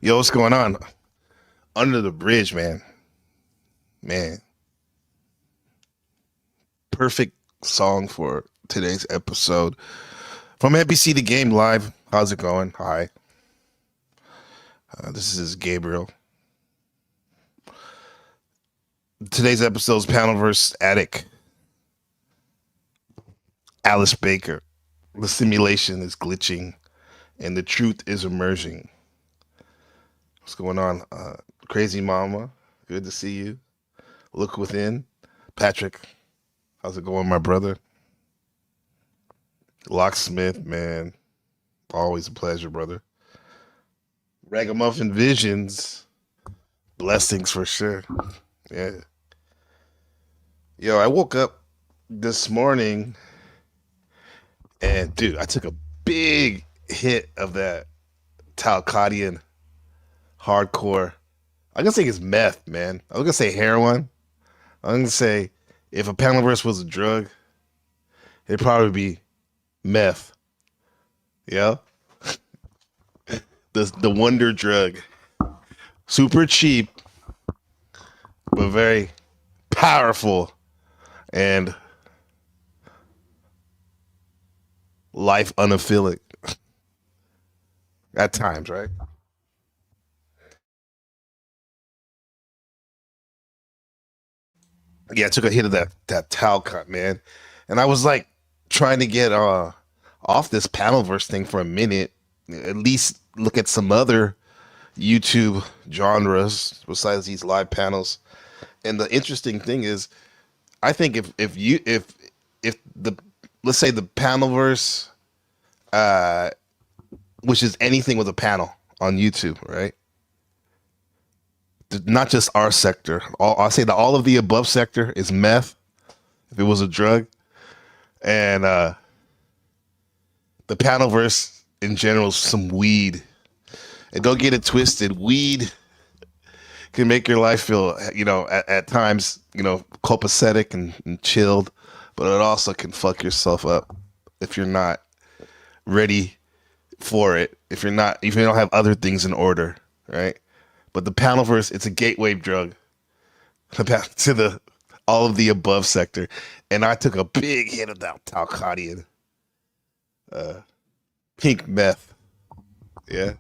Yo, what's going on? Under the Bridge, man. Man. Perfect song for today's episode. From NBC The Game Live. How's it going? Hi. This is Gabriel. Today's episode is Panelverse ADDICT. Alice Baker. The simulation is glitching and the truth is emerging. What's going on? Crazy Mama, good to see you. Look Within. Patrick, how's it going, my brother? Locksmith, man, always a pleasure, brother. Ragamuffin Visions, blessings for sure. Yeah. Yo, I woke up this morning and, dude, I took a big hit of that TALCOTTIAN hardcore. I'm gonna say it's meth, man. I was gonna say heroin. I'm gonna say if a Panelverse was a drug, it'd probably be meth. Yeah. The wonder drug. Super cheap, but very powerful and life unappealing at times, right? Yeah, I took a hit of that Talcott, man, and I was like trying to get off this Panelverse thing for a minute, at least look at some other YouTube genres besides these live panels. And the interesting thing is, I think if the, let's say the Panelverse, which is anything with a panel on YouTube, right? Not just our sector. I'll say that all of the above sector is meth, if it was a drug, and the Panelverse in general is some weed. And don't get it twisted. Weed can make your life feel, at times, copacetic and chilled, but it also can fuck yourself up if you're not ready for it. If you don't have other things in order, right? But the Panelverse, it's a gateway drug to all of the above sector. And I took a big hit of that TALCOTTIAN pink meth. Yeah.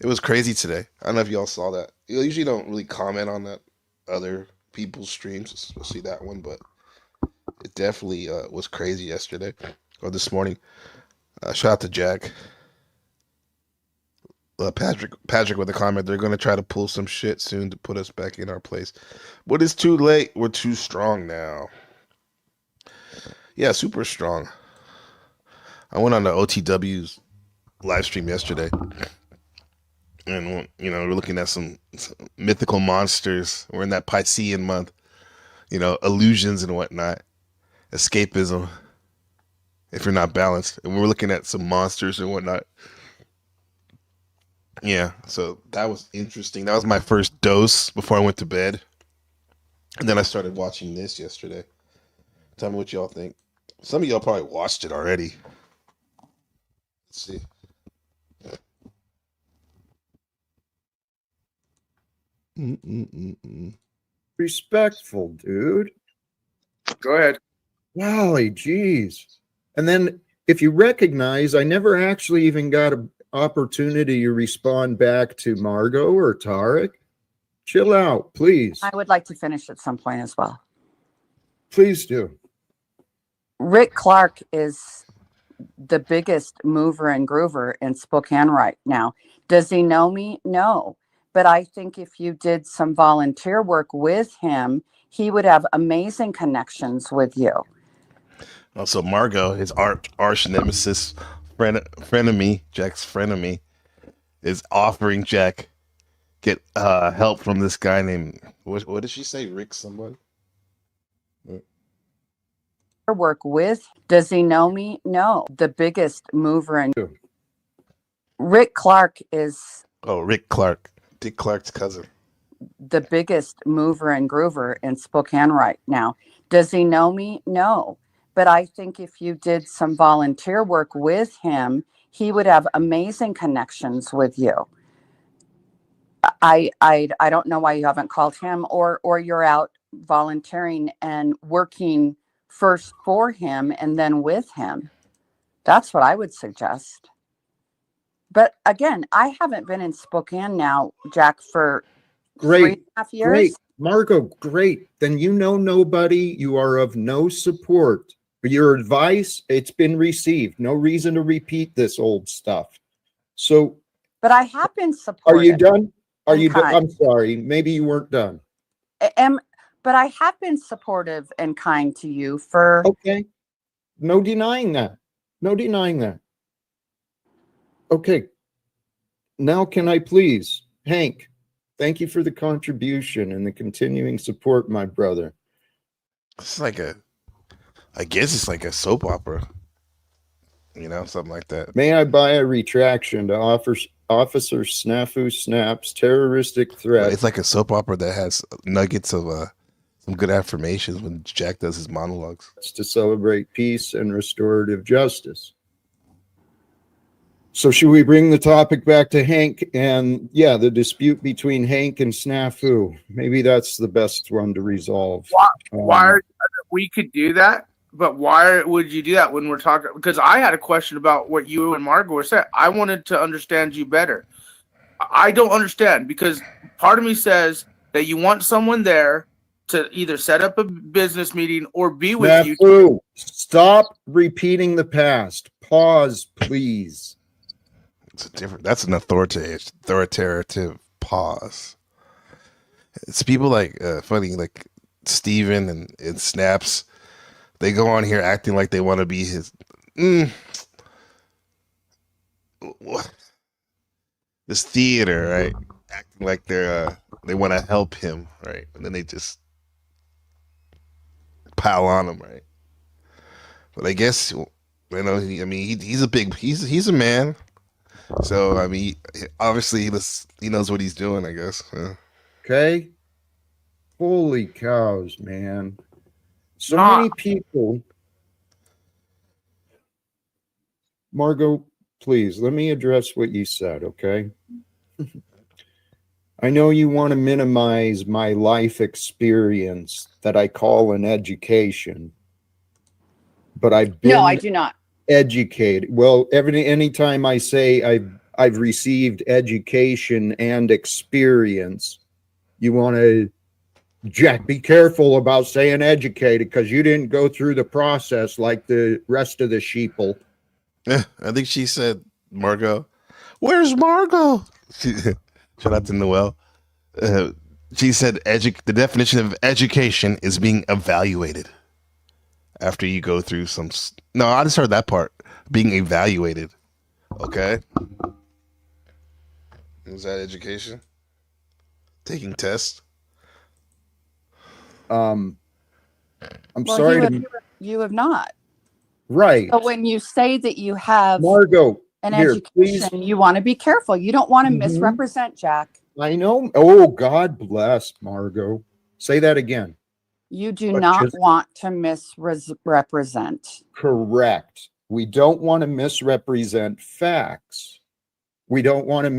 It was crazy today. I don't know if y'all saw that. I usually don't really comment on that other people's streams, especially that one, but it definitely was crazy yesterday or this morning. Shout out to Jack. Patrick with a comment. They're going to try to pull some shit soon to put us back in our place. But it's too late. We're too strong now. Yeah, super strong. I went on the OTW's live stream yesterday. And, we're looking at some mythical monsters. We're in that Piscean month. Illusions and whatnot. Escapism. If you're not balanced. And we're looking at some monsters and whatnot. Yeah, so that was interesting. That was my first dose before I went to bed. And then I started watching this yesterday. Tell me what y'all think. Some of y'all probably watched it already. Let's see. Respectful, dude. Go ahead. Golly, geez. And then if you recognize, I never actually even got an opportunity to respond back to Margot or Tarek. Chill out, please. I would like to finish at some point as well. Please do. Rick Clark is the biggest mover and groover in Spokane right now. Does he know me? No. But I think if you did some volunteer work with him, he would have amazing connections with you. Also, Margot, his arch nemesis, frenemy, Jack's frenemy, is offering Jack get help from this guy named, what did she say? Rick somebody? Work with. Does he know me? No. The biggest mover and Rick Clark is. Oh, Rick Clark. Dick Clark's cousin. The biggest mover and groover in Spokane right now. Does he know me? No. But I think if you did some volunteer work with him, he would have amazing connections with you. I don't know why you haven't called him, or you're out volunteering and working first for him and then with him. That's what I would suggest. But again, I haven't been in Spokane now, Jack, for 3.5 years. Great. Margot, great. Then you know nobody. You are of no support. Your advice, it's been received. No reason to repeat this old stuff. So. But I have been supportive. Are you done? Are you done? I'm sorry. Maybe you weren't done. But I have been supportive and kind to you for. Okay. No denying that. No denying that. Okay. Now can I please, Hank, thank you for the contribution and the continuing support, my brother. It's like I guess it's like a soap opera. Something like that. May I buy a retraction to Officer Snafu Snaps terroristic threat? It's like a soap opera that has nuggets of Some good affirmations when Jack does his monologues. To celebrate peace and restorative justice. So should we bring the topic back to Hank and the dispute between Hank and Snafu? Maybe that's the best one to resolve. We could do that, but why would you do that when we're talking? Because I had a question about what you and Margot were saying. I wanted to understand you better. I don't understand because part of me says that you want someone there to either set up a business meeting or be with you. Stop repeating the past. Pause, please. That's an authoritative pause. It's people like funny like Steven and Snaps. They go on here acting like they want to be his this theater, right? Acting like they want to help him, right? And then they just pile on him, right? But I guess he's a man. So obviously he knows what he's doing, I guess. Yeah. Okay. Holy cows, man. So many people. Margot, please let me address what you said, okay? I know you want to minimize my life experience that I call an education, but I've been No, I do not. Educated. Well, anytime I say I've received education and experience, you want to, Jack, be careful about saying educated because you didn't go through the process like the rest of the sheeple. Yeah, I think she said, Margot, where's Margot? Shout out to Noelle. She said the definition of education is being evaluated. After you go through no, I just heard that part. Being evaluated. Okay. Is that education? Taking tests? I'm sorry. You have not. Right. But when you say that you have Margot, an here, education, please. You want to be careful. You don't want to misrepresent, Jack. I know. Oh, God bless, Margot. Say that again. You do not want to misrepresent. Correct. We don't want to misrepresent facts. We don't want to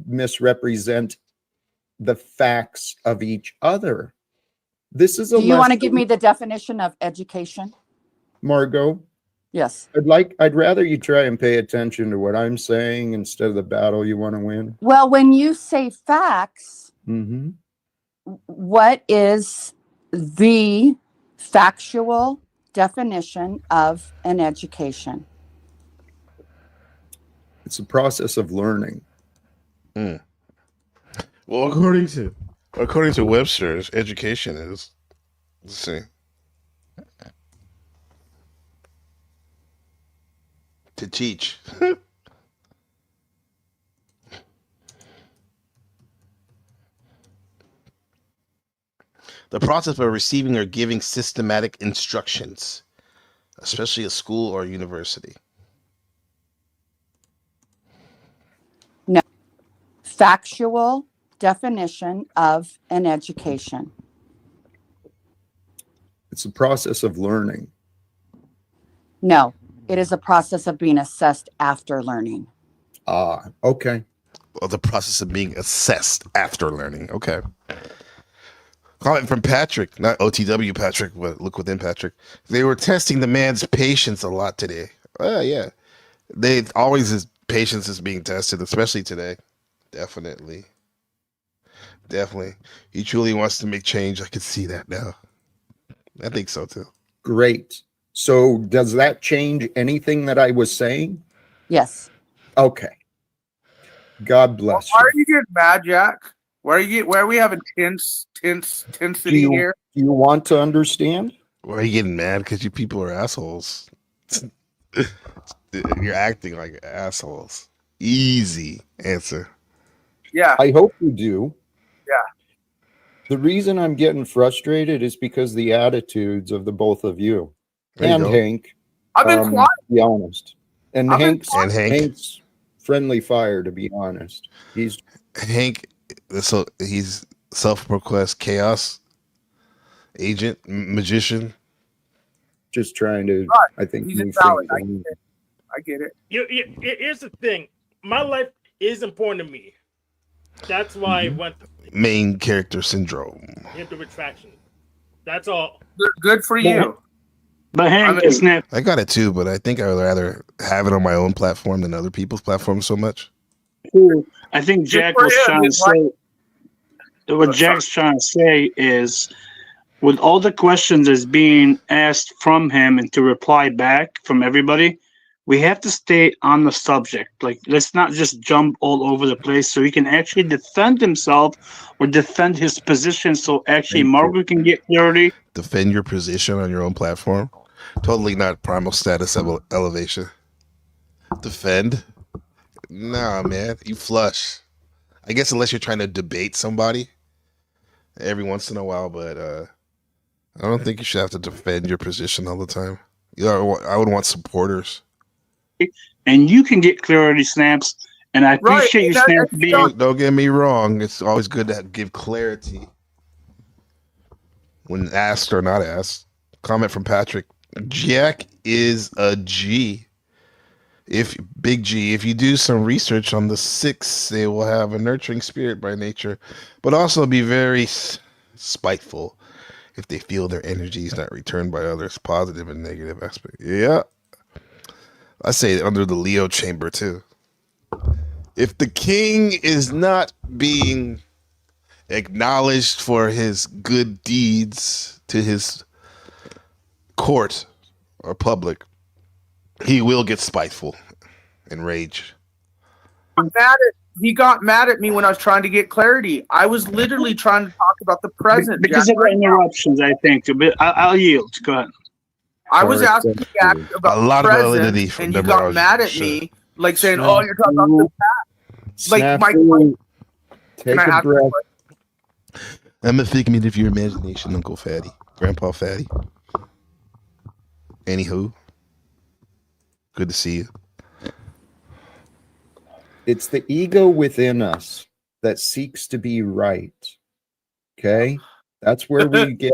misrepresent the facts of each other. This is a Do you want to give me the definition of education? Margot? Yes. I'd rather you try and pay attention to what I'm saying instead of the battle you want to win. Well, when you say facts, what is the factual definition of an education? It's a process of learning. Well, according to Webster's, education is, let's see, to teach. The process of receiving or giving systematic instructions, especially a school or university. No. Factual definition of an education. It's a process of learning. No, it is a process of being assessed after learning. Okay. Well, the process of being assessed after learning. Okay. Comment from Patrick, not OTW Patrick, but Look Within Patrick. They were testing the man's patience a lot today. Yeah. His patience is being tested, especially today. Definitely. He truly wants to make change. I can see that now. I think so too. Great. So does that change anything that I was saying? Yes. Okay. God bless Why are you getting mad, Jack? Why are we having tensity here? Do you want to understand? Why are you getting mad? Because you people are assholes. You're acting like assholes. Easy answer. Yeah. I hope you do. Yeah. The reason I'm getting frustrated is because the attitudes of the both of you. And Hank. I've been quiet. To be honest. And Hank's friendly fire, to be honest. Hank, so he's self-proclaimed chaos. agent, magician. Just trying to, Right. I think, He's move invalid. things along. I get it. Here's the thing. My life is important to me. That's why I went Main character syndrome. into retraction. That's all. Good for you. But Hank, I mean- Snap, I got it too, but I think I would rather have it on my own platform than other people's platforms so much. I think Jack for was him, trying to it's like- say, what Jack's trying to say is, with all the questions that's being asked from him and to reply back from everybody, we have to stay on the subject. Like, let's not just jump all over the place so he can actually defend himself or defend his position so actually Thank you. Margaret can get clarity. Defend your position on your own platform. Totally not primal status elevation. Defend? Nah, man. You flush. I guess unless you're trying to debate somebody every once in a while, but I don't think you should have to defend your position all the time. I would want supporters. And you can get clarity, Snaps. And I Right, appreciate you, that- Snaps, that's being Don't get me wrong. It's always good to give clarity when asked or not asked. Comment from Patrick. Jack is a G. Big G, if you do some research on the 6, they will have a nurturing spirit by nature, but also be very spiteful if they feel their energy is not returned by others, positive and negative aspect. Yeah. I say under the Leo chamber too. If the king is not being acknowledged for his good deeds to his court or public, he will get spiteful and rage. He got mad at me when I was trying to get clarity. I was literally trying to talk about the present. because Jack, of the interruptions, I think. But I'll yield. Go ahead. I was Sorry, asking thank Jack you. about A lot the of present, validity from and you numerology, got mad at sure. me, like saying, "Oh, you're talking about the past." Like, Snafu, take Can I a ask breath. I'm a figment of your imagination, Uncle Fatty. Grandpa Fatty. Anywho. Good to see you. It's the ego within us that seeks to be right. Okay? That's where we get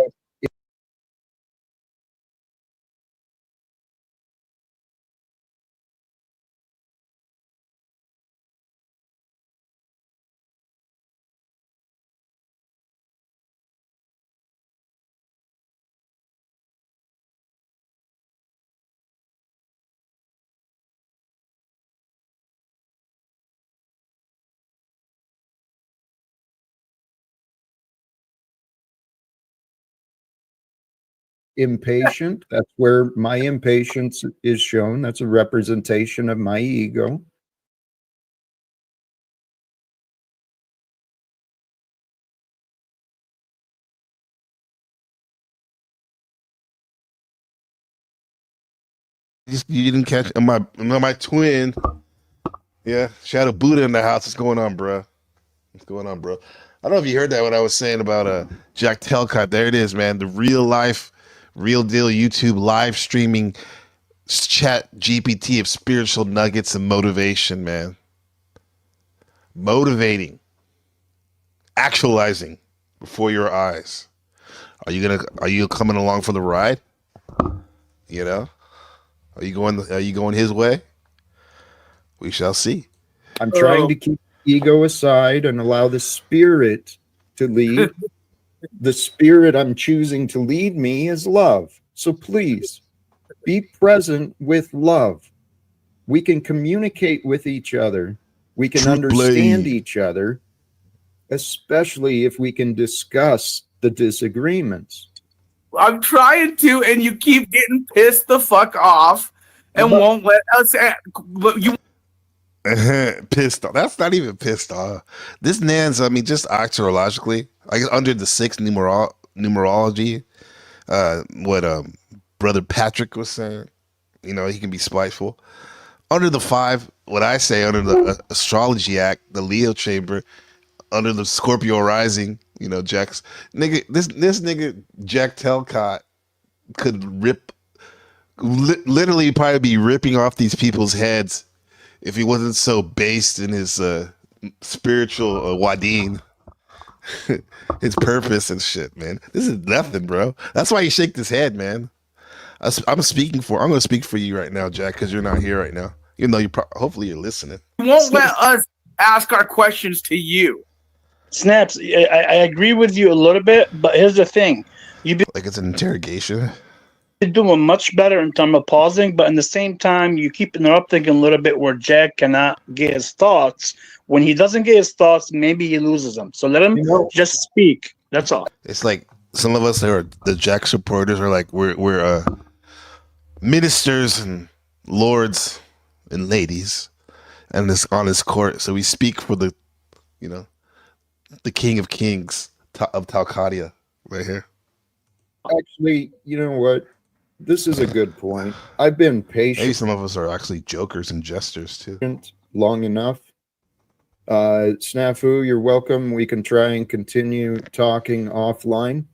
impatient. That's where my impatience is shown. That's a representation of my ego. You didn't catch my twin. Yeah, Shadow Buddha in the house. What's going on, bro? What's going on, bro? I don't know if you heard that what I was saying about Jack Talcott. There it is, man. The real life, real deal YouTube live streaming chat GPT of spiritual nuggets and motivation, man. Motivating, actualizing before your eyes. Are you coming along for the ride? You know? Are you going his way? We shall see. I'm trying to keep ego aside and allow the spirit to lead. The spirit I'm choosing to lead me is love. So please be present with love. We can communicate with each other. We can Truth understand blade. each other, especially if we can discuss the disagreements. I'm trying to, and you keep getting pissed the fuck off, and But- won't let us. You Pissed off. That's not even pissed off. This Nan's, I mean, just astrologically, I guess under the 6 numerology, what Brother Patrick was saying, you know, he can be spiteful. Under the 5, what I say under the astrology act, the Leo chamber, under the Scorpio rising, you know, Jack's nigga, this nigga Jack Talcott could literally probably be ripping off these people's heads if he wasn't so based in his spiritual Wadeen. his purpose and shit, man. This is nothing, bro. That's why he shaked his head, man. I'm going to speak for you right now, Jack, because you're not here right now. Even though hopefully you're listening. You won't let us ask our questions to you. Snaps, I agree with you a little bit, but here's the thing. You've Like it's an interrogation. been doing much better in terms of pausing, but in the same time, you keep interrupting a little bit where Jack cannot get his thoughts. When he doesn't get his thoughts, maybe he loses them. So let him just speak. That's all. It's like some of us are the Jack supporters are like we're ministers and lords and ladies and this on his court. So we speak for the King of Kings of TALCOTTIAN right here. Actually, you know what? This is a good point. I've been Maybe patient some of us are actually jokers and jesters too. long enough. Snafu, you're welcome. We can try and continue talking offline.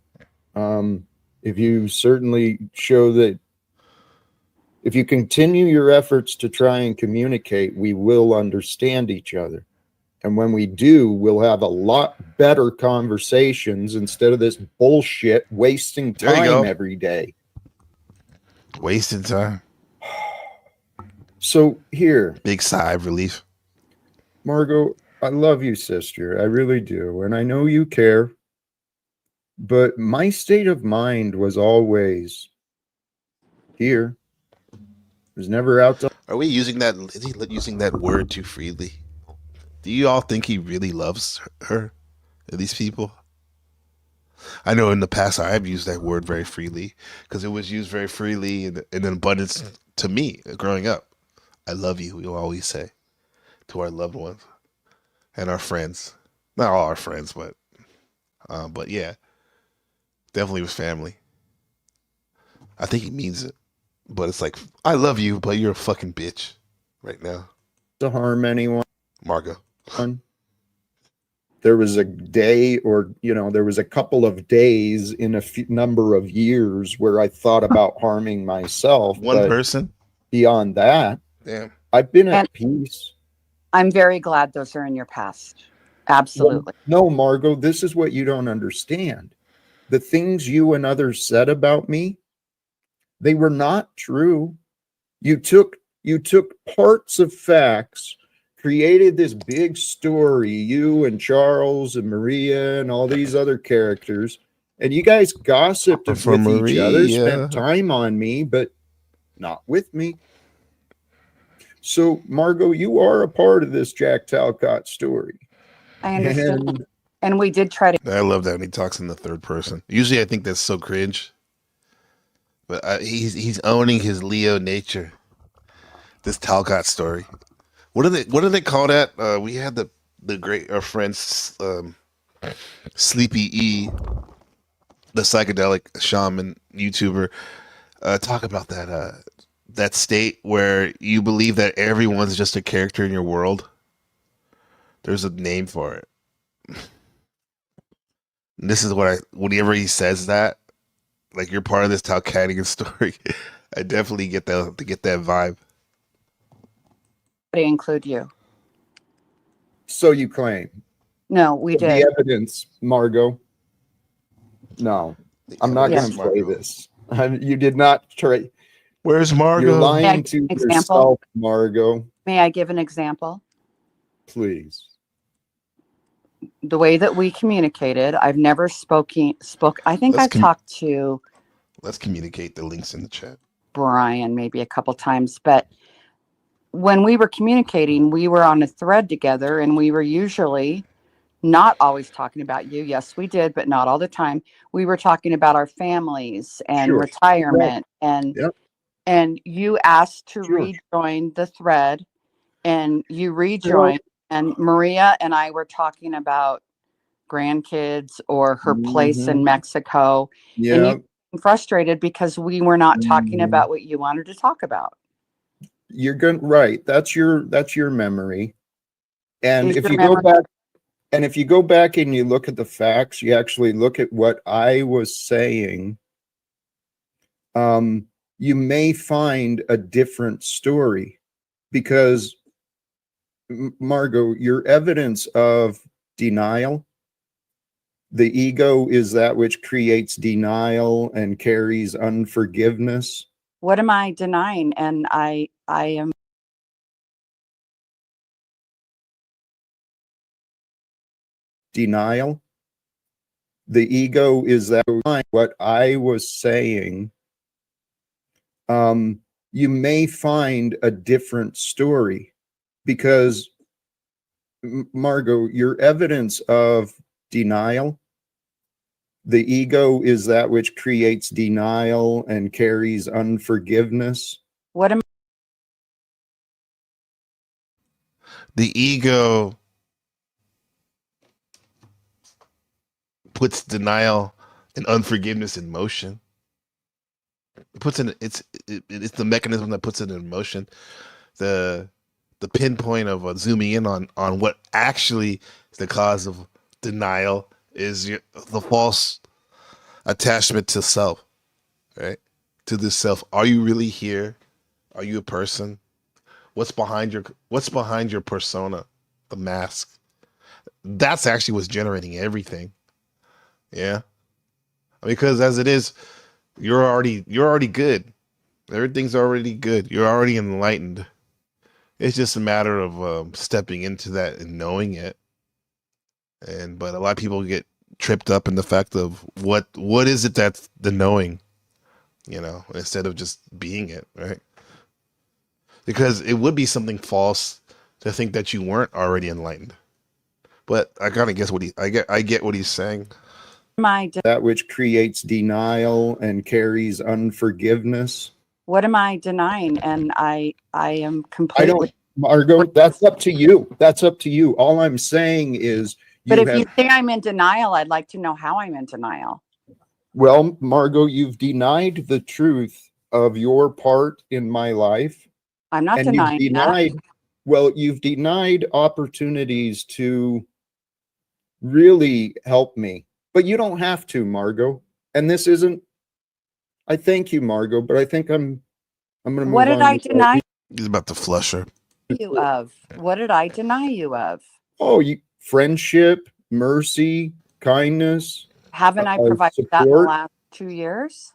If you certainly show that, if you continue your efforts to try and communicate, we will understand each other. And when we do, we'll have a lot better conversations instead of this bullshit wasting time every day. Wasted time. So here, Big sigh of relief. Margot, I love you, sister. I really do. And I know you care. But my state of mind was always here. It was never out to. Are we using that? Is he using that word too freely? Do you all think he really loves her? These people? I know in the past I've used that word very freely because it was used very freely in abundance to me growing up. I love you, we'll always say to our loved ones and our friends. Not all our friends, but yeah, definitely with family. I think he means it, but it's like, I love you, but you're a fucking bitch right now. To harm anyone. Margot. There was a day, or there was a couple of days in a number of years where I thought about harming myself. One person? Beyond that, damn, I've been at peace. I'm very glad those are in your past. Absolutely. No, Margot, this is what you don't understand. The things you and others said about me, they were not true. You took parts of facts, created this big story, you and Charles and Maria and all these other characters, and you guys gossiped with each other, spent time on me, but not with me. So, Margot, you are a part of this Jack Talcott story. I understand. And we did try to. I love that when he talks in the third person. Usually I think that's so cringe. But he's owning his Leo nature. This Talcott story. What do they call that? We had the great our friend Sleepy E, the psychedelic shaman YouTuber, talk about that state where you believe that everyone's just a character in your world. There's a name for it. And this is whenever he says that, like you're part of this Talcottian story, I definitely get that vibe. To include you. So you claim. No, we did. The evidence, Margot. No, I'm not going to play this. You did not try. Where's Margot? You're lying to yourself, Margot. May I give an example? Please. The way that we communicated, I've never spoke. I think I've talked to. Let's communicate the links in the chat. Brian, maybe a couple times, but when we were communicating, we were on a thread together, and we were usually not always talking about you. Yes, we did, but not all the time. We were talking about our families and retirement, and you asked to rejoin the thread, and you rejoined. And Maria and I were talking about grandkids or her place in Mexico. Yeah. And you were frustrated because we were not talking about what you wanted to talk about. You're good, right? That's your memory. And if you go back and you look at the facts, you actually look at what I was saying, you may find a different story, because Margot, your evidence of denial The ego is that which creates denial and carries unforgiveness. What am I denying? And I am Denial. The ego is that what I was saying. You may find a different story because, Margot, your evidence of denial, the ego is that which creates denial and carries unforgiveness. what am The ego puts denial and unforgiveness in motion. It puts in it's the mechanism that puts it in motion. The pinpoint of zooming in on what actually is the cause of denial is the false attachment to self, right? To this self. Are you really here? Are you a person? What's behind your persona, the mask? That's actually what's generating everything. Yeah. Because as it is, you're already good. Everything's already good. You're already enlightened. It's just a matter of stepping into that and knowing it. But a lot of people get tripped up in the fact of what is it that's the knowing, instead of just being it, right? Because it would be something false to think that you weren't already enlightened. But I kind of guess I get what he's saying. I That which creates denial and carries unforgiveness. what am I denying? And I am completely. Margot, that's up to you. That's up to you. All I'm saying is, But if you say I'm in denial, I'd like to know how I'm in denial. well, Margot, you've denied the truth of your part in my life. I'm not And denying you've denied, well, you've denied opportunities to really help me. But you don't have to, Margot. And this isn't, I thank you, Margot, but I think I'm going to move on. What did I deny He's about to flush her. you of? What did I deny you of? Oh, friendship, mercy, kindness. Haven't I provided that in the support. last 2 years?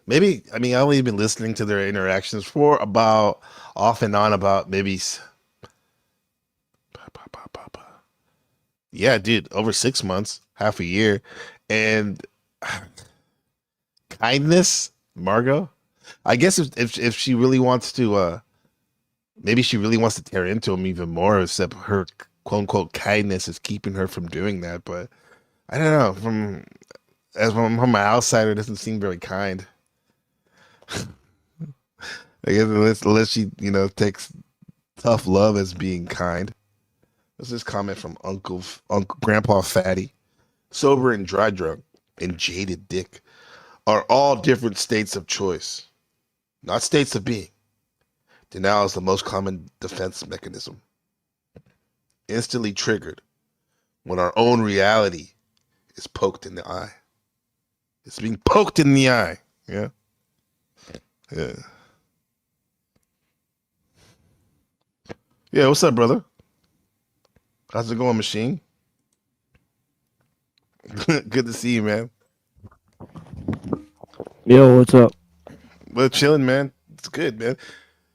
Maybe, I mean, I've only been listening to their interactions for about off and on about maybe. Yeah, dude, over 6 months, half a year. And kindness, Margot. I guess if she really wants to, maybe she really wants to tear into him even more, except her quote unquote kindness is keeping her from doing that. But I don't know. From my outsider, it doesn't seem very kind. I guess unless she, takes tough love as being kind. There's this comment from Uncle Grandpa Fatty. Sober and dry drunk and jaded dick are all different states of choice, not states of being. Denial is the most common defense mechanism. Instantly triggered when our own reality is poked in the eye. It's being poked in the eye. Yeah. Yeah. Yeah, what's up, brother? How's it going, Machine? Good to see you, man. Yo, what's up? Well, chilling, man. It's good, man.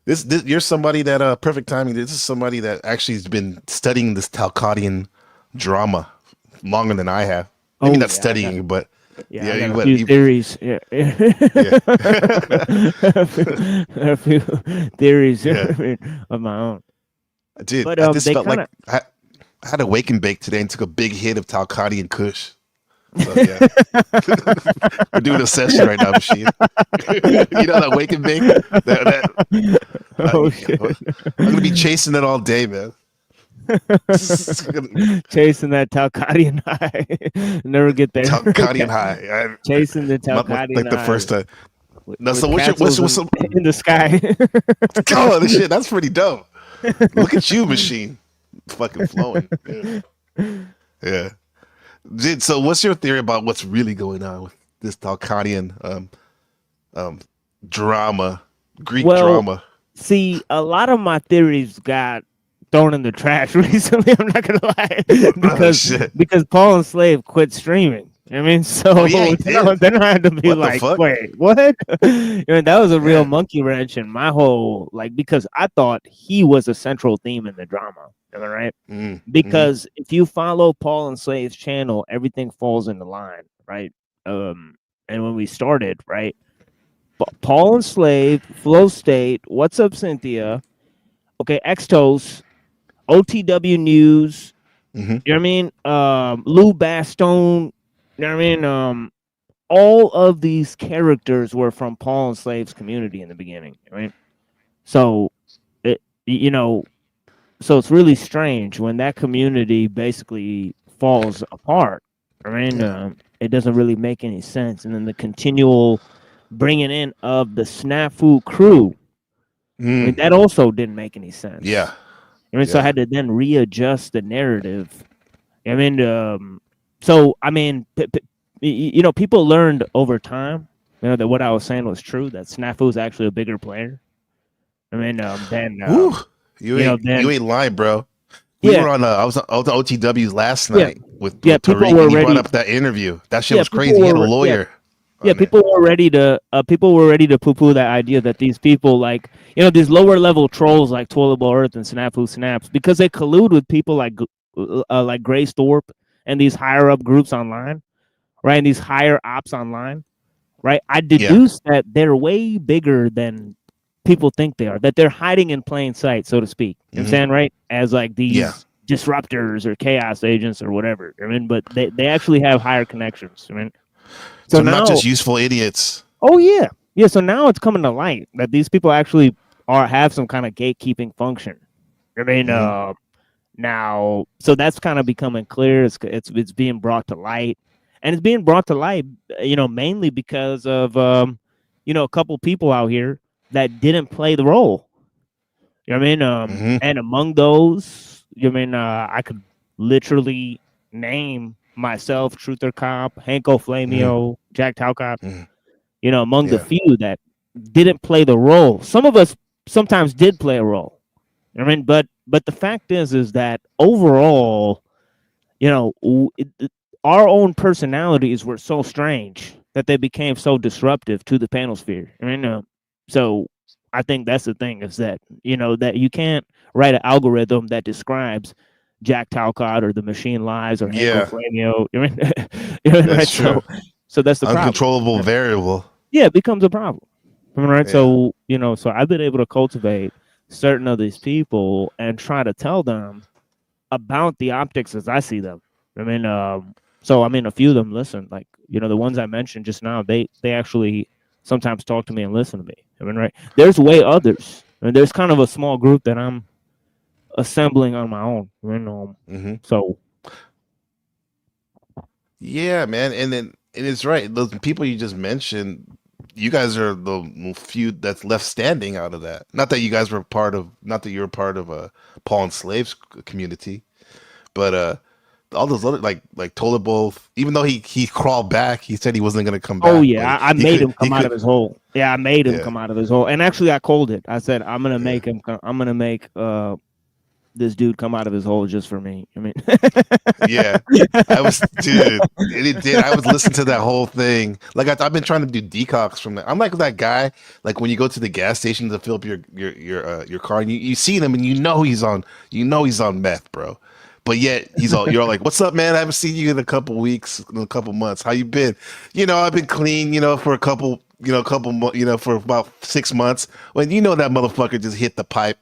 This you're somebody that perfect timing. This is somebody that actually has been studying this TALCOTTIAN drama longer than I have. Maybe not studying, but yeah, you I got went- a few you- theories. Yeah, a few theories Yeah. of my own. I did. But, I just they felt like I had a wake and bake today and took a big hit of TALCOTTIAN KUSH. So yeah, we're doing a session right now, Machine. You know that wake and bake. Shit. I'm gonna be chasing it all day, man. Chasing that TALCOTTIAN high. Never get there. TALCOTTIAN high. Chasing the TALCOTTIAN like the high. first time. No, so With what's castles some? in the sky? Oh, this shit, that's pretty dope. Look at you, Machine, fucking flowing. Yeah. Dude, so what's your theory about what's really going on with this TALCOTTIAN drama, Greek Well, drama? See, a lot of my theories got thrown in the trash recently. I'm not gonna lie, Oh, shit. because Paul and Slave quit streaming. I mean, so Oh, yeah, he then I had to be What the like, fuck? wait, what? That was a real Yeah. monkey wrench in my whole because I thought he was a central theme in the drama. Am I right? Mm, Because if you follow Paul and Slave's channel, everything falls into line, right? And when we started, right, Paul and Slave, Flow State, What's Up, Cynthia, okay, Xtos, OTW News, mhm. you know what I mean? Lou Bastone, you know what I mean? All of these characters were from Paul and Slave's community in the beginning, right? So so it's really strange when that community basically falls apart. I mean, it doesn't really make any sense. And then the continual bringing in of the Snafu crew, I mean, that also didn't make any sense. Yeah. I mean, so I had to then readjust the narrative. I mean, so I mean, people learned over time, that what I was saying was true. That Snafu is actually a bigger player. I mean, than Woo. You ain't lying, bro. We were on. I was on OTW last night with people Tariq, were and he ready. brought up that interview. That shit was people crazy. He had a were- lawyer. Yeah, on it. people were ready to poo-poo that idea that these people, like, these lower level trolls like Toilable Earth and Snafu Snaps, because they collude with people like Grace Thorpe and these higher up groups online, right? And these higher ops online, right? I deduce that they're way bigger than people think they are, that they're hiding in plain sight, so to speak. You know what I'm saying, right? As like these disruptors or chaos agents or whatever. I mean, but they actually have higher connections. I mean, so now, not just useful idiots. Oh yeah. So now it's coming to light that these people actually have some kind of gatekeeping function. I mean, now, so that's kind of becoming clear. It's being brought to light, and it's being brought to light, mainly because of a couple people out here that didn't play the role. You know what I mean? And among those, I could literally name myself, Truther Cop, Hanko Flamio, Jack Talcott, among the few that didn't play the role. Some of us sometimes did play a role. I mean, but the fact is that overall, our own personalities were so strange that they became so disruptive to the panel sphere. I mean, so I think that's the thing, is that, that you can't write an algorithm that describes Jack Talcott or the Machine Lies or Hanko Flamio. That's true. So that's the uncontrollable problem. variable. Yeah, it becomes a problem. Right. Yeah. So, so I've been able to cultivate certain of these people and try to tell them about the optics as I see them. I mean, a few of them listen, like, the ones I mentioned just now, they actually sometimes talk to me and listen to me. I mean, right. There's way others. I mean, there's kind of a small group that I'm assembling on my own. So. Yeah, man. And it's right. Those people you just mentioned, you guys are the few that's left standing out of that. Not that you guys were not that you were part of a Paul and Slaves community, but all those other like Tolabo, even though he crawled back, he said he wasn't going to come back. Oh yeah, I made him come out of his hole. Yeah, I made him come out of his hole. And actually, I called it. I said I'm gonna make him. I'm gonna make this dude come out of his hole just for me. I mean, yeah, I was, dude. It did. I was listening to that whole thing. Like I've been trying to do decocks from that. I'm like that guy. Like when you go to the gas station to fill up your car, and you see him, and he's on meth, bro. But yet you're all like, "What's up, man? I haven't seen you in a couple weeks, in a couple months. How you been? I've been clean, for a couple, for about 6 months. When that motherfucker just hit the pipe,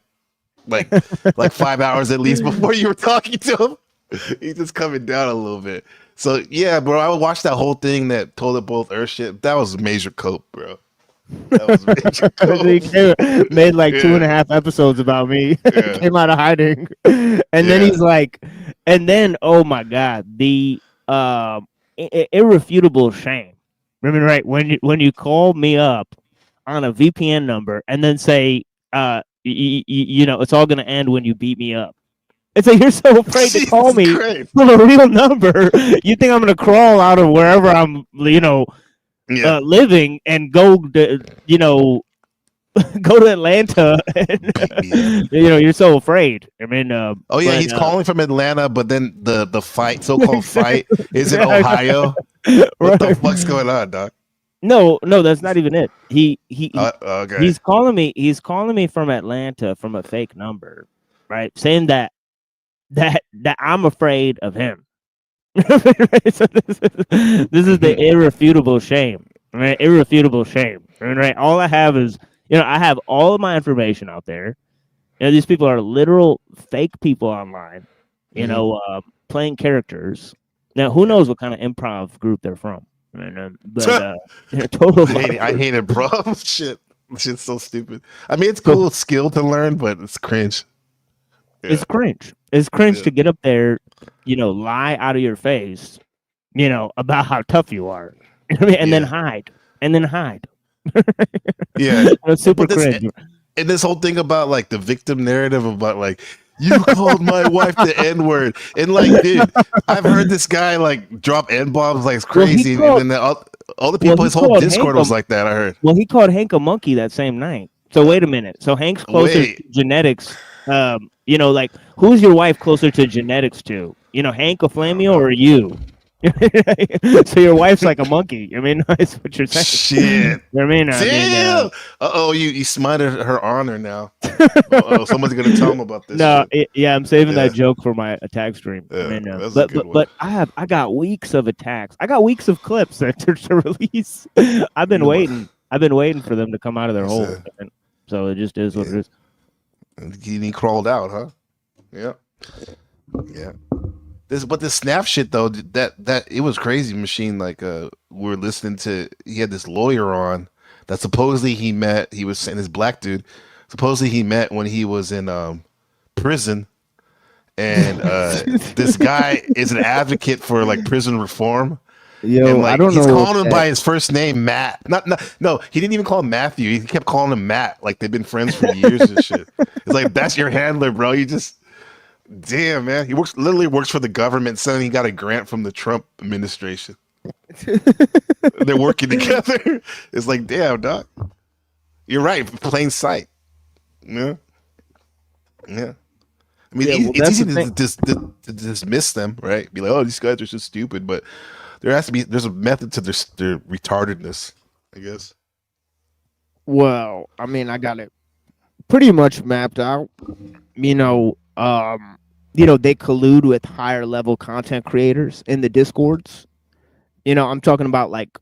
like 5 hours at least before you were talking to him. He's just coming down a little bit. So yeah, bro, I would watch that whole thing that told it both Earth shit. That was major cope, bro. That was major cope. They made like 2.5 episodes about me. Came out of hiding, and then he's like, and then oh my god, the irrefutable shame. Remember, right, when you call me up on a VPN number and then say, it's all gonna end when you beat me up. It's like you're so afraid to call me from a real number. You think I'm gonna crawl out of wherever I'm, living and go to, go to Atlanta. And, Beat me up. you're so afraid. I mean, Oh yeah, but, he's calling from Atlanta, but then the fight, so-called fight, is in Yeah, Ohio. What the right. fuck's going on, Doc? No, that's not even it. Okay. He's calling me. He's calling me from Atlanta from a fake number, right? Saying that I'm afraid of him. So this is the irrefutable shame, right? Irrefutable shame, right? All I have is, I have all of my information out there. These people are literal fake people online, playing characters. Now, who knows what kind of improv group they're from? But total. I hate it, bro. Shit's so stupid. I mean, it's cool skill to learn, but it's cringe. Yeah. It's cringe. It's cringe to get up there, lie out of your face, about how tough you are, and then hide, Yeah, it's super cringe. And this whole thing about like the victim narrative about like you called my wife the N-word, and like, dude, I've heard this guy like drop N-bombs like it's crazy, and then all the people, his whole Discord was like that. I heard. Well, he called Hank a monkey that same night. So wait a minute. So Hank's closer to genetics. Like who's your wife closer to genetics to? Hank a Flamio or you? So your wife's like a monkey. I mean, that's what you're saying. Shit. I mean, damn. You smited her honor now. Someone's gonna tell him about this. No, I'm saving that joke for my attack stream. Yeah, but I got weeks of attacks. I got weeks of clips to release. I've been waiting. I've been waiting for them to come out of their hole. So it just is what it is. And he crawled out, huh? Yeah. Yeah. This snap shit though, that it was crazy. Machine, like we're listening to, he had this lawyer on that supposedly he met. He was saying, this black dude supposedly he met when he was in prison, and this guy is an advocate for like prison reform. Yo, like, I don't know. He's calling him by his first name, Matt. No, he didn't even call him Matthew. He kept calling him Matt. Like they've been friends for years and shit. It's like, that's your handler, bro. You just, damn, man. He literally works for the government, saying he got a grant from the Trump administration. They're working together. It's like, damn, dog. You're right. Plain sight. Yeah. Yeah. I mean, it's easy to dismiss them, right? Be like, oh, these guys are just stupid, but there's a method to their retardedness, I guess. Well, I mean, I got it pretty much mapped out. They collude with higher level content creators in the Discords. I'm talking about like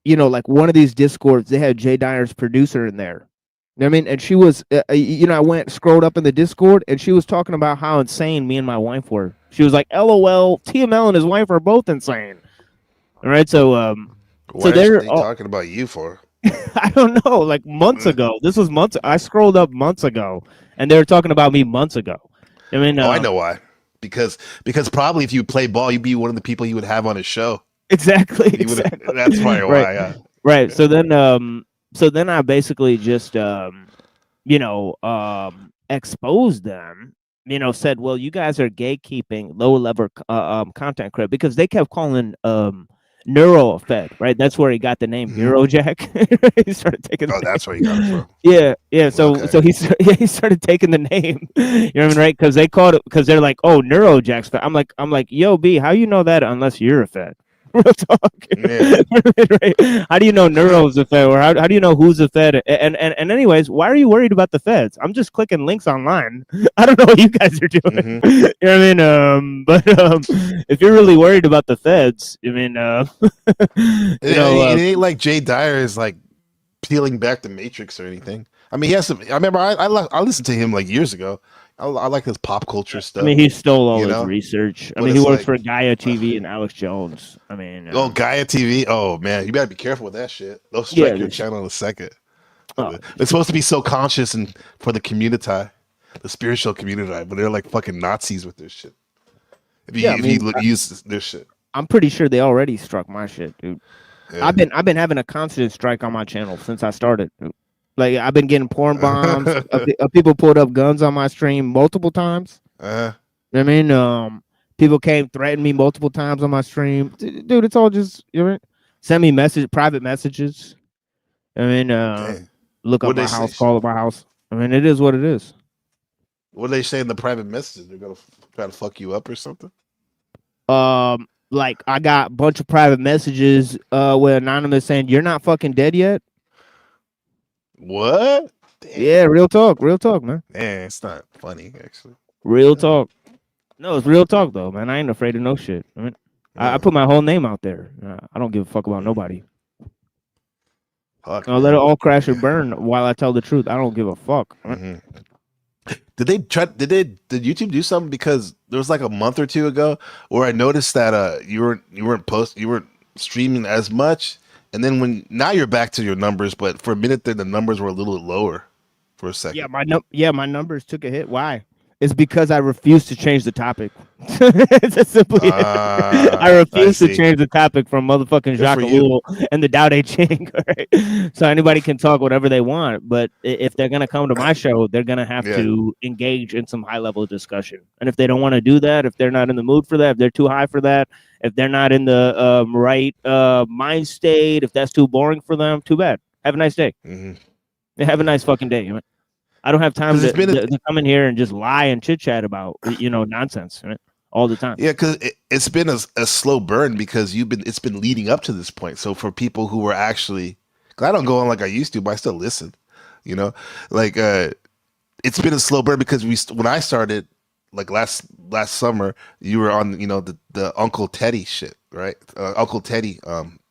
one of these Discords, they had Jay Dyer's producer in there. I mean, and she was, I scrolled up in the Discord, and she was talking about how insane me and my wife were. She was like, LOL, TML and his wife are both insane. All right, so what are they talking about you for? I don't know, like months ago. This was months. I scrolled up months ago, and they were talking about me months ago. I mean, I know why. Because probably if you play ball, you'd be one of the people he would have on his show. Exactly. That's probably why. Right. So then I basically just exposed them. Said, well, you guys are gatekeeping lower level content credit, because they kept calling Neuro Fed, right? That's where he got the name Eurojack. He started taking. Oh, that's where he got it from. Yeah. So he started taking the name. You know what I mean, right? Because they called it, because they're like, oh, Neurojack's Fed. I'm like, yo, B, how you know that unless you're a Fed? Real talk. Yeah. Right? How do you know Neuro's a Fed, or how do you know who's a Fed? And anyways, why are you worried about the Feds? I'm just clicking links online. I don't know what you guys are doing. You know what I mean? But if you're really worried about the Feds, I mean, it ain't like Jay Dyer is like peeling back the Matrix or anything. I mean, he has some. I remember I listened to him like years ago. I like his pop culture stuff. I mean, he stole all his research. I mean, he works for Gaia TV and Alex Jones. I mean, Gaia TV. Oh man, you better be careful with that shit. They'll strike your channel in a second. They're supposed to be so conscious and for the community, the spiritual community, but they're like fucking Nazis with this shit. If you use this shit, I'm pretty sure they already struck my shit, dude. Yeah. I've been having a constant strike on my channel since I started, dude. Like, I've been getting porn bombs. People pulled up guns on my stream multiple times. I mean, people came threaten me multiple times on my stream. Dude, it's all just, send me private messages. I mean, look up What'd my they say? house, call up my house. I mean, it is what it is. What do they say in the private messages? They're gonna try to fuck you up or something? Like I got a bunch of private messages with anonymous saying you're not fucking dead yet. What? Damn. Yeah, real talk, man. Man, it's not funny actually. Real talk. No, it's real talk though, man. I ain't afraid of no shit. I mean, I put my whole name out there. I don't give a fuck about nobody. Fuck, I'll let it all crash or burn while I tell the truth. I don't give a fuck. Did YouTube do something? Because there was like a month or two ago where I noticed that you weren't streaming as much, and then now you're back to your numbers, but for a minute there the numbers were a little lower for a second. My numbers took a hit. Why? It's because I refuse to change the topic. It's simply I refuse to change the topic from motherfucking Jacques Ellul and the Tao Te Ching. Right? So anybody can talk whatever they want, but if they're gonna come to my show, they're gonna have to engage in some high level discussion. And if they don't want to do that, if they're not in the mood for that, if they're too high for that, if they're not in the right mind state, if that's too boring for them, too bad. Have a nice day. Have a nice fucking day. I don't have time to come in here and just lie and chit chat about nonsense, right? All the time. Yeah, because it's been a slow burn because it's been leading up to this point. So for people who were actually, cause I don't go on like I used to, but I still listen. Like it's been a slow burn because when I started like last summer, you were on the Uncle Teddy shit, right? Uncle Teddy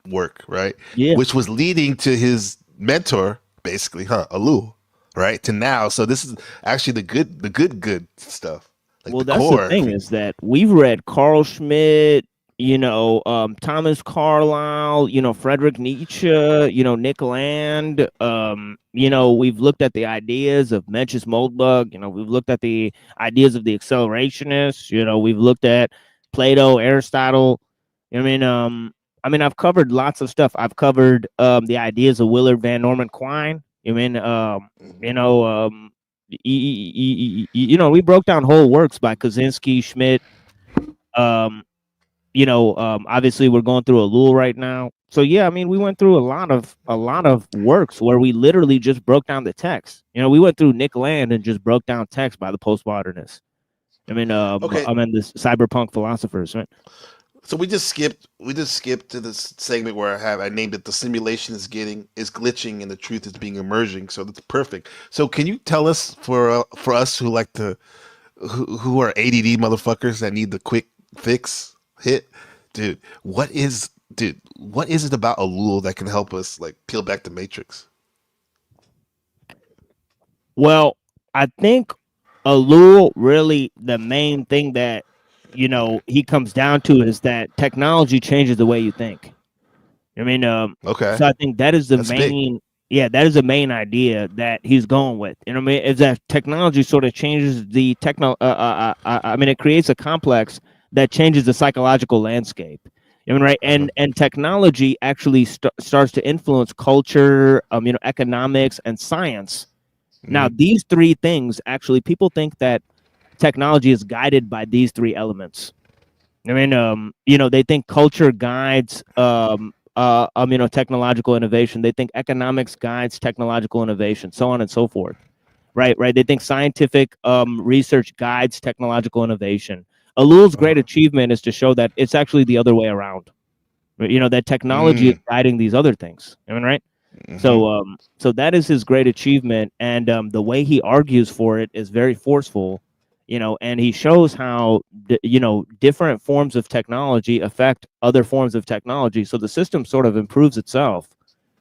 work, right? Yeah, which was leading to his mentor, basically, Ellul. Right to now, so this is actually the good stuff. Like well, that's the thing is that we've read Carl Schmitt, Thomas Carlyle, Friedrich Nietzsche, Nick Land. We've looked at the ideas of Mencius Moldbug. We've looked at the ideas of the accelerationists. We've looked at Plato, Aristotle. I've covered lots of stuff. I've covered the ideas of Willard Van Norman Quine. We broke down whole works by Kaczynski, Schmidt. Obviously we're going through Ellul right now. So yeah, we went through a lot of works where we literally just broke down the text. We went through Nick Land and just broke down text by the postmodernists. The cyberpunk philosophers, right? So we just skipped to this segment where I named it "The simulation is glitching and the truth is being emerging." So that's perfect. So can you tell us for us who like who are ADD motherfuckers that need the quick fix hit, dude? What is it about Ellul that can help us like peel back the matrix? Well, I think Ellul really the main thing that he comes down to is that technology changes the way you think. Okay. So I think that is that is the main idea that he's going with. Is that technology sort of changes the it creates a complex that changes the psychological landscape. Right? And technology actually starts to influence culture, economics and science. Now, these three things actually people think that technology is guided by these three elements. They think culture guides technological innovation. They think economics guides technological innovation, so on and so forth. Right. They think scientific research guides technological innovation. Ellul's great achievement is to show that it's actually the other way around. That technology is guiding these other things. Right. So that is his great achievement, and the way he argues for it is very forceful. And he shows how, different forms of technology affect other forms of technology. So the system sort of improves itself.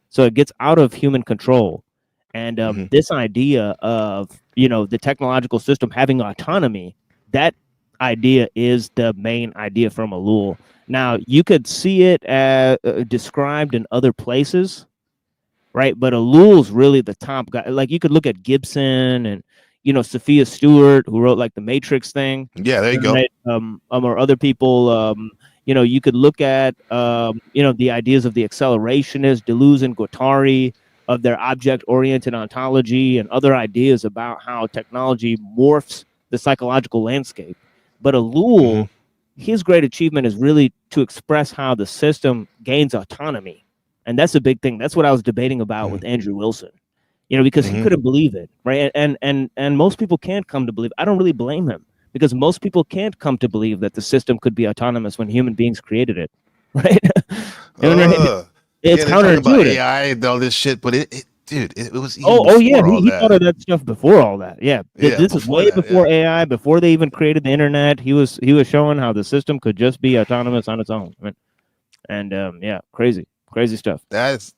So it gets out of human control. And this idea of, the technological system having autonomy, that idea is the main idea from Ellul. Now, you could see it described in other places, right? But Ellul's really the top guy. Like you could look at Gibson and, Sophia Stewart, who wrote like the Matrix thing. Yeah, there you go. Right? Or other people, you could look at, the ideas of the accelerationists, Deleuze and Guattari, of their object-oriented ontology and other ideas about how technology morphs the psychological landscape. But Ellul, his great achievement is really to express how the system gains autonomy. And that's a big thing. That's what I was debating about with Andrew Wilson. because he Mhm. couldn't believe it, right? And most people can't come to believe. I don't really blame him, because most people can't come to believe that the system could be autonomous when human beings created it, right? Right? It's Yeah, they're talking about counterintuitive. AI and all this shit, but dude, it was even Oh yeah, before all he thought that. of that stuff before all that. Yeah, Yeah, this is before way that. before Yeah. AI, before they even created the internet. He was showing how the system could just be autonomous on its own. And yeah, crazy stuff. That's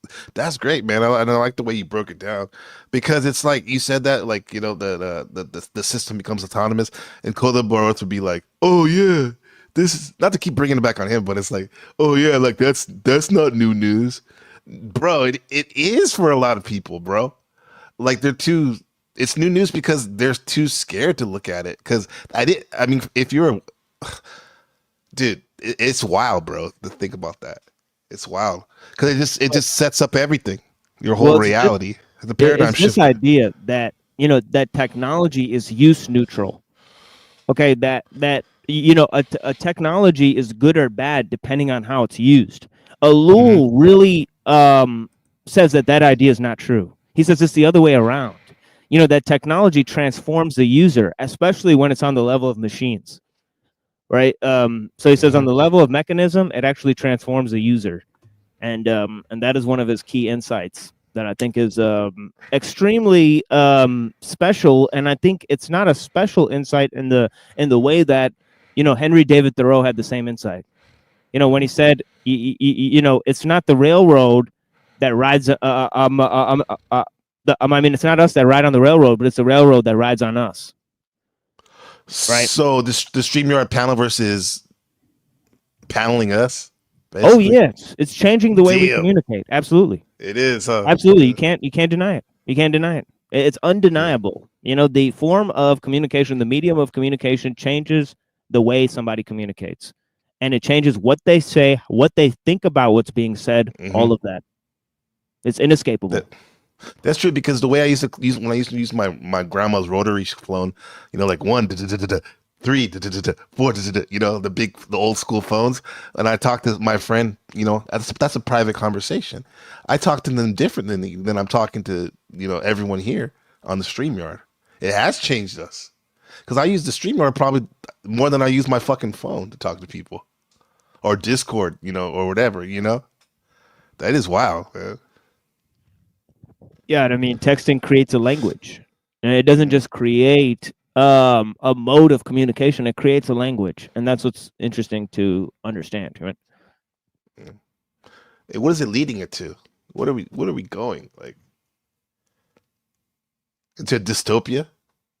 great, man. And I like the way you broke it down, because it's like you said that, like, the system becomes autonomous, and Coda Baruch would be like, oh yeah, this is not to keep bringing it back on him, but it's like, oh yeah, like that's not new news, bro. It is for a lot of people, bro. Like it's new news because they're too scared to look at it. Because I mean, if you're dude, it's wild, bro, to think about that. It's wild because it just sets up everything, your whole Well, reality, the paradigm it's this shift. idea that that technology is use neutral. Okay, that a technology is good or bad depending on how it's used. Alul really says that idea is not true. He says it's the other way around. That technology transforms the user, especially when it's on the level of machines, right? So he says on the level of mechanism, it actually transforms the user, and that is one of his key insights that I think is extremely special. And I think it's not a special insight in the way that Henry David Thoreau had the same insight. When he said, it's not the railroad that rides. I mean, it's not us that ride on the railroad, but it's the railroad that rides on us. Right. So the StreamYard Panelverse is paneling us. Oh Basically. yes, it's changing the way we Damn. communicate. Absolutely. It is. Absolutely. You can't deny it. You can't deny it. It's undeniable. The form of communication, the medium of communication changes the way somebody communicates. And it changes what they say, what they think about what's being said, all of that. It's inescapable. That's true, because the way I used to use my grandma's rotary phone, like 1, 3, 4, the old school phones, and I talked to my friend, that's a private conversation. I talk to them different than I'm talking to everyone here on the StreamYard. It has changed us, because I use the StreamYard probably more than I use my fucking phone to talk to people, or Discord, or whatever. That is wild, man. Yeah, I mean, texting creates a language, and it doesn't just create a mode of communication. It creates a language, and that's what's interesting to understand, right? What is it leading it to? What are we going, like, into a dystopia?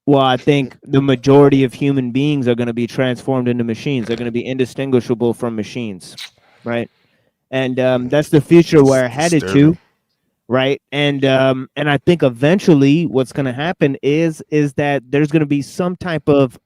Well, I think the majority of human beings are going to be transformed into machines. They're going to be indistinguishable from machines, right? And that's the future we're headed to. Right. And I think eventually what's going to happen is that there's going to be some type of,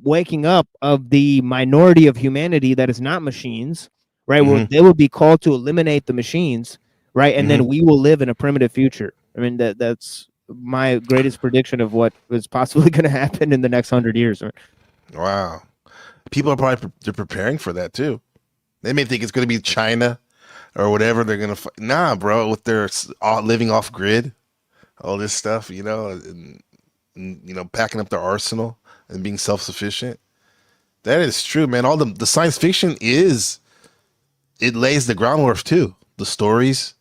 waking up of the minority of humanity that is not machines, right? Where they will be called to eliminate the machines, right? And then we will live in a primitive future. I mean, that's my greatest prediction of what is possibly going to happen in the next 100 years. Wow. People are probably they're preparing for that too. They may think it's going to be China or whatever. They're gonna nah, bro. With their living off grid, all this stuff, and packing up their arsenal and being self sufficient. That is true, man. All the science fiction it lays the groundwork too. The stories,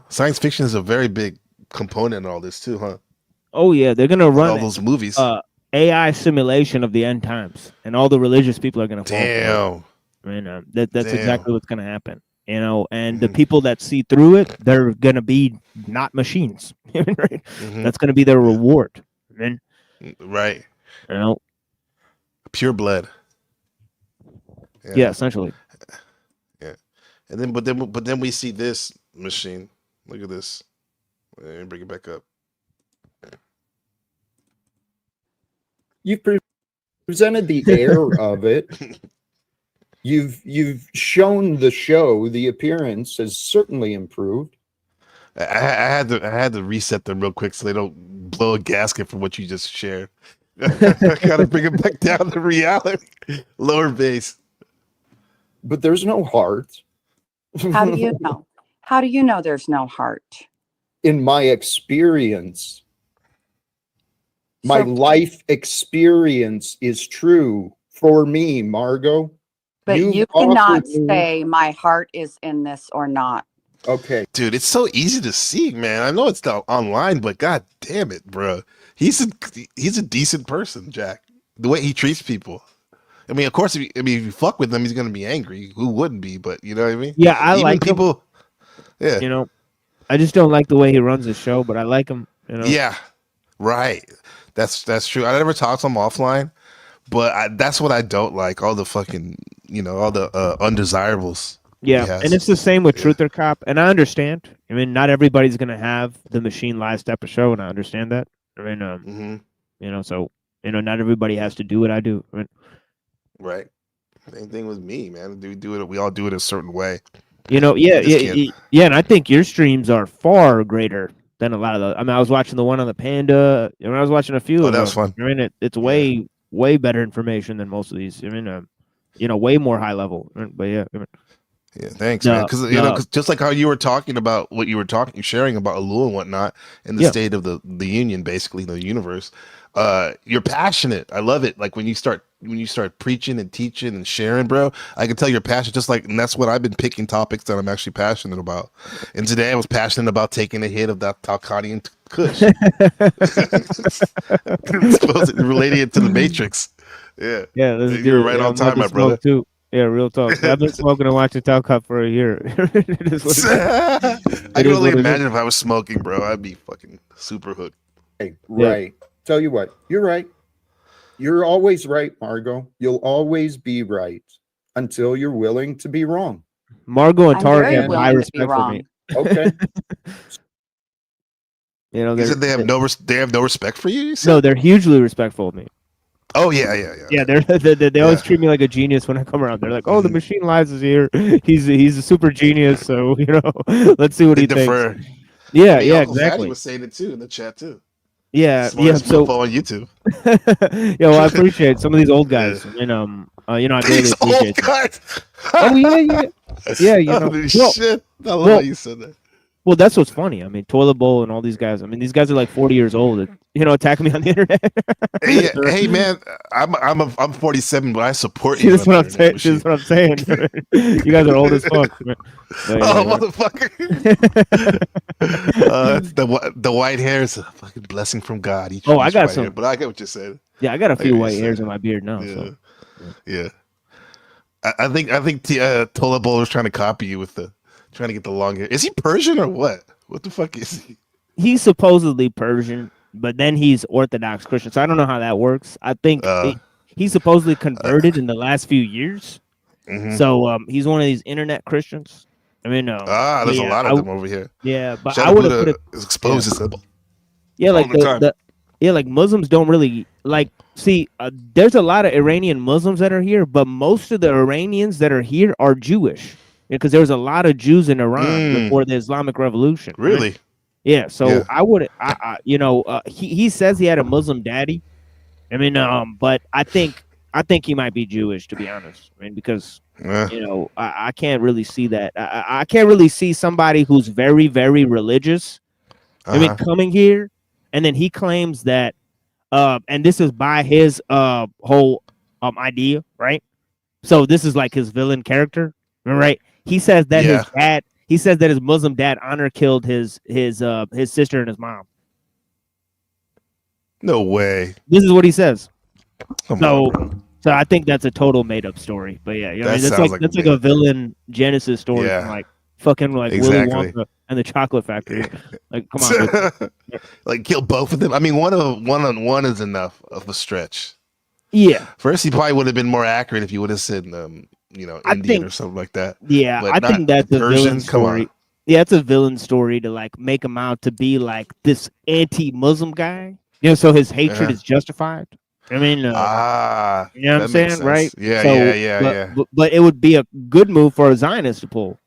science fiction is a very big component in all this too, huh? Oh yeah, they're gonna run all those movies. AI simulation of the end times, and all the religious people are gonna fall. Damn. I mean, that's exactly what's gonna happen. And the people that see through it, they're gonna be not machines, right? That's gonna be their reward, right? Pure blood. Yeah, essentially. Yeah, and then but then we see this machine. Look at this. Let me bring it back up. You've presented the air of it. You've shown the show. The appearance has certainly improved. I had to reset them real quick so they don't blow a gasket from what you just shared. I gotta bring it back down to reality, lower base. But there's no heart. How do you know? How do you know there's no heart? in my experience, my So- life experience is true for me, Margot. But You've you cannot offered me- say my heart is in this or not. Okay. Dude, it's so easy to see, man. I know it's not online, but god damn it, bro. He's a decent person, Jack. The way he treats people. I mean, of course, if you fuck with him, he's gonna be angry. Who wouldn't be? But you know what I mean? Yeah, I Even like people. Yeah, You know, I just don't like the way he runs his show, but I like him. You know. yeah, right. That's true. I never talked to him offline, but that's what I don't like. All the fucking, all the undesirables. Yeah, Yes. and it's the same with Yeah. Truth or Cop, and I understand. I mean, not everybody's gonna have the Machine Live type of show, and I understand that. I mean, Hmm. so not everybody has to do what I do. I mean, Right. Same thing with me, man. We do it. We all do it a certain way. yeah, just can't- and I think your streams are far greater than a lot of the. I mean, I was watching the one on the Panda, and I was watching a few. Oh, of that was them. fun. I mean, it's way better information than most of these. I mean, way more high level. But yeah, I mean, Yeah, thanks, No, man. Because no. 'cause just like how you were talking about what you were sharing about Alul and whatnot in the Yeah. state of the union, basically the universe. You're passionate. I love it. Like when you start preaching and teaching and sharing, bro. I can tell you're passionate. Just like, and that's what I've been picking topics that I'm actually passionate about. And today I was passionate about taking a hit of that TALCOTTIAN KUSH, relating it to the Matrix. Yeah, yeah, let's You're do it. right Yeah, on I'm about time, to my smoke brother. Too. Yeah, real talk. I've been smoking and watching Talcott for a year. It is what it is. I It can is only what it is. imagine if I was smoking, bro. I'd be fucking super hooked. Hey, right. Tell you what, you're right. You're always right, Margot. You'll always be right until you're willing to be wrong. Margot and I'm Tarek very have high willing to be respect for me. wrong. Okay. You said they have no respect for you. You said? No, they're hugely respectful of me. Oh yeah. Yeah, they always Yeah. treat me like a genius when I come around. They're like, "Oh, the Machine Lives is here. He's a super genius. So let's see what They he defer. thinks." Yeah, I mean, yeah, Uncle Fatty exactly. was saying it too in the chat too. Yeah, Smartest So, mofo on YouTube. yeah, well, I appreciate some of these old guys. And I really These old appreciate them. guys. Oh yeah. Holy Well, shit! I love well, how you said that. Well, that's what's funny. I mean, Toilet Bowl and all these guys. I mean, these guys are like 40 years old. Attacking me on the internet. Hey man, I'm 47, but I support See, you. that's what I'm saying. That's what I'm saying. You guys are old as fuck. Man. But, Oh, yeah. motherfucker! The white hair is a fucking blessing from God. Each I got white some. hair, but I get what you said. Yeah, I got a I few get what white you hairs said. in my beard now. Yeah, So. yeah. I think Toilet Bowl was trying to copy you with trying to get the long hair. Is he Persian or what? What the fuck is he? He's supposedly Persian, but then he's Orthodox Christian. So I don't know how that works. I think he's supposedly converted in the last few years. Mhm. So he's one of these internet Christians. I mean, there's a lot of them over here. Yeah, but Shout I out would have Buddha put it. is exposed as Yeah, like all the time. like Muslims don't really like. See, there's a lot of Iranian Muslims that are here, but most of the Iranians that are here are Jewish because there was a lot of Jews in Iran before the Islamic Revolution. right? Really? Yeah. So Yeah. I would, he says he had a Muslim daddy. I mean, but I think he might be Jewish, to be honest. I mean, because Yeah. I can't really see that. I can't really see somebody who's very, very religious. I mean, coming here, and then he claims that, and this is by his whole idea, right? So this is like his villain character, right? He says that his dad. He says that his Muslim dad honor killed his sister and his mom. No way. This is what he says. Come So, on, bro. so I think that's a total made up story. But yeah, That that's sounds like like a villain Genesis story Yeah. from like fucking like Exactly. Willy Wonka and the Chocolate Factory. Like, come on, dude. Like kill both of them. I mean, one on one is enough of a stretch. Yeah, First, he probably would have been more accurate if he would have said, Indian think- or something like that. yeah. But I not think that's a Persian? villain Come on. story. Yeah, it's a villain story to like make him out to be like this anti-Muslim guy. So his hatred Uh-huh. is justified. I mean, you know what I'm that makes saying, sense. right? Yeah, So, yeah. But it would be a good move for a Zionist to pull,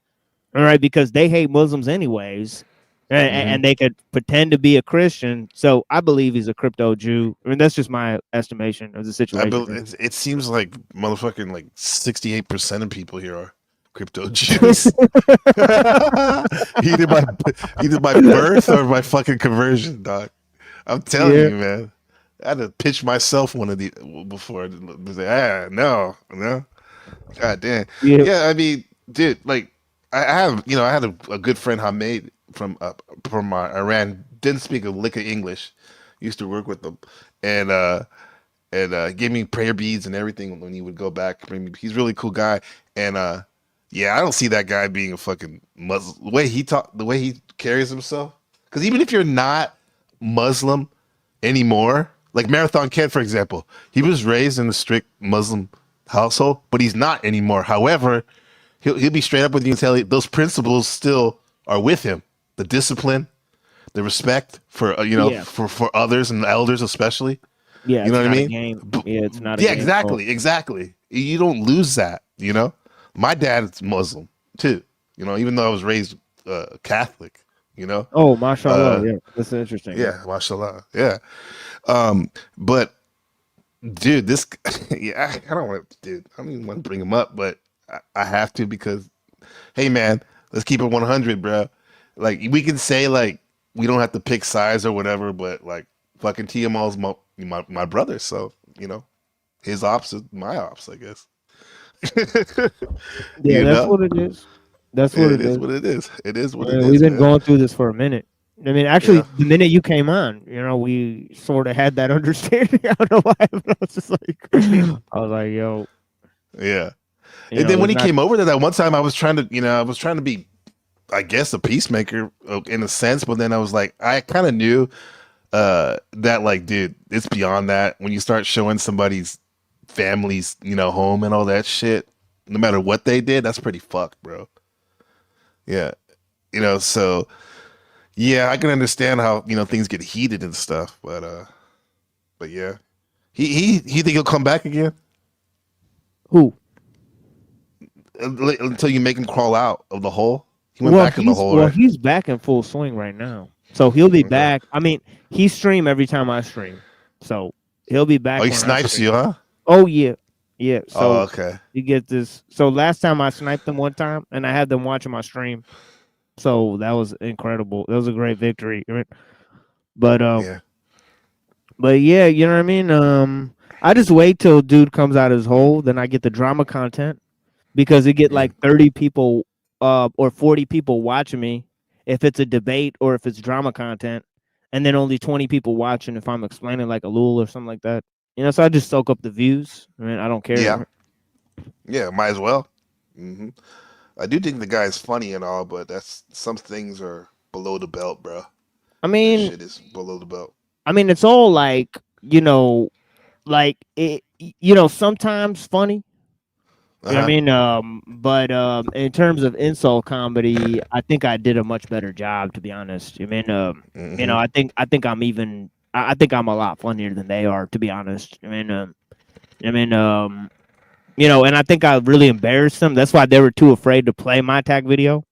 all right, because they hate Muslims anyways, and they could pretend to be a Christian. So I believe he's a crypto Jew. I mean, that's just my estimation of the situation. It seems like motherfucking like 68% of people here are crypto juice. either my birth or my fucking conversion, dog. I'm telling you, man. I had to pitch myself one of the before. No. God damn. Yeah, I mean, dude, like I have, I had a good friend Hamid from Iran. Didn't speak a lick of English. Used to work with them, and gave me prayer beads and everything when he would go back. He's a really cool guy, and yeah, I don't see that guy being a fucking Muslim. The way he carries himself. Because even if you're not Muslim anymore, like Marathon Ken, for example, he was raised in a strict Muslim household, but he's not anymore. However, he'll be straight up with you and tell you those principles still are with him. The discipline, the respect for for others and the elders especially. Yeah, you know what I mean? Yeah, it's not. Yeah, exactly. You don't lose that. My dad is Muslim too. Even though I was raised Catholic. Oh, mashallah. Yeah, that's interesting. Yeah, mashallah. Yeah. But dude, this. Yeah, I don't want to. Dude, I don't even want to bring him up, but I have to because, hey man, let's keep it 100, bro. Like we can say like we don't have to pick sides or whatever, but like fucking TML's my brother, so his ops is my ops, I guess. Yeah, that's what it is. That's what it is. What it is. It is what it is. We've been going through this for a minute. I mean, actually, the minute you came on, we sort of had that understanding. I don't know why, but I was just like, I was like, yo. Yeah. And then when he came over there that one time, I was trying to be, I guess, a peacemaker in a sense, but then I was like, I kind of knew that, like, dude, it's beyond that. When you start showing somebody's family's, home and all that shit, no matter what they did, that's pretty fucked, bro. Yeah. So yeah, I can understand how, things get heated and stuff, but yeah. He think he'll come back again? Who? Until you make him crawl out of the hole? He went back in the hole. Well, he's back in full swing right now. So he'll be back. I mean, he stream every time I stream. So he'll be back. Oh, he snipes you, huh? Oh, yeah. Yeah. So okay. You get this. So last time I sniped them one time and I had them watching my stream. So that was incredible. That was a great victory. But But yeah, you know what I mean? I just wait till dude comes out of his hole, then I get the drama content because it get like 30 people or 40 people watching me if it's a debate or if it's drama content, and then only 20 people watching if I'm explaining like a lul or something like that. So I just soak up the views. I mean, I don't care. Yeah, might as well. Mm-hmm. I do think the guy's funny and all, but some things are below the belt, bro. I mean, that shit is below the belt. I mean, it's all like, like it, sometimes funny. You know what I mean? But in terms of insult comedy, I think I did a much better job, to be honest. I mean, I think I'm even. I think I'm a lot funnier than they are, to be honest. And I think I really embarrassed them. That's why they were too afraid to play my attack video.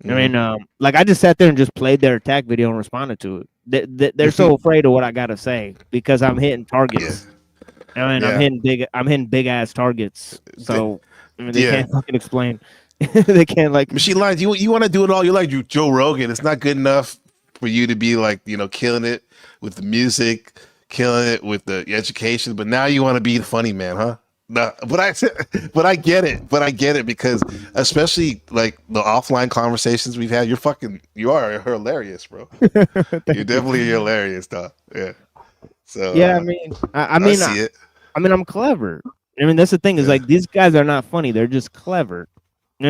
I mean, like I just sat there and just played their attack video and responded to it. They're so afraid of what I gotta say because I'm hitting targets. I mean, I'm hitting big ass targets. So they can't fucking explain. They can't like machine lines. You want to do it all. You're like Joe Rogan. It's not good enough for you to be like killing it with the music, killing it with the education, but now you want to be the funny man, huh? No, but I get it because especially like the offline conversations we've had, you are hilarious, bro. You're definitely hilarious, dog. Yeah. So yeah, I mean, I see it. I mean, I'm clever. I mean, that's the thing is like these guys are not funny; they're just clever.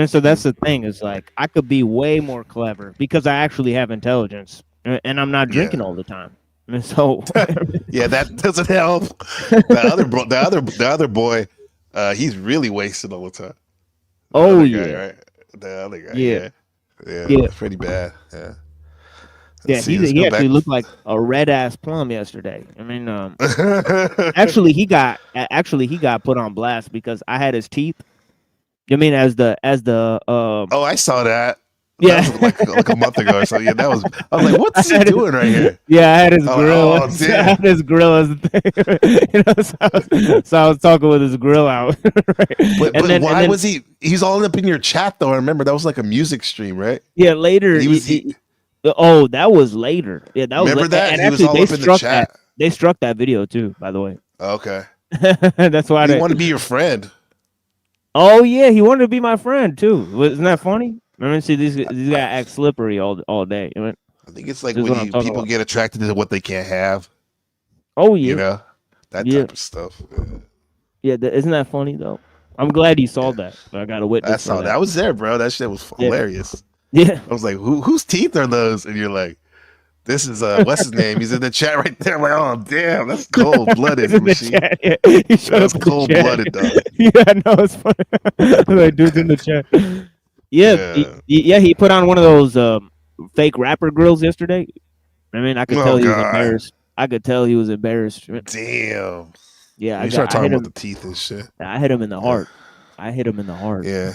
So that's the thing is like I could be way more clever because I actually have intelligence, and I'm not drinking all the time. And so yeah, that doesn't help. The other boy, he's really wasted all the time. Oh guy, right? The other guy, yeah, it's pretty bad. Yeah. Yeah, he actually looked like a red ass plum yesterday. I mean, actually he got put on blast because I had his teeth. I mean, as the oh, I saw that. Yeah, that was like a month ago or so. Yeah, I was like, what's he doing right here? Yeah, I had his grill. I had his grill as the thing. So I was talking with his grill out. But why was he? he's all up in your chat though. I remember that was like a music stream, right? Yeah, later. And he was. Oh, that was later. Yeah, that was. Remember that? And He was actually, all they up in the struck chat. that. They struck that video too. By the way. Okay. That's why He they wanted to be your friend. Oh yeah, he wanted to be my friend too. Isn't that funny? Remember, see these guys act slippery all day. You know? I think it's like This is what I'm when talking people about. get attracted to what they can't have. Oh yeah, You know, that Yeah. type of stuff. yeah. Isn't that funny though? I'm glad you saw that. I got a witness. That's for how that was there, bro. That shit was Yeah. hilarious. Yeah. I was like, whose teeth are those? And you're like, this is what's his name? He's in the chat right there. I'm like, oh damn, that's cold blooded. He's in the chat. Yeah. He showed That's up in the cold chat. blooded, dog. Yeah, no, it's funny. Like dude's in the chat. Yeah, Yeah. he put on one of those fake rapper grills yesterday. I mean, I could Oh, tell he was God. embarrassed. I could tell he was embarrassed. Damn. Yeah, You start I talking hit about him. the teeth and shit. I hit him in the heart. I hit him in the heart. Yeah.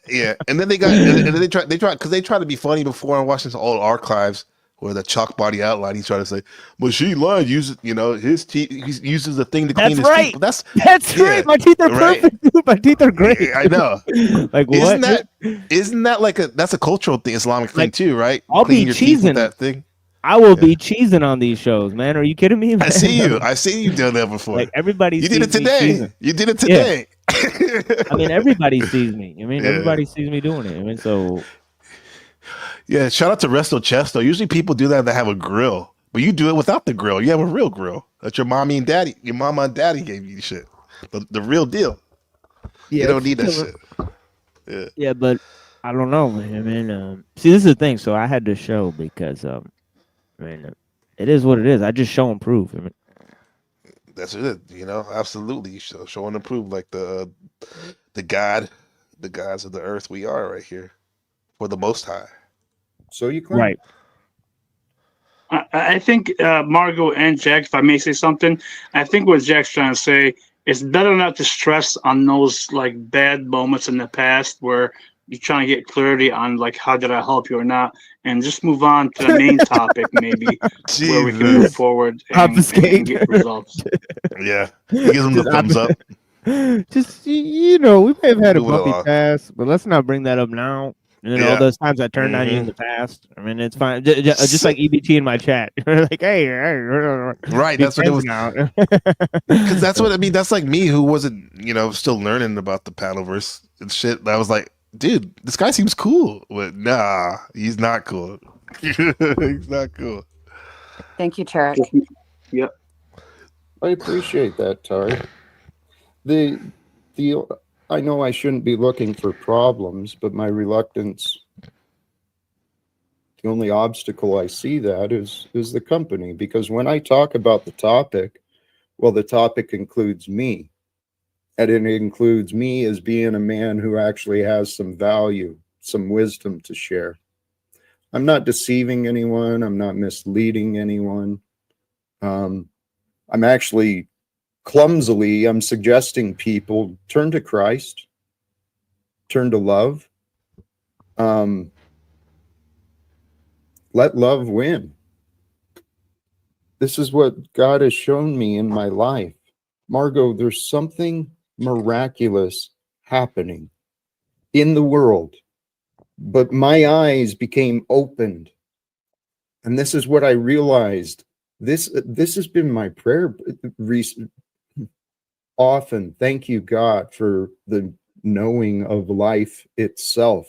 Yeah. And then they got and then they try because they try to be funny before. I'm watching some old archives where the chalk body outline, he's trying to say, machine line uses, his teeth, he uses the thing to clean That's his right. teeth. But That's Yeah, right. My teeth are right. perfect, dude. My teeth are great. I know. Like what? Isn't that like that's a cultural thing, Islamic thing Like, too, right? I'll Cleaning be your teeth with cheesing. that thing. I will be cheesing on these shows, man. Are you kidding me? Man? I see you. I see you done that before. Like everybody. You did it sees me today. cheesing. You did it today. I mean, everybody sees me. I mean, Yeah. everybody sees me doing it. I mean, so Yeah, shout out to Resto Chesto. Usually people do that have a grill, but you do it without the grill. You have a real grill that your mama and daddy gave you shit. The real deal. You don't need that shit. yeah, but I don't know, man. I mean, see, this is the thing. So I had to show because, I mean, it is what it is. I just show and prove. I mean, That's it. Absolutely. Show and improve like the gods of the earth we are right here for the Most High. So you claim. right? I think Margot and Jack, if I may say something, I think what Jack's trying to say, it's better not to stress on those like bad moments in the past where you're trying to get clarity on like how did I help you or not, and just move on to the main topic maybe where we can move Jesus. forward Obfuscate. and get results. Yeah. He gives them the thumbs up. Just we may have had a Move it bumpy along. past, but let's not bring that up now. And then all Yeah. those times I turned on you in the past. I mean, it's fine. Just like EBT in my chat, like, hey, Right. be That's what it friends was. now. Because that's what I mean. That's like me who wasn't, still learning about the Panelverse and shit. I was like, dude, this guy seems cool. But nah, he's not cool. He's not cool. Thank you, Tarek. I appreciate that, Tari. I know I shouldn't be looking for problems, but my reluctance, the only obstacle I see that is the company. Because when I talk about the topic, well, the topic includes me. And it includes me as being a man who actually has some value, some wisdom to share. I'm not deceiving anyone. I'm not misleading anyone. I'm actually clumsily, I'm suggesting people turn to Christ, turn to love. Let love win. This is what God has shown me in my life. Margot, there's something miraculous happening in the world, but my eyes became opened. And this is what I realized. This has been my prayer often. Thank you, God, for the knowing of life itself.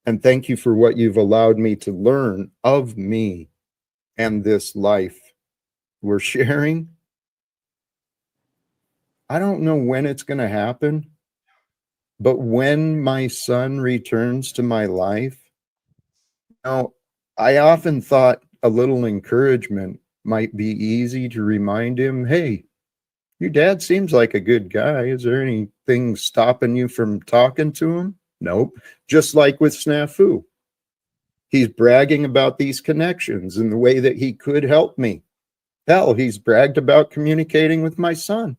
And thank you for what you've allowed me to learn of me and this life we're sharing. I don't know when it's going to happen, but when my son returns to my life, I often thought a little encouragement might be easy to remind him, hey, your dad seems like a good guy. Is there anything stopping you from talking to him? Nope. Just like with Snafu. He's bragging about these connections and the way that he could help me. Hell, he's bragged about communicating with my son.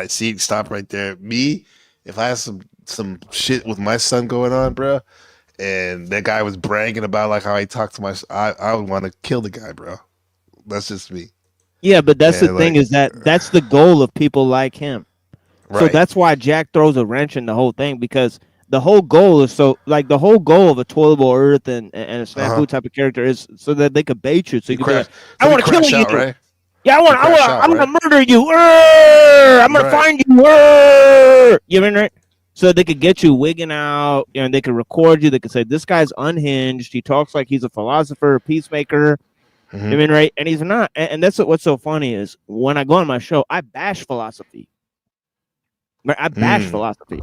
See, stop right there. Me, if I had some shit with my son going on, bro, and that guy was bragging about like how he talked to I would want to kill the guy, bro. That's just me. Yeah, but that's the thing like- is that's the goal of people like him. So that's why Jack throws a wrench in the whole thing, because the whole goal is the whole goal of a toilable Earth and a snafu type of character is so that they could bait you. So you can be like, I want to kill you. Right? Yeah, I'm gonna murder you. I'm gonna find you. You mean right? So they could get you wigging out, and they could record you. They could say this guy's unhinged. He talks like he's a philosopher, a peacemaker. You mean right? And he's not. And that's what's so funny is when I go on my show, I bash philosophy. I bash philosophy.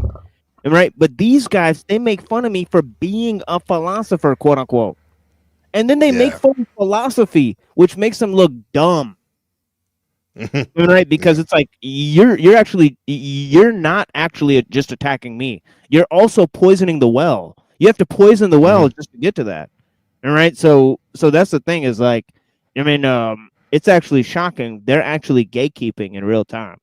Right? But these guys, they make fun of me for being a philosopher, quote unquote. And then they make fun of philosophy, which makes them look dumb. Right? Because it's like you're not actually just attacking me. You're also poisoning the well. You have to poison the well just to get to that. All right. So that's the thing is like, I mean, it's actually shocking. They're actually gatekeeping in real time.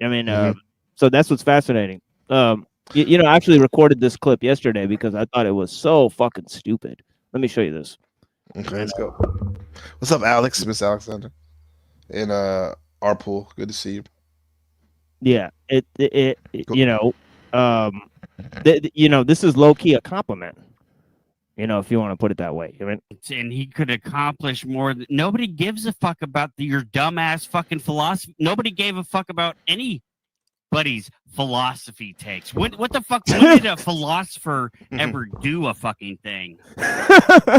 I mean, so that's what's fascinating. You know, I actually recorded this clip yesterday because I thought it was so fucking stupid. Let me show you this. Okay, let's go. What's up, Alex? Miss Alexander? In our pool. Good to see you. Yeah, you know, this is low key a compliment. You know, if you want to put it that way. I mean, and he could accomplish more. Nobody gives a fuck about your dumbass fucking philosophy. Nobody gave a fuck about anybody's philosophy takes. What the fuck? When did a philosopher ever do a fucking thing?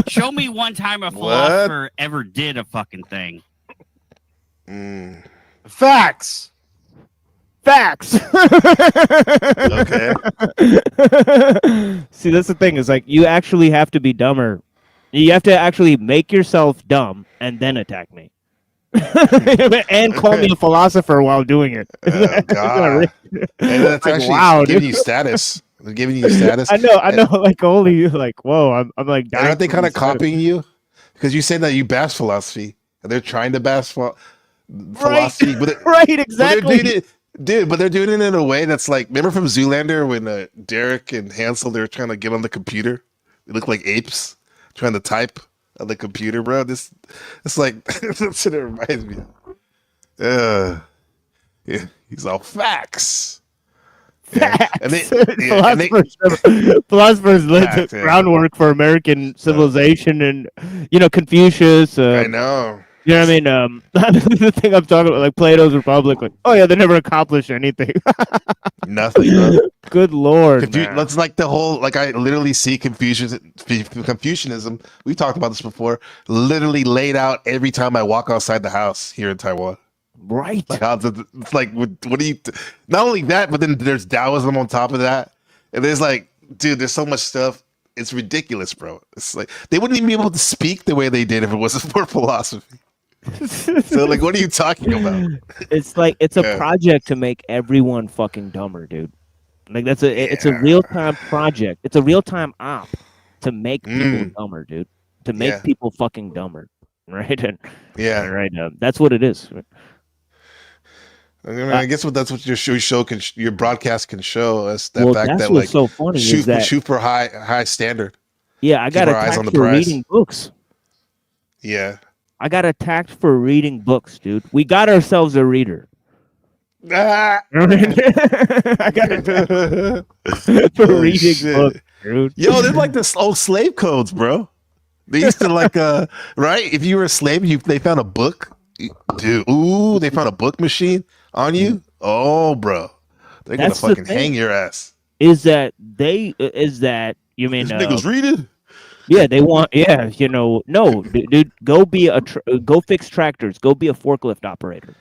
Show me one time a philosopher ever did a fucking thing. Facts. Okay. See, that's the thing. Is like you actually have to be dumber. You have to actually make yourself dumb and then attack me, and call me a philosopher while doing it. Oh, God. And that's like, actually wow, giving dude. you status. They're giving you status. I know. Like holy, like whoa. I'm like. And aren't they kind of copying you? Because you say that you bash philosophy, and they're trying to bash philosophy, right? Exactly. But they're doing it in a way that's like, remember from Zoolander when Derek and Hansel, they were trying to get on the computer? They look like apes trying to type on the computer, bro. It's like, that's what it reminds me of. Yeah, he's all facts. Yeah. And philosophers laid the groundwork for American civilization and, Confucius. I know. You know what I mean? The thing I'm talking about, like Plato's Republic, like, oh yeah, they never accomplished anything. Nothing, bro. Good Lord. That's like the whole, like I literally see Confucianism. We've talked about this before, literally laid out every time I walk outside the house here in Taiwan. Right. Like, it's like, what do you, not only that, but then there's Taoism on top of that. And there's like, dude, there's so much stuff. It's ridiculous, bro. It's like, they wouldn't even be able to speak the way they did if it wasn't for philosophy. So like, what are you talking about? It's like it's a project to make everyone fucking dumber, dude. Like it's a real-time project. It's a real-time op to make people dumber, dude. To make people fucking dumber, right? And right. That's what it is. I mean, I guess that's what your broadcast can show us. That fact that like so funny shoot for high standard. Yeah, I got attacked for reading books. Yeah. I got attacked for reading books, dude. We got ourselves a reader. I got attacked for reading books, dude. Yo, they're like this old slave codes, bro. They used to like, right? If you were a slave, they found a book. Dude, they found a book machine on you. Oh, bro. They're going to fucking hang your ass. You mean... These niggas read it? Yeah, they want. Yeah, no, dude. Go fix tractors. Go be a forklift operator.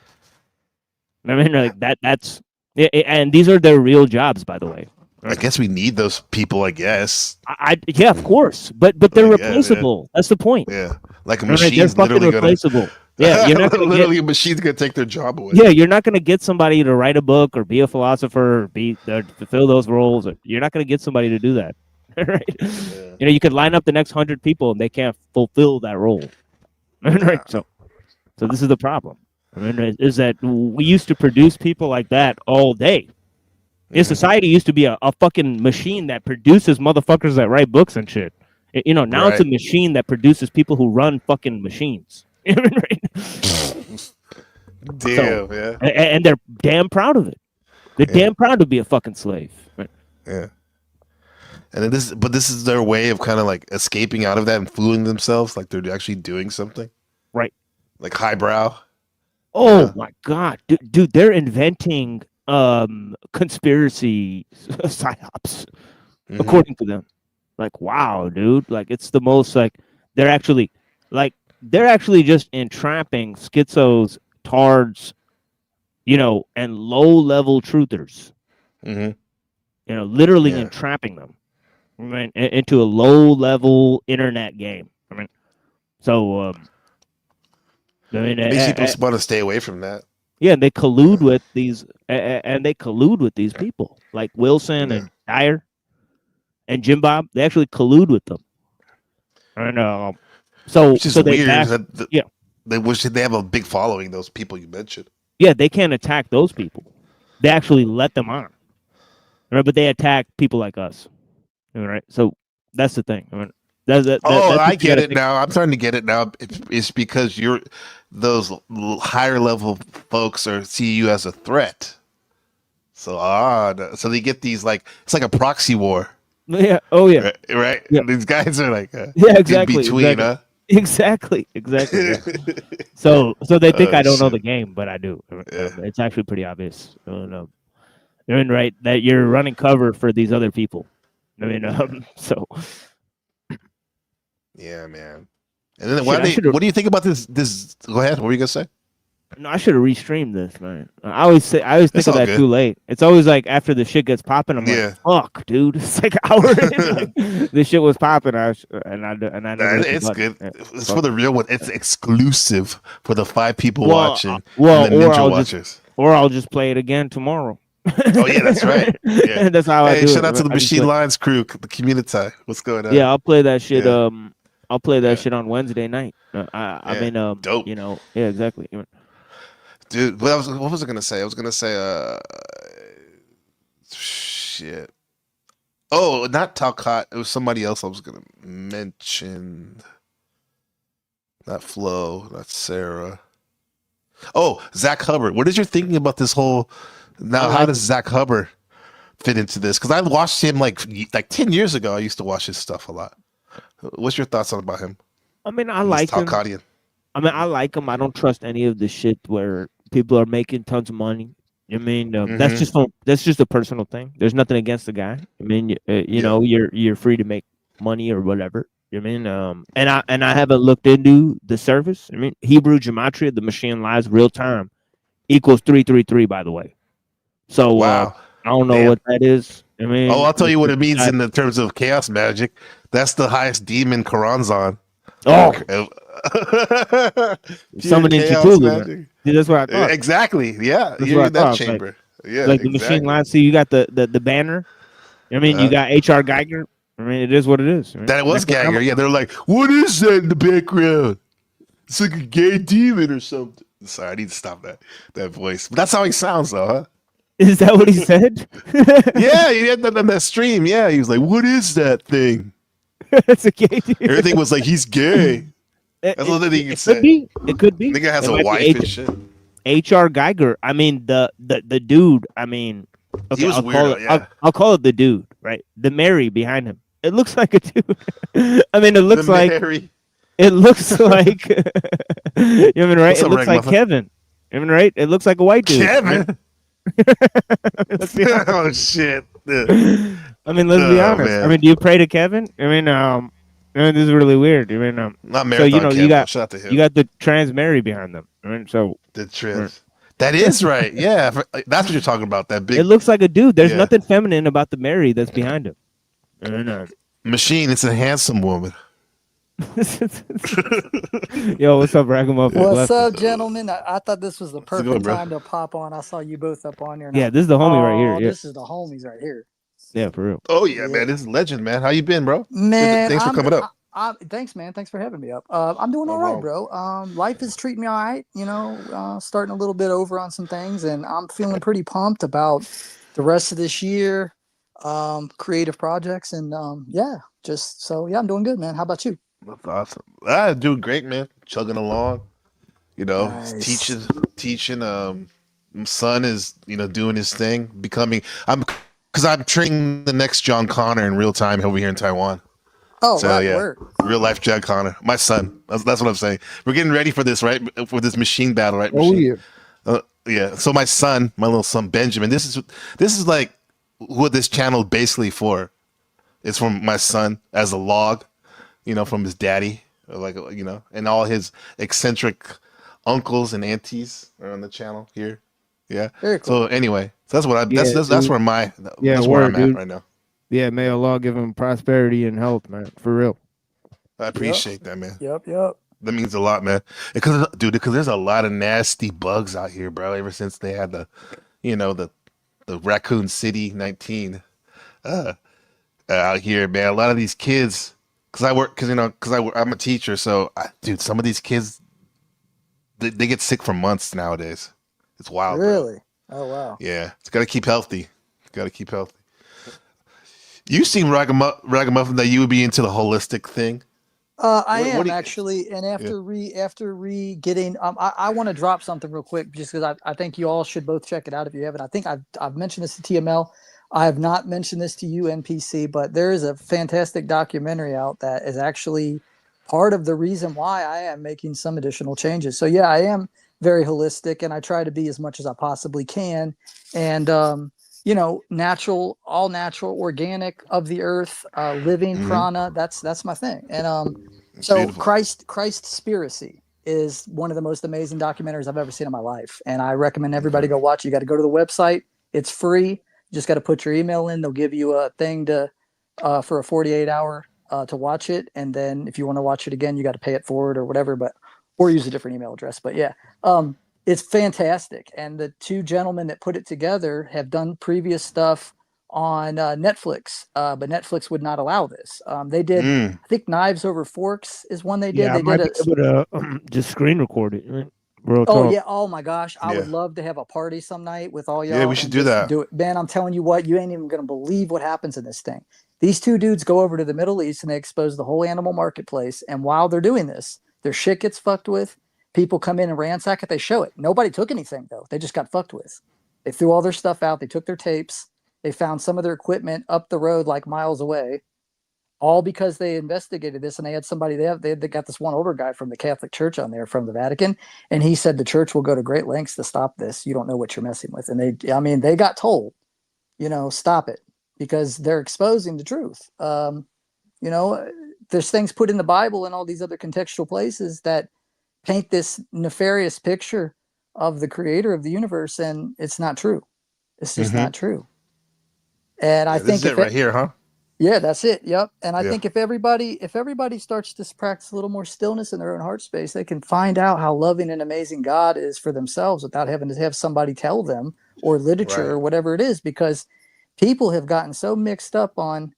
I mean, like that's. And these are their real jobs, by the way. I guess we need those people. I guess. Yeah, of course, but they're replaceable. That's the point. Yeah, like a machine's they're fucking replaceable. Yeah, you're not gonna a machine's gonna take their job away. Yeah, you're not gonna get somebody to write a book or be a philosopher or to fulfill those roles. You're not gonna get somebody to do that. Right? Yeah. You could line up the next 100 people and they can't fulfill that role. Right? So this is the problem. I mean, is that we used to produce people like that all day. Society used to be a fucking machine that produces motherfuckers that write books and shit. Now it's a machine that produces people who run fucking machines. Right? Damn, yeah. And they're damn proud of it. They're Yeah. damn proud to be a fucking slave. Right? Yeah. And then this is their way of kind of like escaping out of that and fooling themselves like they're actually doing something. Right. Like highbrow. Oh Yeah. my god, dude, they're inventing conspiracy psyops Mhm. according to them. Like, wow, dude, like it's the most like they're actually just entrapping schizos, tards, you know, and low-level truthers. Mhm. You know, literally Yeah. entrapping them, I mean, into a low-level internet game. I mean, so I mean, Makes people want to stay away from that. yeah, and they collude with these, and they collude with these people like Wilson Yeah. and Dyer and Jim Bob. They actually collude with them, and so Which is so they weird. bash, yeah. They wish they have a big following, those people you mentioned. Yeah, they can't attack those people. They actually let them on. Right? But they attack people like us. All right. So that's the thing. I mean, that's I what you get gotta it think. now. I'm starting to get it now. It's because you're those higher level folks see you as a threat. So so they get these like it's like a proxy war, Yeah. Oh yeah. right? Yeah. These guys are like Yeah. Exactly. in between, exactly. huh? Exactly. Yeah. So they think Oh, I don't know shit. the game, but I do. Yeah. It's actually pretty obvious. I don't know. I mean, right, that you're running cover for these other people. I mean, so Yeah, man. And then Shit, what should've- do you think about this? Go ahead. What were you gonna say? no, I should have restreamed this, man. I always think It's of all that good. too late. It's always like after the shit gets popping, I'm Yeah. like, fuck, dude. It's like an hour in, like, this shit was popping. I never hit the It's button. good. Yeah, It's fuck. for the real one. It's exclusive for the 5 people Well, watching. well, and the or ninja I'll watchers. I'll just play it again tomorrow. Oh yeah, that's right. Yeah. That's how I Hey, do shout it. out to the I just Machine play- Lines crew, the community. What's going on? Yeah, I'll play that shit. Yeah. I'll play that Yeah. shit on Wednesday night. I Yeah. mean, Dope. you know, yeah, exactly. Dude, what was I gonna say? I was gonna say shit. Oh, not Talcott. It was somebody else I was gonna mention. Not Flo, not Sarah. Oh, Zach Hubbard. What is your thinking about this whole now? I How like does Zach Hubbard fit into this? Because I watched him like 10 years ago. I used to watch his stuff a lot. What's your thoughts about him? I mean, I He's like him. Talcottian. I mean, I like him. I don't trust any of the shit where people are making tons of money. I mean, that's just a personal thing. There's nothing against the guy. I mean, you know, you're free to make money or whatever. You mean, and I haven't looked into the service. I mean, Hebrew gematria, the machine lives real time, equals 333. By the way, so Wow. I don't know Damn. what that is. I mean, Oh, I'll tell you what it means in the terms of chaos magic. That's the highest demon Quran's on. Oh, Pure summoning chaos Cthulhu. magic. Man. See, that's what I thought. Exactly. Yeah. That's You're what I in that thought, like- chamber. Yeah. Like the exactly. machine line. See, you got the banner. I mean, you got H.R. Geiger. I mean, it is what it is. Right? That was That's what Gagger. Yeah, they're like, what is that in the background? It's like a gay demon or something. Sorry, I need to stop that voice. But that's how he sounds, though, huh? Is that what he said? Yeah, he had that on that stream. Yeah, he was like, what is that thing? It's a gay dude. Everything was like, he's gay. That's the only thing you can say. Could be. It could be. Nigga has It a might be wife and shit. H.R. Geiger. I mean, the dude. I mean, okay, He was I'll call weirdo, it. yeah. I'll call it the dude, right? The Mary behind him. It looks like a dude. I mean, it looks The like Mary. it looks like. You know what I mean, right? What's It up, looks like Ragmuffin? Kevin. You know what I mean, right? It looks like a white dude. Kevin. Let's be honest. Oh, shit. I mean, let's be Oh, honest. man. I mean, do you pray to Kevin? I mean, this is really weird. I mean, Not so Marathon you know, Kevin. you got Shout out to him. you got the trans Mary behind them. I mean, so The trans. That is right. Yeah, that's what you're talking about. That big it looks like a dude. There's Yeah. nothing feminine about the Mary that's behind him. I mean, machine. It's a handsome woman. Yo, what's up, Ragamuffin? What's up, gentlemen? I thought this was the it perfect going, bro? time to pop on. I saw you both up on here. Yeah, this is the homie right here. Oh, Yeah, this is the homies right here. yeah, for real. Oh yeah, Yeah. man. This is legend, man. How you been, bro? Man, Thanks for coming up. Thanks, man. Thanks for having me up. I'm doing No all right, problem. bro. Life is treating me all right. You know, starting a little bit over on some things, and I'm feeling pretty pumped about the rest of this year, creative projects, and yeah, I'm doing good, man. How about you? That's awesome. Doing great, man. Chugging along. You know, Nice. teaching. son is, doing his thing, because I'm training the next John Connor in real time over here in Taiwan. Oh, So right, yeah, word. real life John Connor, my son. That's what I'm saying. We're getting ready for this, right? For this machine battle, right? Oh Machine. yeah. Yeah. So my little son Benjamin. This is like what this channel basically for. It's from my son as a log, from his daddy, and all his eccentric uncles and aunties are on the channel here. Yeah. Very cool. So anyway, that's what I. Yeah, That's dude. where my. Yeah, that's where I'm dude. at right now. Yeah, may Allah give him prosperity and health, man. For real. I appreciate that, man. Yep. That means a lot, man. Because there's a lot of nasty bugs out here, bro. Ever since they had the Raccoon City 19 out here, man. A lot of these kids, I'm a teacher, so dude, some of these kids, they get sick for months nowadays. It's wild. Really? Bro. Oh wow. Yeah, it's got to keep healthy. You seem ragamuffin that you would be into the holistic thing. I What am do you- actually, and after getting, I want to drop something real quick just because I think you all should both check it out if you haven't. I think I've mentioned this to TML. I have not mentioned this to you, NPC, but there is a fantastic documentary out that is actually part of the reason why I am making some additional changes. So yeah, I am very holistic, and I try to be as much as I possibly can, and natural, all natural, organic, of the earth, living prana. That's my thing. And so Beautiful. Christspiracy is one of the most amazing documentaries I've ever seen in my life, and I recommend everybody go watch it. You got to go to the website. It's free. You just got to put your email in. They'll give you a thing for a 48-hour to watch it, and then if you want to watch it again, you got to pay it forward or whatever, or use a different email address. But yeah, it's fantastic. And the two gentlemen that put it together have done previous stuff on Netflix, but Netflix would not allow this. They did, I think, Knives Over Forks is one they did. Yeah, They I might did be able to just screen record it. Right? Real Oh talk. yeah! Oh my gosh! I would Yeah. love to have a party some night with all y'all. Yeah, we should and do just that. Do it, man! I'm telling you what, you ain't even gonna believe what happens in this thing. These two dudes go over to the Middle East and they expose the whole animal marketplace. And while they're doing this, their shit gets fucked with. People come in and ransack it. They show it. Nobody took anything though. They just got fucked with. They threw all their stuff out. They took their tapes. They found some of their equipment up the road, like miles away. All because they investigated this, and they had somebody. They got this one older guy from the Catholic Church on there from the Vatican, and he said the church will go to great lengths to stop this. You don't know what you're messing with, and they got told, stop it because they're exposing the truth. There's things put in the Bible and all these other contextual places that paint this nefarious picture of the Creator of the universe, and it's not true. It's just not true. And I This think is it right here, huh? yeah, that's it. Yep. And I Yeah. think if everybody starts to practice a little more stillness in their own heart space, they can find out how loving and amazing God is for themselves without having to have somebody tell them, or literature Right. or whatever it is, because people have gotten so mixed up on,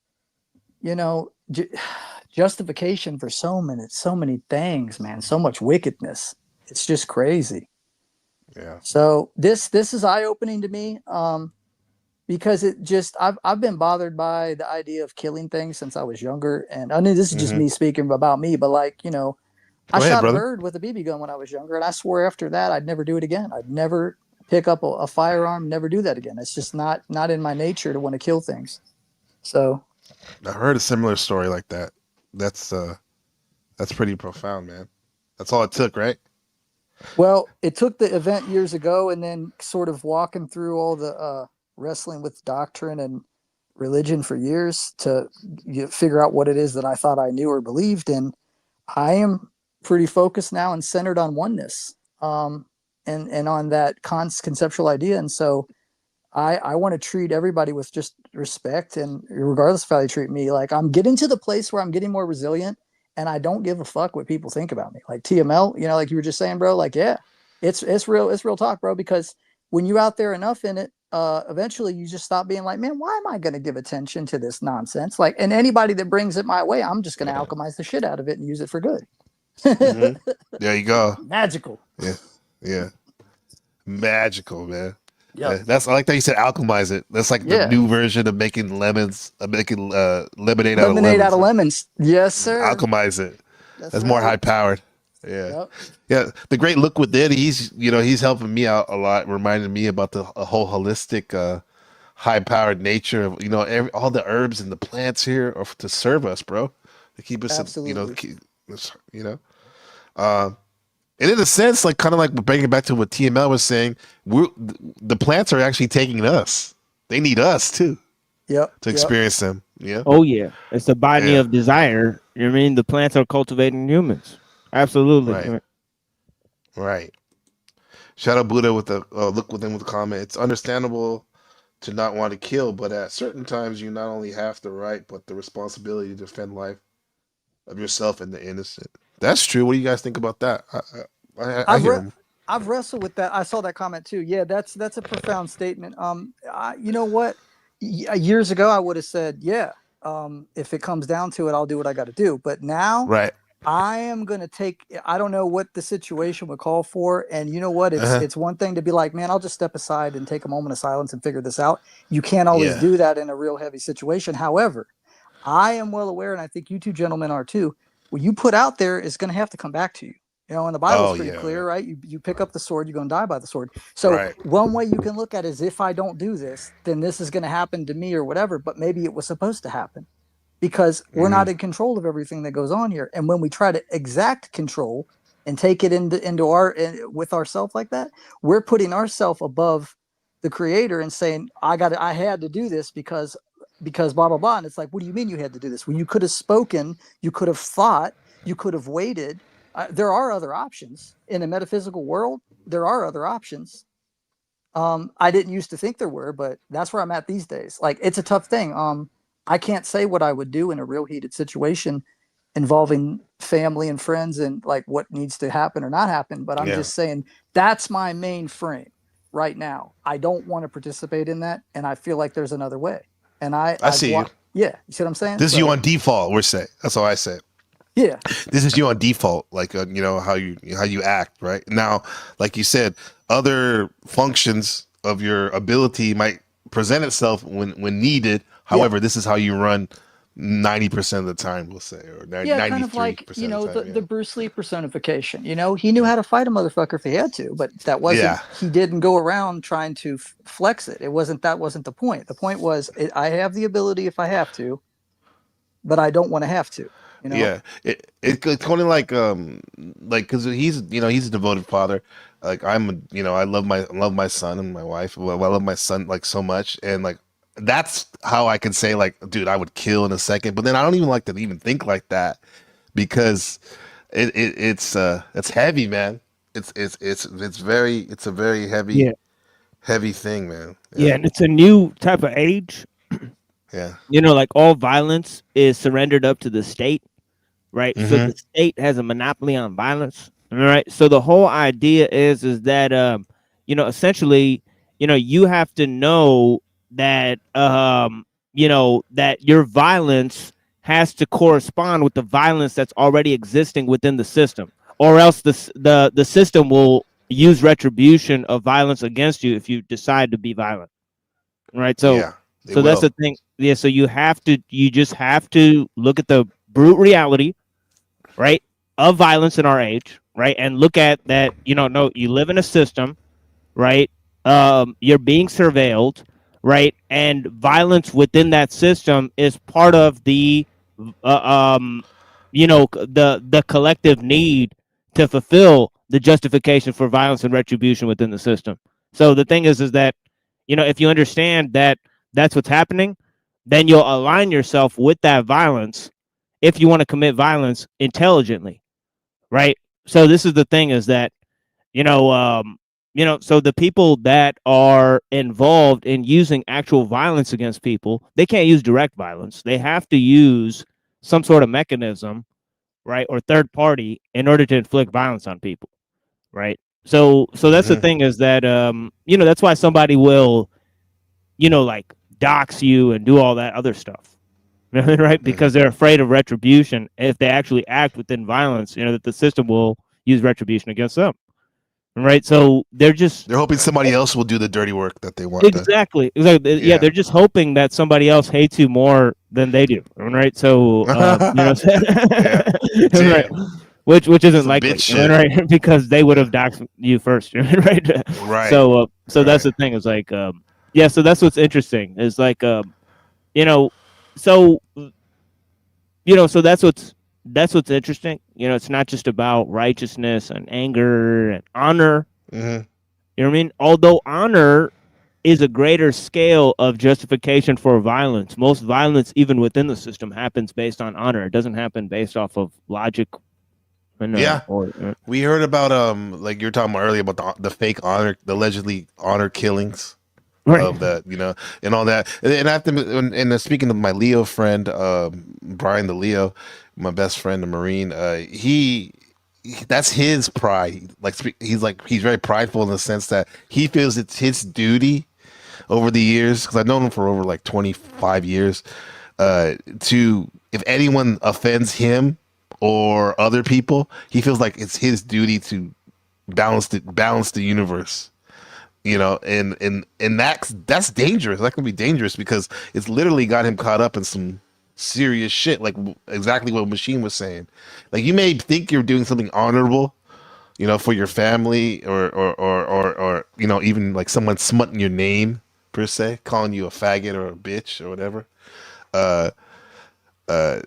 justification for so many things, man, so much wickedness. It's just crazy. Yeah. So this is eye-opening to me. Because I've been bothered by the idea of killing things since I was younger. And I mean, this is just me speaking about me, but I Go ahead, shot brother. a bird with a BB gun when I was younger. And I swore after that, I'd never do it again. I'd never pick up a firearm, never do that again. It's just not in my nature to want to kill things. So I heard a similar story like that. That's pretty profound, man. That's all it took, right? well, it took the event years ago and then sort of walking through all the, wrestling with doctrine and religion for years to figure out what it is that I thought I knew or believed. And I am pretty focused now and centered on oneness, and on that conceptual idea. And so I want to treat everybody with just respect, and regardless of how they treat me, like I'm getting to the place where I'm getting more resilient and I don't give a fuck what people think about me. Like TML, like you were just saying, bro, like, yeah, it's real talk, bro, because when you're out there enough in it, eventually you just stop being like, man, why am I going to give attention to this nonsense? Like, and anybody that brings it my way, I'm just going to alchemize the shit out of it and use it for good. There you go. Magical. Yeah. Magical, man. Yeah. That's I like that you said alchemize it. That's like the Yeah. new version of making lemons, making lemonade Lemonade out out of of lemons. lemons. Yes, sir. Alchemize it. That's more right. high powered. Yeah. Yep. Yeah. The great look within, he's helping me out a lot, reminding me about the whole holistic, high-powered nature of, all the herbs and the plants here are to serve us, bro. To keep us, Absolutely. keep us, Um, and in a sense, like kind of like bringing it back to what TML was saying, the plants are actually taking us. They need us too Yep. to experience them. Yeah. Oh yeah, it's the botany Yeah. of desire. You know what I mean? The plants are cultivating humans. Absolutely. Right. Right. Shout out Buddha with the look within with the comment. It's understandable to not want to kill, but at certain times you not only have the right but the responsibility to defend life of yourself and the innocent. That's true. What do you guys think about that? I hear him. I've wrestled with that. I saw that comment too. Yeah, that's a profound statement. You know what? Years ago, I would have said, yeah. If it comes down to it, I'll do what I got to do. But now, Right. I am gonna take. I don't know what the situation would call for, and you know what? It's one thing to be like, man, I'll just step aside and take a moment of silence and figure this out. You can't always do that in a real heavy situation. However, I am well aware, and I think you two gentlemen are too. What you put out there is going to have to come back to you. And the Bible's pretty clear, right? You pick up the sword, you're going to die by the sword. So one way you can look at it is if I don't do this, then this is going to happen to me or whatever. But maybe it was supposed to happen because we're not in control of everything that goes on here. And when we try to exact control and take it into with ourselves like that, we're putting ourselves above the Creator and saying, I had to do this because blah, blah, blah. And it's like, what do you mean you had to do this? Well, you could have spoken, you could have thought, you could have waited. There are other options in the metaphysical world. There are other options. I didn't used to think there were, but that's where I'm at these days. Like, it's a tough thing. I can't say what I would do in a real heated situation involving family and friends and like what needs to happen or not happen. But I'm just saying that's my main frame right now. I don't want to participate in that. And I feel like there's another way. And I see you. Yeah. You see what I'm saying? This is you on default, we're saying. That's all I say. Yeah. This is you on default, like how you act, right? Now, like you said, other functions of your ability might present itself when needed. However, this is how you run 90% of the time, we'll say, or 93% kind of like, of the time, the Bruce Lee personification. He knew how to fight a motherfucker if he had to, but that wasn't. He didn't go around trying to flex it. That wasn't the point. The point was, I have the ability if I have to, but I don't want to have to. Yeah, it's kind of like because he's a devoted father. Like I love my son and my wife. Well, I love my son like so much, and like that's how I can say like, dude, I would kill in a second. But then I don't even like to even think like that because it's heavy, man. It's a very heavy thing, man. Yeah, and it's a new type of age. Yeah. Like all violence is surrendered up to the state, right? So the state has a monopoly on violence, all right? So the whole idea is that, essentially, you have to know that, that your violence has to correspond with the violence that's already existing within the system, or else the system will use retribution of violence against you if you decide to be violent, right? So. So that's the thing. Yeah. So you just have to look at the brute reality, right, of violence in our age, right, and look at that. No, you live in a system, right? You're being surveilled, right, and violence within that system is part of the, the collective need to fulfill the justification for violence and retribution within the system. So the thing is that, if you understand that. That's what's happening, then you'll align yourself with that violence if you want to commit violence intelligently, right? So this is the thing is that, so the people that are involved in using actual violence against people, they can't use direct violence. They have to use some sort of mechanism, right, or third party in order to inflict violence on people, right? So that's the thing is that, that's why somebody will, like, dox you and do all that other stuff, right? Because they're afraid of retribution. If they actually act within violence, that the system will use retribution against them, right? So they're hoping somebody else will do the dirty work that they want. Exactly. Yeah, they're just hoping that somebody else hates you more than they do, right? So, right. which isn't Some likely, bitch you know, shit. right? Because they would have doxed you first, right? Right. So that's Right. the thing. Is like, yeah. So that's what's interesting. Is like, you know, so so that's what's interesting. It's not just about righteousness and anger and honor. Hmm. You know what I mean? Although honor is a greater scale of justification for violence. Most violence, even within the system, happens based on honor. It doesn't happen based off of logic. And, Yeah. or We heard about like you were talking about earlier about the fake honor, the allegedly honor killings right. of that, and all that. And I have to, and speaking of my Leo friend, Brian the Leo, my best friend, the Marine, that's his pride. Like he's very prideful in the sense that he feels it's his duty over the years, because I've known him for over like 25 years, to if anyone offends him or other people, he feels like it's his duty to balance the universe. And that's dangerous. That can be dangerous because it's literally got him caught up in some serious shit, like exactly what Machine was saying. Like, you may think you're doing something honorable, for your family, or even like someone smutting your name per se, calling you a faggot or a bitch or whatever. Uh, uh,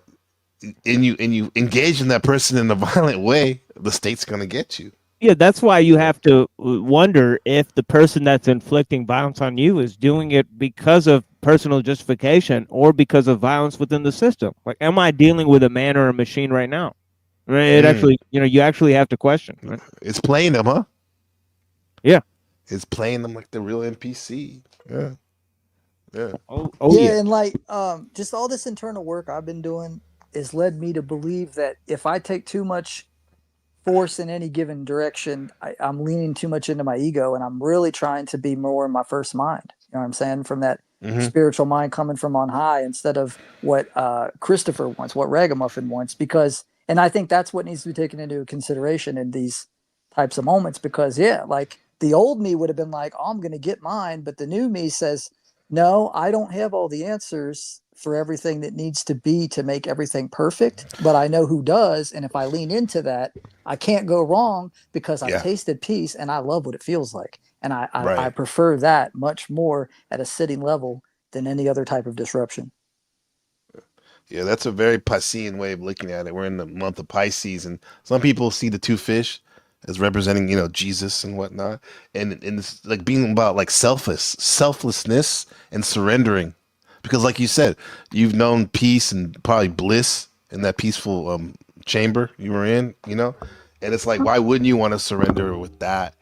and you engage in that person in a violent way, the state's gonna get you. Yeah, that's why you have to wonder if the person that's inflicting violence on you is doing it because of personal justification or because of violence within the system. Like, am I dealing with a man or a machine right now? Right? It actually, you actually have to question. Right? It's playing them, huh? Yeah. It's playing them like the real NPC. Yeah. Yeah. Oh yeah, yeah. and like just all this internal work I've been doing has led me to believe that if I take too much force in any given direction, I'm leaning too much into my ego, and I'm really trying to be more in my first mind. You know what I'm saying? From that spiritual mind coming from on high, instead of what Christopher wants, what Ragamuffin wants. And I think that's what needs to be taken into consideration in these types of moments. Because yeah, like the old me would have been like, "Oh, I'm going to get mine," but the new me says, "No, I don't have all the answers for everything that needs to be to make everything perfect, but I know who does, and if I lean into that, I can't go wrong because I've Yeah. tasted peace and I love what it feels like." And I Right. prefer that much more at a sitting level than any other type of disruption. Yeah, that's a very Piscean way of looking at it. We're in the month of Pisces, and some people see the two fish as representing, Jesus and whatnot, and it's like being about like selflessness and surrendering, because like you said, you've known peace and probably bliss in that peaceful chamber you were in, and it's like, why wouldn't you want to surrender with that?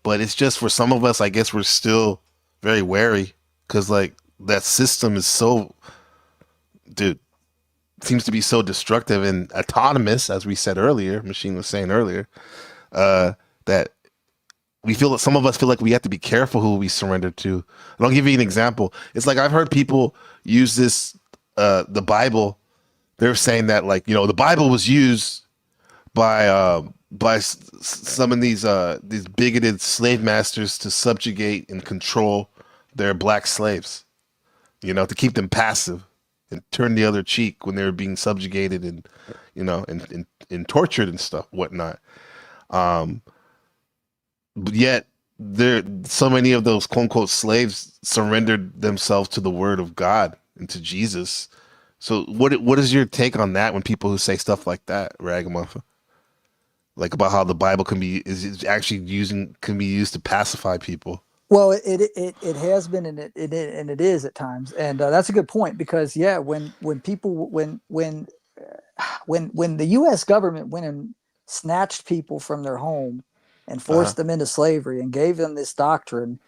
But it's just, for some of us, I guess we're still very wary, because like that system is so, dude, seems to be so destructive and autonomous, as we said earlier, Machine was saying earlier, that we feel that some of us feel like we have to be careful who we surrender to. And I'll give you an example. It's like, I've heard people use this, the Bible. They're saying that, like, the Bible was used by some of these bigoted slave masters to subjugate and control their black slaves, to keep them passive and turn the other cheek when they were being subjugated and, and tortured and stuff, whatnot. But yet so many of those quote unquote slaves surrendered themselves to the word of God and to Jesus. So what is your take on that, when people who say stuff like that, Ragamuffin? Like, about how the Bible can be used to pacify people. Well, it has been, and it is at times, and that's a good point, because yeah, when the U.S. government went and snatched people from their home and forced them into slavery and gave them this doctrine,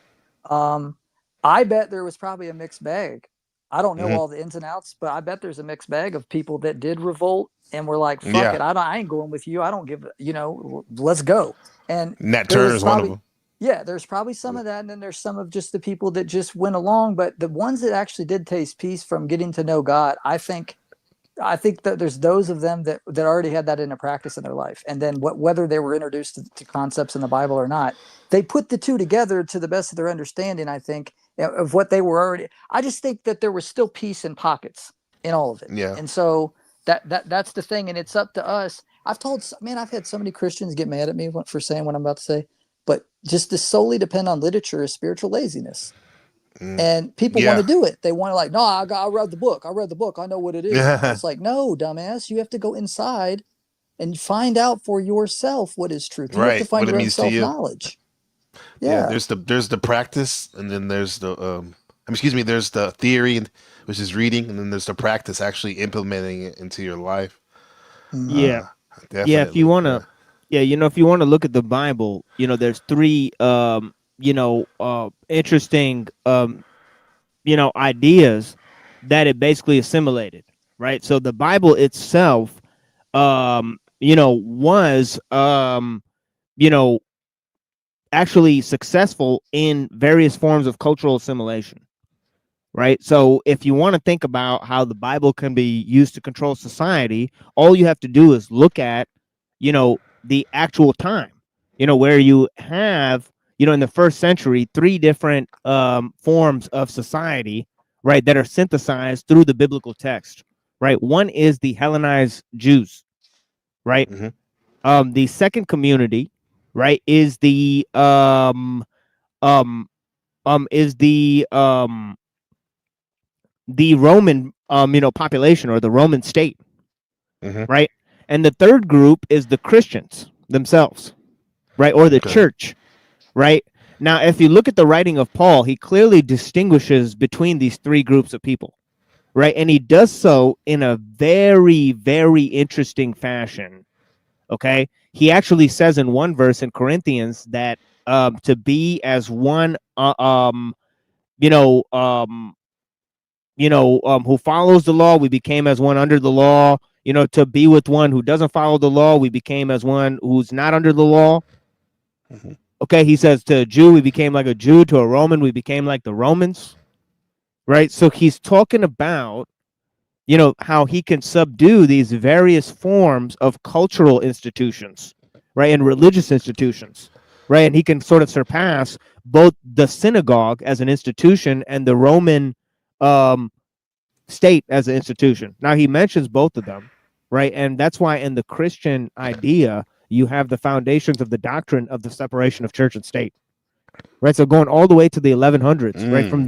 I bet there was probably a mixed bag. I don't know all the ins and outs, but I bet there's a mixed bag of people that did revolt and were like, "Fuck it, I ain't going with you. I don't give, let's go." And Nat Turner's one of them. Yeah, there's probably some of that, and then there's some of just the people that just went along. But the ones that actually did taste peace from getting to know God, I think that there's those of them that already had that into practice in their life. And then whether they were introduced to concepts in the Bible or not, they put the two together to the best of their understanding, I think, of what they were already. I just think that there was still peace in pockets in all of it. Yeah. And so that's the thing. And it's up to us. I've had so many Christians get mad at me for saying what I'm about to say, but just to solely depend on literature is spiritual laziness. And people want to do it. They want to no, I read the book. I read the book. I know what it is. It's like, no, dumbass, you have to go inside and find out for yourself what is truth. You have to find your own self-knowledge. Yeah. There's the practice, and then there's the there's the theory, which is reading, and then there's the practice, actually implementing it into your life. Yeah. Definitely. Yeah, if you want to if you want to look at the Bible, there's three interesting ideas that it basically assimilated, right? So the Bible itself was actually successful in various forms of cultural assimilation, right? So if you want to think about how the Bible can be used to control society, all you have to do is look at the actual time, where you have in the first century 3 different forms of society, right, that are synthesized through the biblical text, right? One is the Hellenized Jews, right? The second community, right, is the Roman population, or the Roman state, right? And the third group is the Christians themselves, right, or the church, right? Now, if you look at the writing of Paul, he clearly distinguishes between these 3 groups of people, right? And he does so in a very, very interesting fashion. Okay, he actually says in one verse in Corinthians that to be as one, who follows the law, we became as one under the law. To be with one who doesn't follow the law, we became as one who's not under the law. Okay, he says to a Jew, we became like a Jew. To a Roman, we became like the Romans. Right, so he's talking about how he can subdue these various forms of cultural institutions, right, and religious institutions, right, and he can sort of surpass both the synagogue as an institution and the Roman state as an institution. Now, he mentions both of them, right, and that's why in the Christian idea you have the foundations of the doctrine of the separation of church and state, right? So going all the way to the 1100s, right, from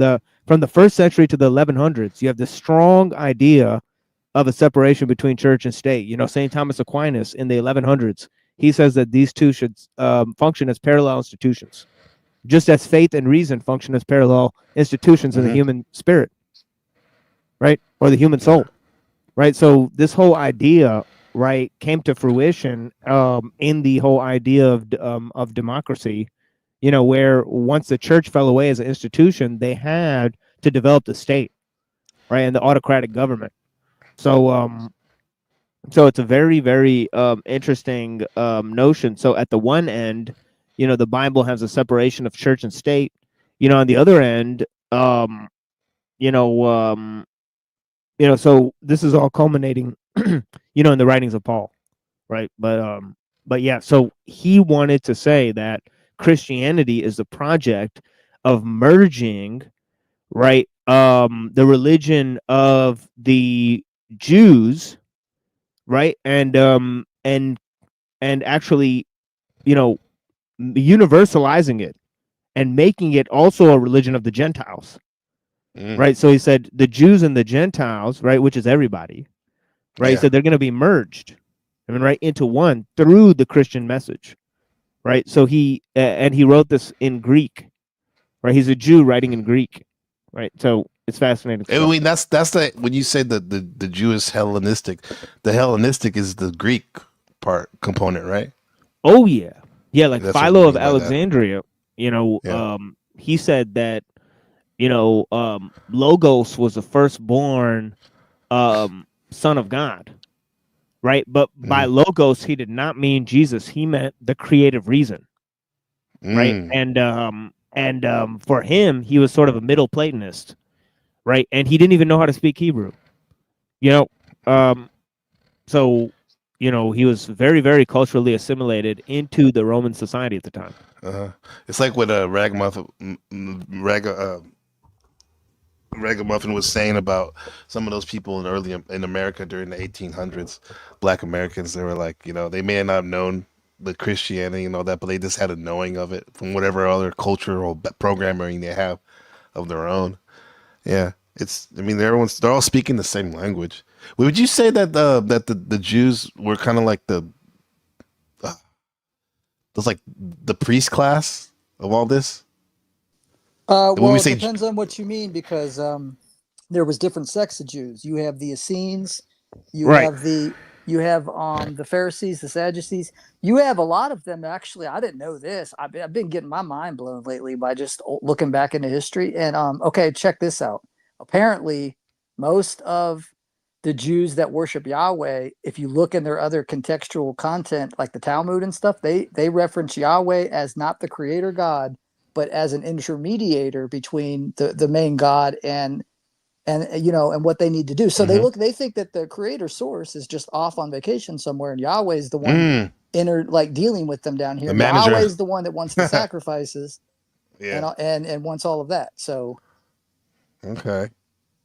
the first century to the 1100s, you have this strong idea of a separation between church and state. St. Thomas Aquinas in the 1100s, he says that these two should function as parallel institutions, just as faith and reason function as parallel institutions in the human spirit, right, or the human soul, right? So this whole idea, right, came to fruition in the whole idea of democracy, where once the church fell away as an institution, they had to develop the state, right, and the autocratic government. So it's a very, very interesting notion. So at the one end, the Bible has a separation of church and state. On the other end, so this is all culminating, in the writings of Paul, right? But yeah, so he wanted to say that Christianity is the project of merging, right, the religion of the Jews, right, and actually, universalizing it and making it also a religion of the Gentiles, right? So he said the Jews and the Gentiles, right, which is everybody, right? He said they're going to be merged, right, into one through the Christian message, right? So he wrote this in Greek, right? He's a Jew writing in Greek, right? So it's fascinating. I mean, that's the when you say the Jewish Hellenistic, the Hellenistic is the Greek component, right? Oh yeah, like That's Philo what of we mean by that. Alexandria. He said that Logos was the firstborn son of God, right? But by Logos, he did not mean Jesus. He meant the creative reason, right? And for him, he was sort of a Middle Platonist, right? And he didn't even know how to speak Hebrew, so he was very, very culturally assimilated into the Roman society at the time. It's like with Ragamuffin was saying about some of those people in America during the 1800s, Black Americans. They were like, they may not have known the Christianity and all that, but they just had a knowing of it from whatever other cultural programming they have of their own. Yeah, I mean, they're all speaking the same language. Would you say that the Jews were kind of like the priest class of all this? Well, we it say depends on what you mean, because there was different sects of Jews. You have the Essenes, you Right. have the Pharisees, the Sadducees. You have a lot of them. Actually, I didn't know this. I've been getting my mind blown lately by just looking back into history. And okay, check this out. Apparently, most of the Jews that worship Yahweh, if you look in their other contextual content, like the Talmud and stuff, they reference Yahweh as not the creator God, but as an intermediator between the main God and and what they need to do. So they think that the creator source is just off on vacation somewhere, and Yahweh is the one dealing with them down here. The manager. Yahweh is the one that wants the sacrifices Yeah. and wants all of that. So Okay.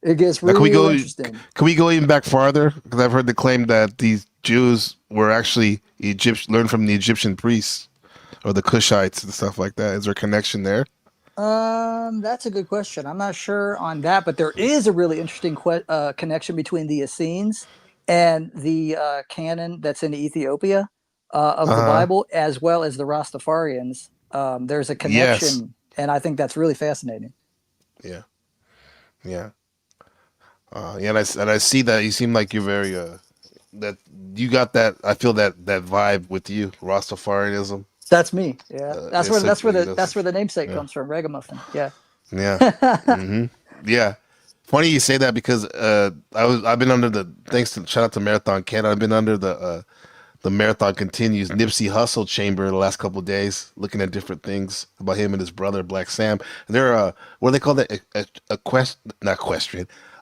it gets Now, really interesting. Can we go even back farther? Because I've heard the claim that these Jews were actually learned from the Egyptian priests or the Kushites and stuff like that. Is there a connection there? That's a good question. I'm not sure on that, but there is a really interesting connection between the Essenes and the canon that's in Ethiopia of the Bible, as well as the Rastafarians. There's a connection, and I think that's really fascinating. Yeah, yeah, yeah. And I see that you seem like you're very that you got that. I feel that vibe with you, Rastafarianism. That's me. Yeah, that's where the namesake yeah. comes from, Ragamuffin. Yeah. Yeah. Yeah. Funny you say that, because I've been under the, shout out to Marathon Canada. I've been under the Marathon Continues Nipsey Hussle chamber the last couple of days, looking at different things about him and his brother Black Sam. They're what do they call that? A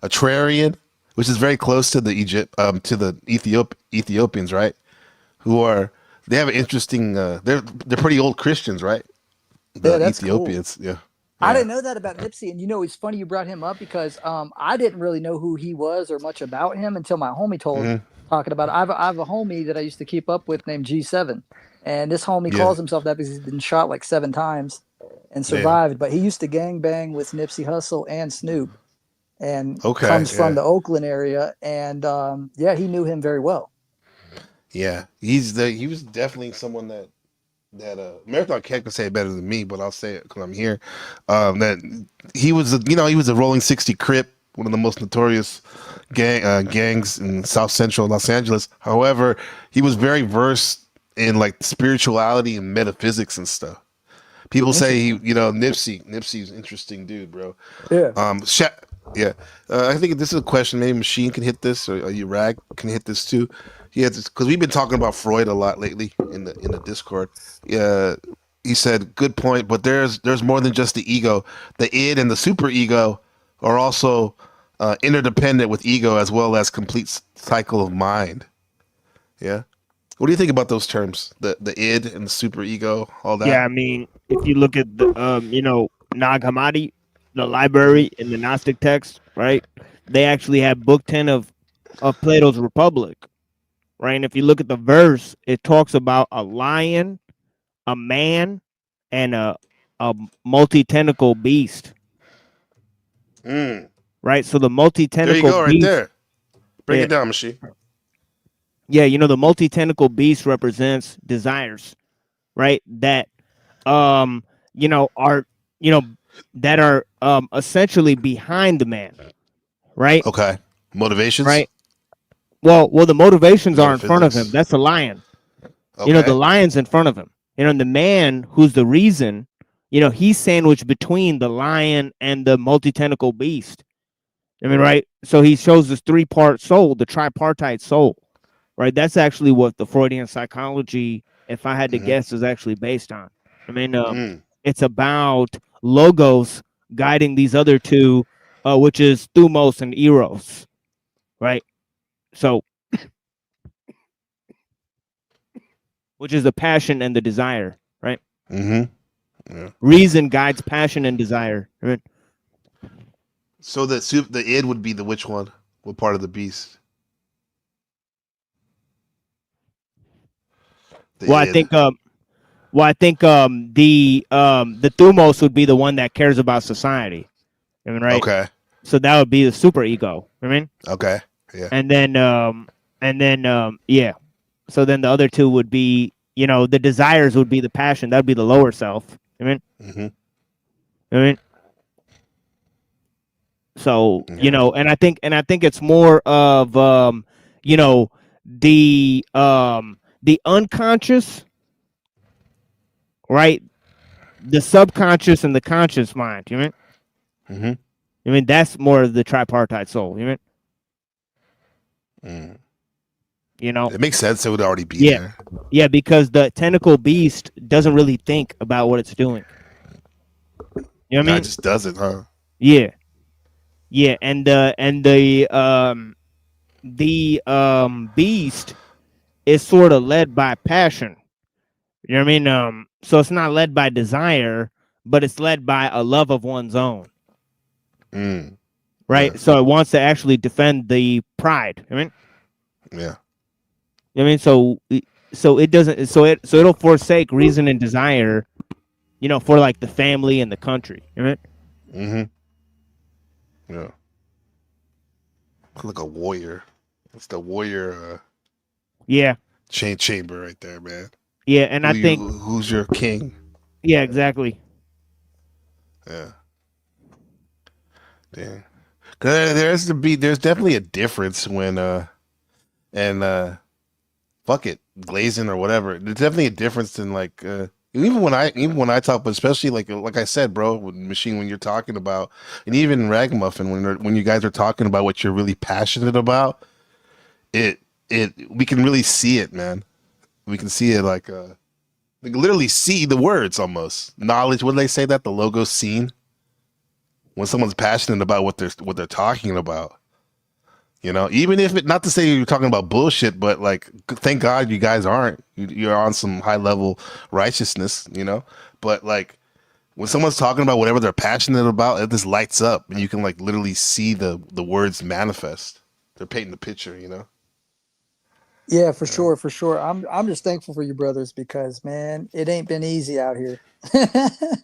Trarian, which is very close to the Ethiopians, right? They have an interesting. They're pretty old Christians, right? The that's Ethiopians, cool. yeah. I didn't know that about Nipsey, and it's funny you brought him up, because I didn't really know who he was or much about him until my homie talking about it. I have a homie that I used to keep up with named G7, and this homie calls himself that because he's been shot like 7 times and survived. But he used to gangbang with Nipsey Hussle and Snoop, and comes from the Oakland area, and he knew him very well. Yeah, he was definitely someone that Marathon Cat can say it better than me, but I'll say it because I'm here. That he was a Rolling 60 Crip, one of the most notorious gangs in South Central Los Angeles. However, he was very versed in like spirituality and metaphysics and stuff. People say Nipsey's an interesting dude, bro. Yeah. Yeah. I think this is a question. Maybe Machine can hit this, or you Rag can hit this too. Yeah, because we've been talking about Freud a lot lately in the Discord. Yeah, he said, good point, but there's more than just the ego. The id and the super ego are also interdependent with ego, as well as complete cycle of mind. Yeah. What do you think about those terms? The id and the super ego, all that? Yeah, I mean, if you look at the Nag Hammadi, the library in the Gnostic text, right? They actually have book 10 of Plato's Republic. Right, and if you look at the verse, it talks about a lion, a man, and a multi-tentacle beast. Right, so the multi-tentacle there you go, beast, right there. Break it down, Machine. Yeah, the multi-tentacle beast represents desires, right? That are that are essentially behind the man, right? Okay, motivations, right? Well, the motivations are in front of him. That's the lion. Okay. The lion's in front of him. And the man who's the reason, he's sandwiched between the lion and the multi-tentacle beast. I mean, right? So he shows this 3-part soul, the tripartite soul, right? That's actually what the Freudian psychology, if I had to guess, is actually based on. I mean, it's about logos guiding these other two, which is thumos and eros, right? So, which is the passion and the desire, right? Yeah. Reason guides passion and desire. Right? So the id would be the which one? What part of the beast? The Well, I id. think the thumos would be the one that cares about society. I mean, right? Okay. So that would be the super ego. I mean, Okay. Yeah. and then yeah. So then the other two would be, the desires would be the passion. That would be the lower self. I mean, Mm-hmm. I mean. So Yeah. and I think it's more of the unconscious, right? The subconscious and the conscious mind. You mean? Mm-hmm. I mean that's more of the tripartite soul. You mean? Mm. You know? It makes sense. It would already be Yeah. there. Yeah, because the tentacle beast doesn't really think about what it's doing. You know what I mean? It just doesn't, huh? Yeah. Yeah, and the beast is sort of led by passion. You know what I mean? So it's not led by desire, but it's led by a love of one's own. Mm. Right? Yeah. So it wants to actually defend the pride. I mean, Yeah. I mean, so it doesn't. So it'll forsake reason and desire, for like the family and the country. You know what I mean? Mm-hmm. Yeah. Like a warrior. It's the warrior Yeah. chamber right there, man. Yeah, and I think who's your king? Yeah, exactly. Yeah. Dang. There's definitely a difference when fuck it, glazing or whatever. There's definitely a difference in like even when I talk, but especially like I said, bro, with Machine, when you're talking about, and even Ragamuffin, when you guys are talking about what you're really passionate about, we can really see it, man. We can see it like we can literally see the words almost. Knowledge, what do they say that? The logo seen? When someone's passionate about what they're talking about. Even if not to say you're talking about bullshit, but like, thank God you guys aren't. You're on some high level righteousness, But like, when someone's talking about whatever they're passionate about, it just lights up, and you can like literally see the words manifest. They're painting the picture, Yeah, for sure, for sure. I'm just thankful for you brothers because man, it ain't been easy out here.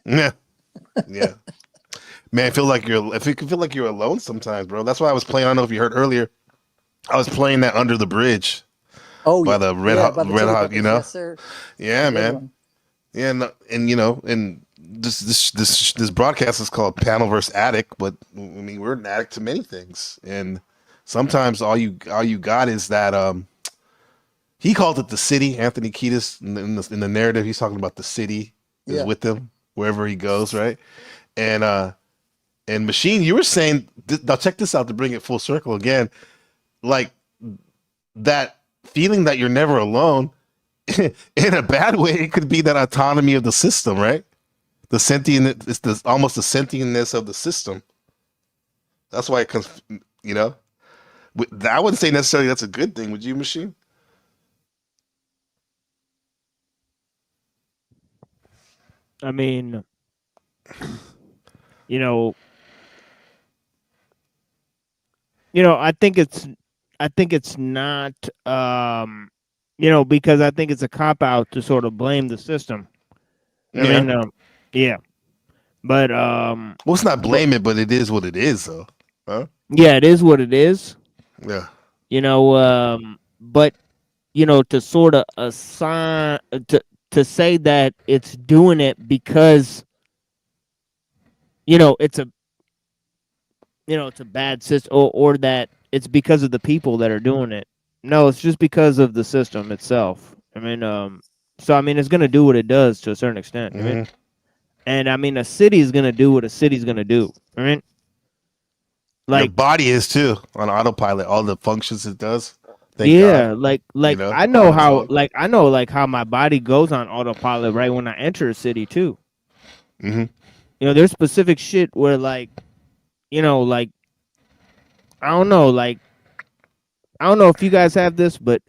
Yeah, yeah. Man, I feel like you're alone sometimes, bro. That's why I was playing. I don't know if you heard earlier. I was playing that Under the Bridge. Oh by yeah, the Red yeah, Hot, by the Red Chili Hot, Peppers, yes, sir. Yeah, Good man. one. Yeah, and this broadcast is called Panelverse Addict, but I mean we're an addict to many things, and sometimes all you got is that he called it the city. Anthony Kiedis in the narrative, he's talking about the city is Yeah. with him wherever he goes, right? And Machine, you were saying, now check this out to bring it full circle again, like that feeling that you're never alone. In a bad way, it could be that autonomy of the system, right? The sentient, it's almost the sentientness of the system. That's why it comes, I wouldn't say necessarily that's a good thing. Would you, Machine? I mean, I think it's not, because I think it's a cop out to sort of blame the system. Yeah. I mean, yeah, but well, it's not blame it, but it is what it is, though. Huh? Yeah, it is what it is. Yeah. But to sort of assign to say that it's doing it because it's a bad system, or that it's because of the people that are doing it. No, it's just because of the system itself. I mean, so I mean, it's gonna do what it does to a certain extent. Mm-hmm. I mean, and I mean, a city is gonna do what a city's gonna do. I mean, like your body is too on autopilot. All the functions it does. Thank God. like I know how how my body goes on autopilot right when I enter a city too. Mm-hmm. There's specific shit where like I don't know, I don't know if you guys have this, but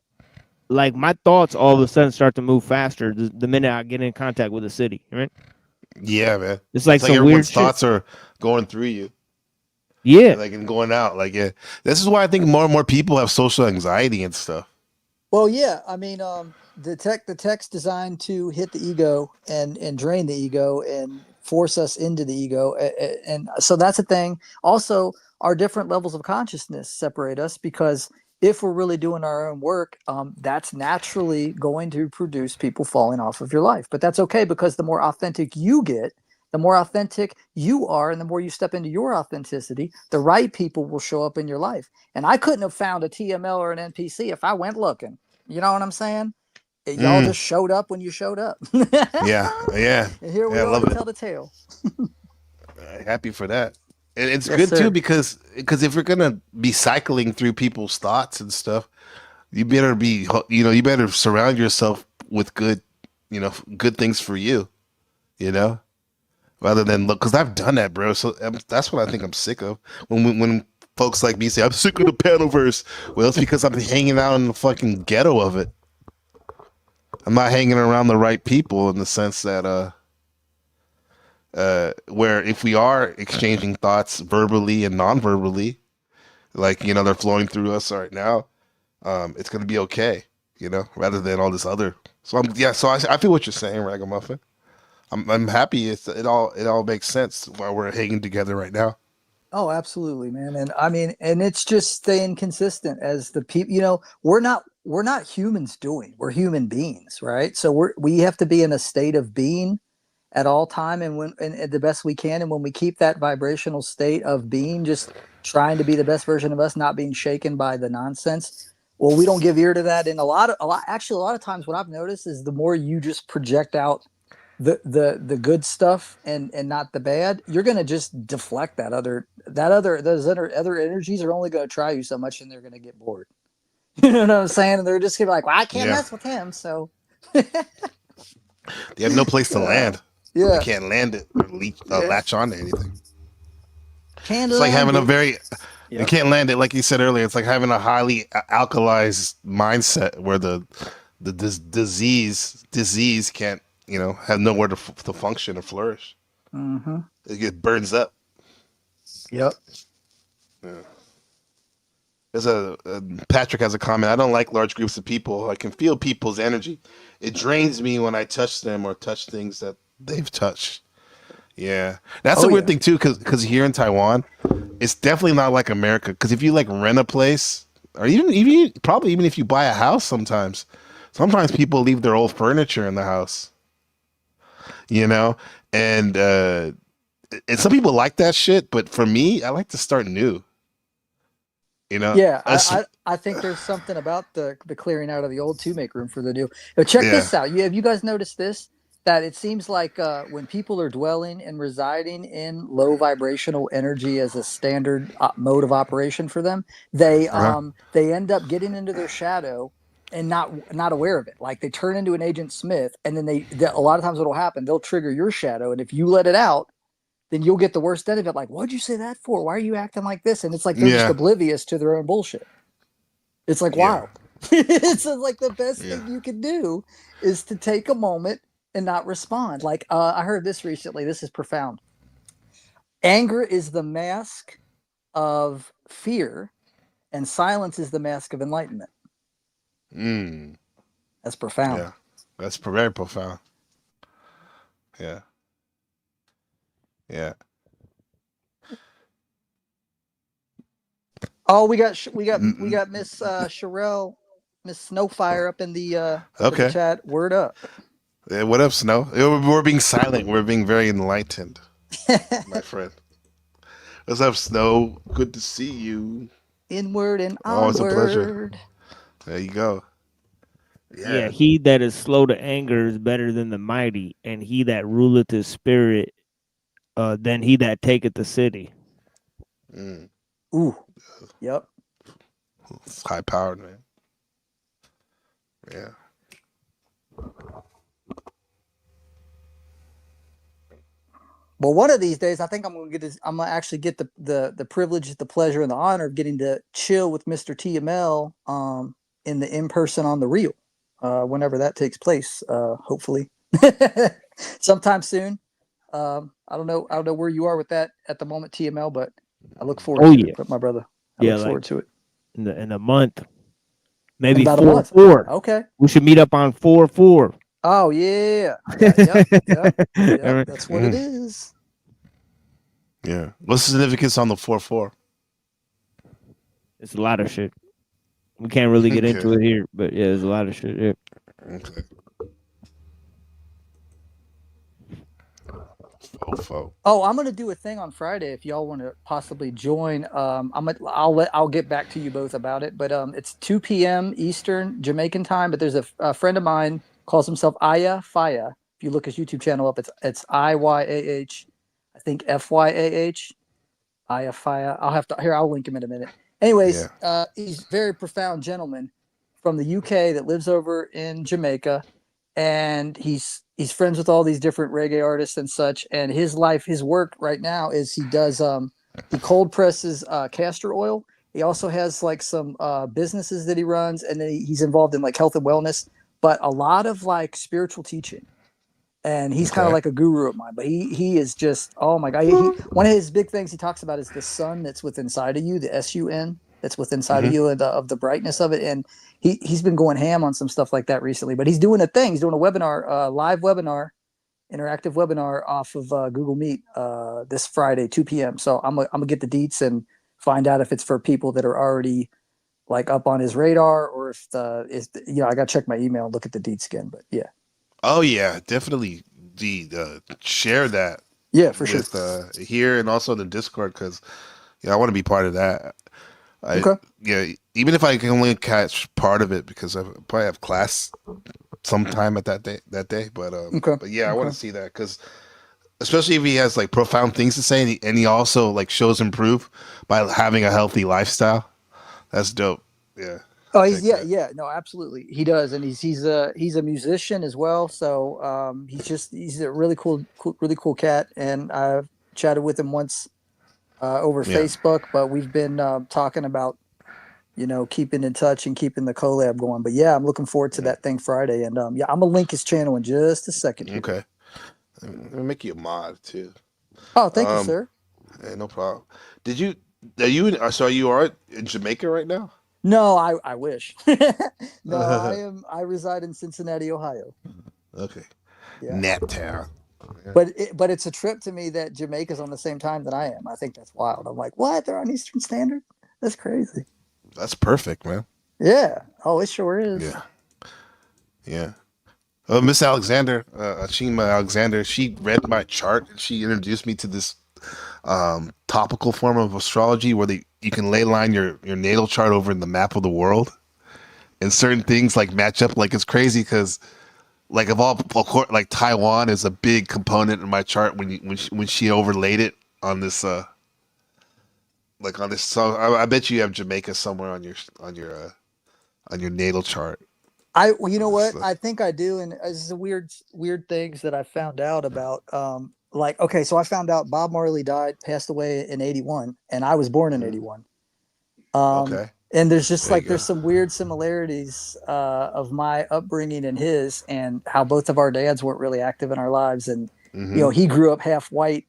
like my thoughts all of a sudden start to move faster the minute I get in contact with a city, right? Yeah, man. It's like some everyone's weird thoughts shit. are going through you. Yeah. like and going out. Like, yeah, this is why I think more and more people have social anxiety and stuff. Well, yeah, I mean, the tech's designed to hit the ego and drain the ego and force us into the ego, and so that's a thing. Also, our different levels of consciousness separate us because if we're really doing our own work, that's naturally going to produce people falling off of your life. But that's okay because the more authentic you get, the more authentic you are, and the more you step into your authenticity, the right people will show up in your life. And I couldn't have found a TML or an NPC if I went looking. You know what I'm saying? Y'all just showed up when you showed up. Yeah, yeah, And here we yeah. I are love to it. tell the tale. Happy for that. And it's Yes, good sir. too because if we're gonna be cycling through people's thoughts and stuff, you better be you better surround yourself with good good things for you, you know, rather than look, because I've done that, bro. So that's what I think I'm sick of when folks like me say I'm sick of the Panelverse. Well, it's because I'm hanging out in the fucking ghetto of it. I'm not hanging around the right people in the sense that where if we are exchanging thoughts verbally and non-verbally, like they're flowing through us right now, it's gonna be okay, rather than all this other. So I feel what you're saying, Ragamuffin. I'm happy it all makes sense while we're hanging together right now. Oh, absolutely, man. And I mean, and it's just staying consistent as the people, we're not humans doing, we're human beings, right? So we have to be in a state of being at all time and the best we can. And when we keep that vibrational state of being, just trying to be the best version of us, not being shaken by the nonsense. Well, we don't give ear to that. And a lot of times what I've noticed is the more you just project out the good stuff and not the bad, you're going to just deflect those other energies are only going to try you so much and they're going to get bored. You know what I'm saying? And they're just going to be like, well, I can't mess with him. So They have no place to land. yeah. They can't land it or latch on to anything. Can't It's like having a very Yep. you can't land it, like you said earlier. It's like having a highly alkalized mindset where the disease can't have nowhere to function or flourish. Mm-hmm. It burns up. Yep. Yeah. There's Patrick has a comment. I don't like large groups of people. I can feel people's energy. It drains me when I touch them or touch things that they've touched. Yeah, that's a weird thing too, because here in Taiwan, it's definitely not like America. Because if you like rent a place, or even probably even if you buy a house, sometimes people leave their old furniture in the house. And some people like that shit, but for me, I like to start new. Yeah, I think there's something about the clearing out of the old to make room for the new. Now check this out. Have you guys noticed this? That it seems like when people are dwelling and residing in low vibrational energy as a standard mode of operation for them, they end up getting into their shadow and not aware of it. Like they turn into an Agent Smith, and then a lot of times what'll happen, they'll trigger your shadow, and if you let it out, then you'll get the worst end of it. Like, what'd you say that for? Why are you acting like this? And it's like they're just oblivious to their own bullshit. It's like, wow. It's like the best thing you can do is to take a moment and not respond. Like I heard this recently. This is profound. Anger is the mask of fear, and silence is the mask of enlightenment. That's profound. Yeah, that's very profound. Yeah. Yeah. Oh, we got Miss Sherelle, Miss Snowfire up in the chat. Word up. Yeah, what up, Snow? We're being silent. We're being very enlightened, my friend. What's up, Snow? Good to see you. Inward and onward. It's a pleasure. There you go. Yeah, he that is slow to anger is better than the mighty, and he that ruleth his spirit than he that taketh the city. Ooh. Yep. It's high powered, man. Yeah. Well, one of these days, I think I'm gonna actually get the privilege, the pleasure, and the honor of getting to chill with Mr. TML in the in-person on the real, whenever that takes place. Hopefully, sometime soon. I don't know where you are with that at the moment, TML, but I look forward Oh to yeah, it, but my brother. I yeah. look Like forward to it. in a month, In maybe about a 4 month. 4. Okay. We should meet up on 4/4. Oh yeah. Yep. That's what it Mm. is. Yeah. What's the significance on the 4/4? It's a lot of shit. We can't really get into Okay. it here, but yeah, there's a lot of shit. Yeah. Okay. Fofo. Oh, I'm gonna do a thing on Friday if y'all want to possibly join. I'll get back to you both about it. But it's 2 p.m. Eastern Jamaican time. But there's a friend of mine calls himself Aya Faya. If you look his YouTube channel up, it's IYAH, I think FYAH. Aya Faya. I'll link him in a minute. Anyways, he's a very profound gentleman from the UK that lives over in Jamaica, and he's friends with all these different reggae artists and such. And his work right now is he cold presses castor oil. He also has like some businesses that he runs, and then he's involved in like health and wellness, but a lot of like spiritual teaching. And he's kind of Okay. like a guru of mine, but he is just, oh my God. One of his big things he talks about is the sun that's within inside of you, the SUN that's within inside of you, and of the brightness of it. And he's been going ham on some stuff like that recently, but he's doing a thing. He's doing a webinar, live webinar, interactive webinar off of Google Meet this Friday, 2 p.m. So I'm gonna get the deets and find out if it's for people that are already like up on his radar, or if I got to check my email and look at the deets again. But yeah. Oh yeah, definitely. Share that. Yeah, for sure. With here and also in the Discord, because I want to be part of that. Okay. Yeah, even if I can only catch part of it, because I probably have class sometime at that day. But but yeah, I want to see that, because especially if he has like profound things to say, and he also like shows improve by having a healthy lifestyle. That's dope. Yeah. Oh, no, absolutely, he does, and he's a musician as well. So he's a really cool cat, and I've chatted with him once over Facebook, but we've been talking about keeping in touch and keeping the collab going. But yeah, I'm looking forward to that thing Friday, and I'm gonna link his channel in just a second here. Okay. Let me make you a mod too. Oh, thank you, sir. Hey, no problem. Are you in Jamaica right now? No, I wish. No, I reside in Cincinnati, Ohio. Okay. Yeah. Nap Town. Yeah. But it's a trip to me that Jamaica's on the same time that I am. I think that's wild. I'm like, what? They're on Eastern Standard? That's crazy. That's perfect, man. Yeah. Oh, it sure is. Yeah. Yeah. Miss Alexander, Ashima Alexander, she read my chart and she introduced me to this topical form of astrology where you can ley line your natal chart over in the map of the world, and certain things like match up. Like, it's crazy because like like Taiwan is a big component in my chart when she overlaid it on this on this. So I bet you have Jamaica somewhere on your natal chart. You know what? I think I do, and this is a weird things that I found out about. So I found out Bob Marley passed away in 81, and I was born in 81. Okay. And there's just there's some weird similarities of my upbringing and his, and how both of our dads weren't really active in our lives. And, he grew up half white,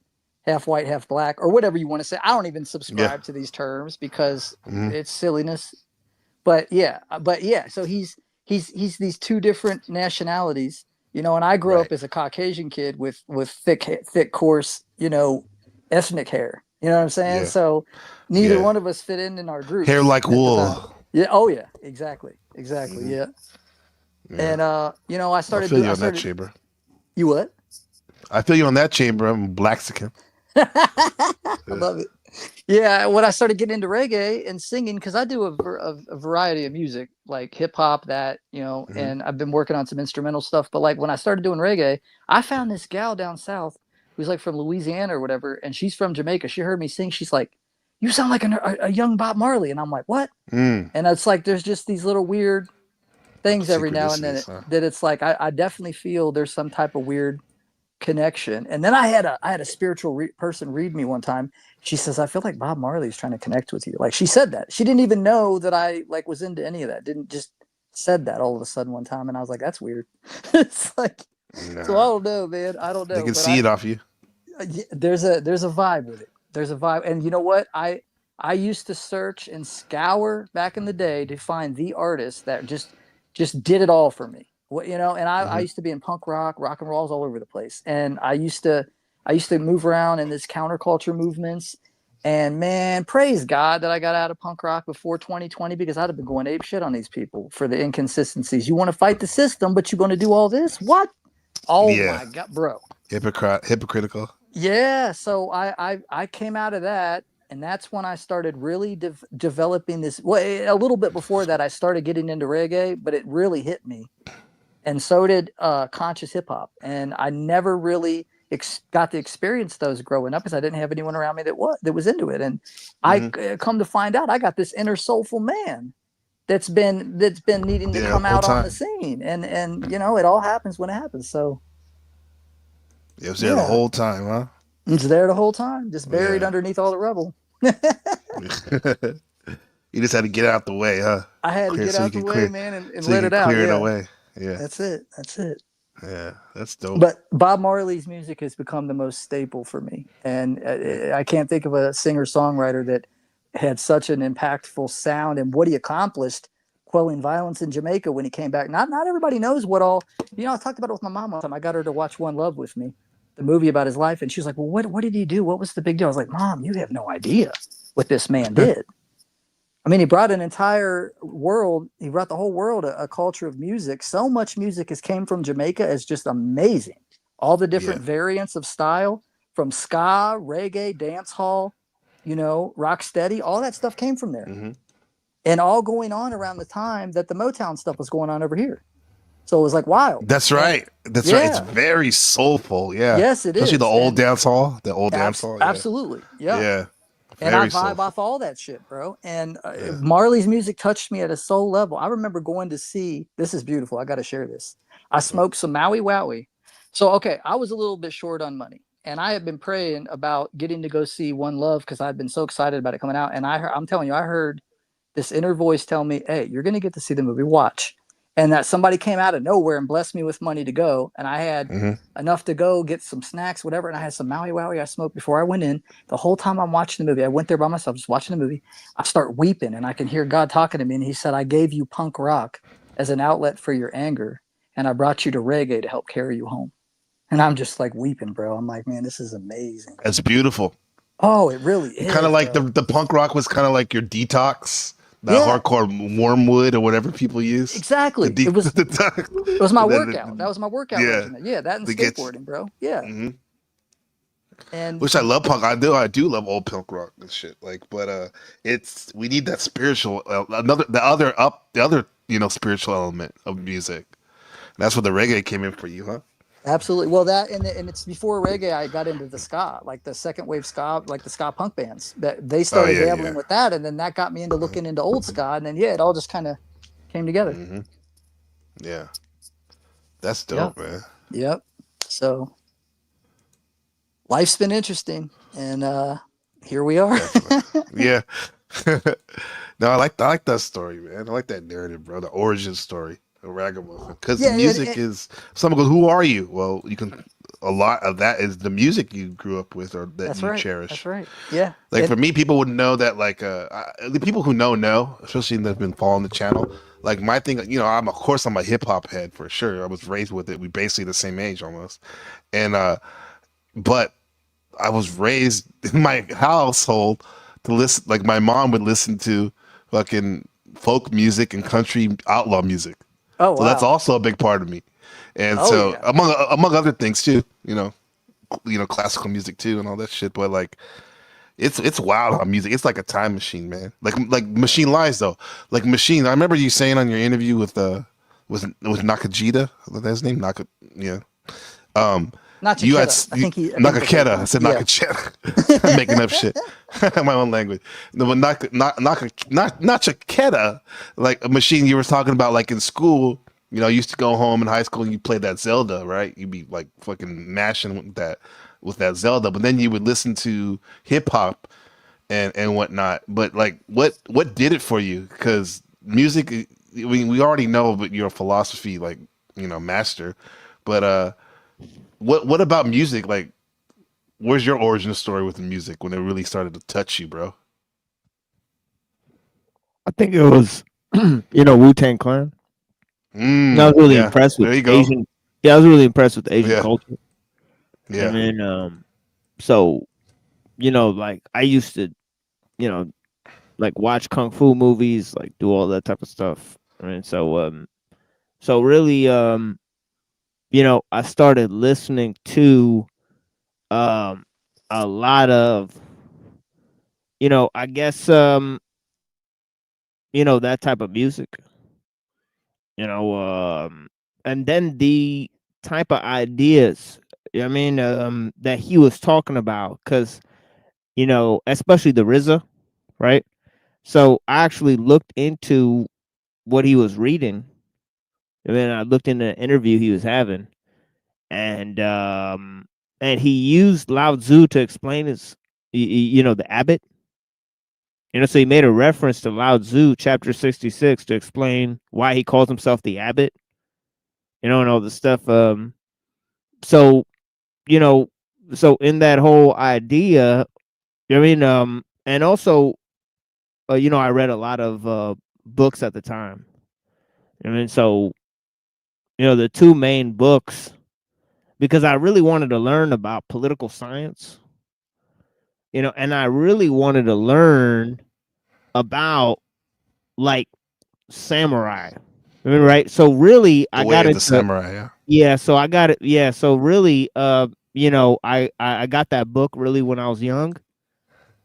half black, or whatever you want to say. I don't even subscribe to these terms because it's silliness. But yeah. So he's these two different nationalities, and I grew up as a Caucasian kid with thick, coarse, ethnic hair. You know what I'm saying? Yeah. So neither one of us fit in our groups. Hair like wool. Yeah. Oh yeah. Exactly. Yeah. And I started. I feel you on that chamber. You what? I feel you on that chamber. I'm Blaxican. I love it. Yeah, when I started getting into reggae and singing, because I do a variety of music, like hip hop, and I've been working on some instrumental stuff. But like when I started doing reggae, I found this gal down south who's like from Louisiana or whatever, and she's from Jamaica. She heard me sing. She's like, "You sound like a young Bob Marley," and I'm like, "What?" And it's like there's just these little weird things every now and then that it's like I definitely feel there's some type of weird connection. And then I had a spiritual person read me one time. She says, "I feel like Bob Marley's trying to connect with you." Like, she said that. She didn't even know that I was into any of that. Didn't just said that all of a sudden one time, and I was like, "That's weird." It's like, so I don't know, man. I don't know. They can see it off you. There's a vibe with it. There's a vibe. And you know what? I used to search and scour back in the day to find the artist that just did it all for me. What, you know, and I used to be in punk rock and rolls all over the place. And I used to move around in this counterculture movements. And man, praise God that I got out of punk rock before 2020, because I'd have been going ape shit on these people for the inconsistencies. You want to fight the system, but you're going to do all this? What? Oh my God, bro. Hypocritical. Yeah. So I came out of that, and that's when I started really developing this. Well, a little bit before that, I started getting into reggae, but it really hit me. And so did conscious hip hop. And I never really got to experience those growing up because I didn't have anyone around me that was into it. And I come to find out I got this inner soulful man that's been needing to come out on the scene. And you know, it all happens when it happens. So it was there the whole time, huh? It's there the whole time, just buried underneath all the rubble. You just had to get out the way, huh? I had to get out the way, man, and let it out. Clear it away. Yeah. That's it. Yeah, that's dope. But Bob Marley's music has become the most staple for me. And I can't think of a singer-songwriter that had such an impactful sound, and what he accomplished quelling violence in Jamaica when he came back. Not everybody knows what all, you know, I talked about it with my mom one time. I got her to watch One Love with me, the movie about his life. And she was like, well, what did he do? What was the big deal? I was like, Mom, you have no idea what this man did. I mean, he brought an entire world. He brought the whole world a culture of music. So much music has came from Jamaica is just amazing. All the different variants of style, from ska, reggae, dance hall, you know, rock steady, all that stuff came from there. And all going on around the time that the Motown stuff was going on over here. So it was like wild. That's right. That's right. It's very soulful. Yeah. Yes, it Especially is. the old dance hall. The old dance hall. Yeah. Absolutely. Yeah. Yeah. And I vibe off all that shit, bro. And Marley's music touched me at a soul level. I remember going to see, this is beautiful. I got to share this. I smoked some Maui Wowie. So, okay, I was a little bit short on money. And I had been praying about getting to go see One Love because I'd been so excited about it coming out. And I'm telling you, I heard this inner voice tell me, hey, you're going to get to see the movie. Watch. And that somebody came out of nowhere and blessed me with money to go. And I had enough to go get some snacks, whatever. And I had some Maui Wowie I smoked before I went in. The whole time I'm watching the movie, I went there by myself, just watching the movie. I start weeping and I can hear God talking to me. And he said, I gave you punk rock as an outlet for your anger. And I brought you to reggae to help carry you home. And I'm just like weeping, bro. I'm like, man, this is amazing. That's beautiful. Oh, it really is. Kind of like the punk rock was kind of like your detox. That hardcore wormwood or whatever people use. Exactly. It was my workout. That was my workout regimen. Yeah, that and skateboarding, bro. Yeah. And which I love punk. I do love old punk rock and shit. Like, but we need that spiritual the other you know, spiritual element of music. And that's where the reggae came in for you, huh? Absolutely. Well, that and it's before reggae. I got into the ska, like the second wave ska, like the ska punk bands. That they started dabbling with that, and then that got me into looking into old ska, and then it all just kind of came together. Yeah, that's dope, man. Yep. So life's been interesting, and here we are. Yeah. No, I like that story, man. I like that narrative, bro. The origin story. A ragamuffin, because music is. Someone goes, "Who are you?" Well, you can. A lot of that is the music you grew up with or that you cherish. That's right. Yeah. Like for me, people would know that. Like the people who know, especially that have been following the channel. Like my thing, you know, I'm a hip hop head for sure. I was raised with it. We basically the same age almost, and but I was raised in my household to listen. Like my mom would listen to fucking folk music and country outlaw music. Oh, wow. So that's also a big part of me, and among other things too, you know, classical music too and all that shit. But like, it's wild how music. It's like a time machine, man. Like Machine Lies though. Like Machine. I remember you saying on your interview with Nakajita. That's his name. Nakaketa. I said Nakacheta. I'm making up shit. My own language. No, but Nachaketa, like a Machine you were talking about, like in school, you know, you used to go home in high school and you played that Zelda, right? You'd be like fucking mashing with that Zelda, but then you would listen to hip hop and whatnot. But like, what did it for you? Because music, we already know, but you're a philosophy, like, you know, master. But what about music? Like, where's your origin story with the music when it really started to touch you, bro? I think it was, Wu-Tang Clan. I was really Yeah, impressed with there you go. Asian. Yeah, I was really impressed with Asian Yeah, culture. yeah. And then, so, like I used to, you know, like watch kung fu movies, like do all that type of stuff. I mean, so really, I started listening to, a lot of, I guess, that type of music, you know, and then the type of ideas, that he was talking about, because, especially the RZA, right? So I actually looked into what he was reading, and then I looked into the interview he was having, and he used Lao Tzu to explain his, the abbot. So he made a reference to Lao Tzu, chapter 66, to explain why he calls himself the abbot, and all the stuff. So, you know, so in that whole idea, and also, I read a lot of books at the time. So, the two main books, because I really wanted to learn about political science, and I really wanted to learn about, like, samurai. Right? So really, The I way got of the into, samurai. Yeah. yeah. So I got it. Yeah. So really, I got that book really when I was young.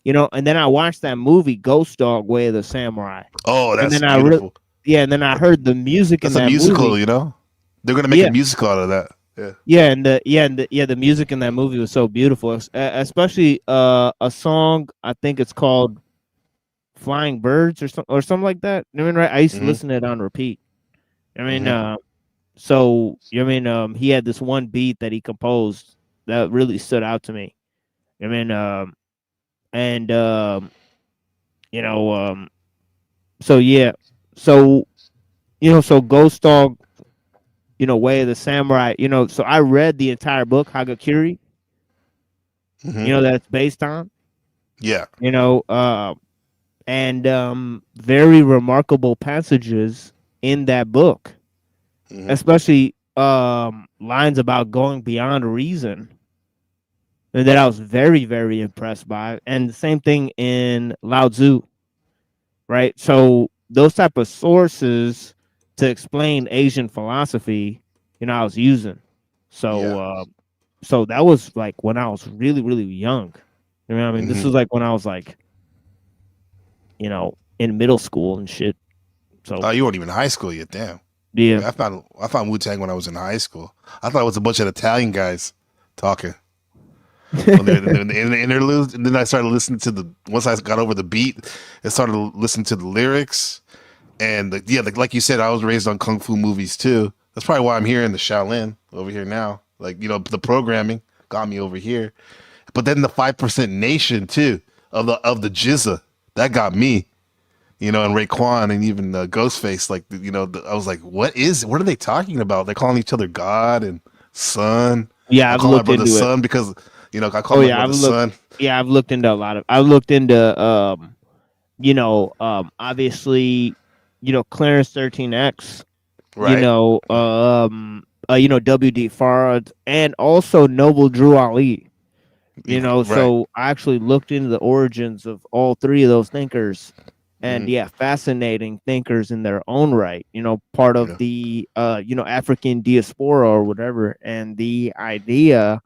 And then I watched that movie Ghost Dog: Way of the Samurai, Oh, and that's then I really, beautiful. yeah, and then I heard the music in That's a that musical, movie. They're gonna make Yeah, a musical out of that. Yeah. the music in that movie was so beautiful, especially a song, I think it's called "Flying Birds" or something like that. Right? I used to Mm-hmm. listen to it on repeat. I mean, Mm-hmm. so he had this one beat that he composed that really stood out to me. I mean, and you know, so yeah, so so Ghost Dog, Way of the Samurai, so I read the entire book Hagakure, Mm-hmm. that's based on, Yeah. you know, and very remarkable passages in that book, Mm-hmm. especially lines about going beyond reason, and that I was very, very impressed by. And the same thing in Lao Tzu, right? So those type of sources to explain Asian philosophy, I was using. So Yeah. so that was like when I was really, really young. This Mm-hmm. was like when I was like, in middle school and shit. Oh, So you weren't even in high school yet. Damn. yeah. Yeah, I found Wu-Tang when I was in high school. I thought it was a bunch of Italian guys talking when they're in the interludes, and then I started listening to once I got over the beat, I started listening to the lyrics, and like you said, I was raised on kung fu movies too. That's probably why I'm here in the Shaolin over here now. Like, the programming got me over here, but then the 5% Nation too of the Jizza, that got me. And Raekwon and even Ghostface, like, I was like, what are they talking about? They're calling each other God and Son. Yeah, I I've call my looked brother into it. Son because, I call Oh my yeah, brother Son. I've looked into a lot of I've looked into obviously, Clarence 13X, Right. WD Farad, and also Noble Drew Ali. Right. So I actually looked into the origins of all three of those thinkers, and Mhm. yeah, fascinating thinkers in their own right. Part of Yeah. the African diaspora or whatever, and the idea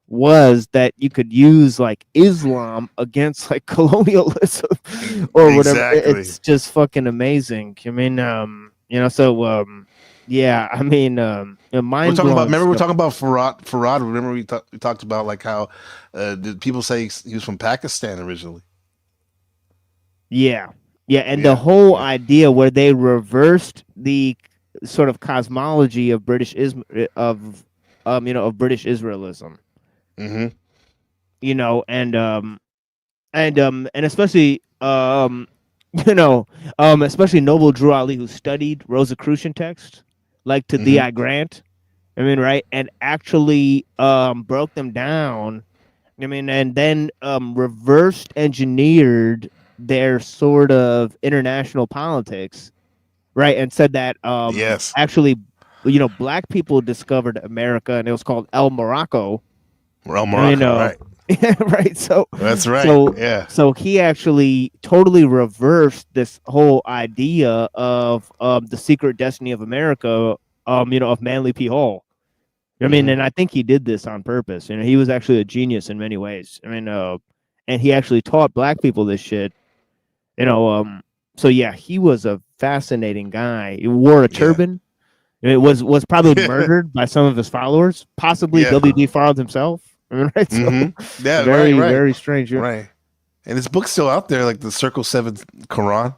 was that you could use like Islam against like colonialism or whatever. Exactly. It's just fucking amazing. Yeah, mind blowing Remember we're stuff. talking about Farad. Remember we talked about like how did people say he was from Pakistan originally? Yeah. Yeah, and the Yeah. whole Yeah. idea where they reversed the sort of cosmology of of British Israelism. Mm-hmm. And especially especially Noble Drew Ali, who studied Rosicrucian text, like to Mm-hmm. D.I. Grant. Right, and actually broke them down I mean, and then reversed engineered their sort of international politics, right? And said that Yes. actually, black people discovered America, and it was called El Morocco. Well, I mean, Morocco, right? right. So That's right. so Yeah. so he actually totally reversed this whole idea of the secret destiny of America, of Manly P. Hall. I mean, Mhm. and I think he did this on purpose. He was actually a genius in many ways. I mean, and he actually taught black people this shit. So yeah, he was a fascinating guy. He wore a Yeah. turban. It was probably murdered by some of his followers, possibly Yeah. W.D. Farrell himself. I mean, right? So Yeah. very, Right. very strange. Right. And his book's still out there, like the Circle 7 Quran.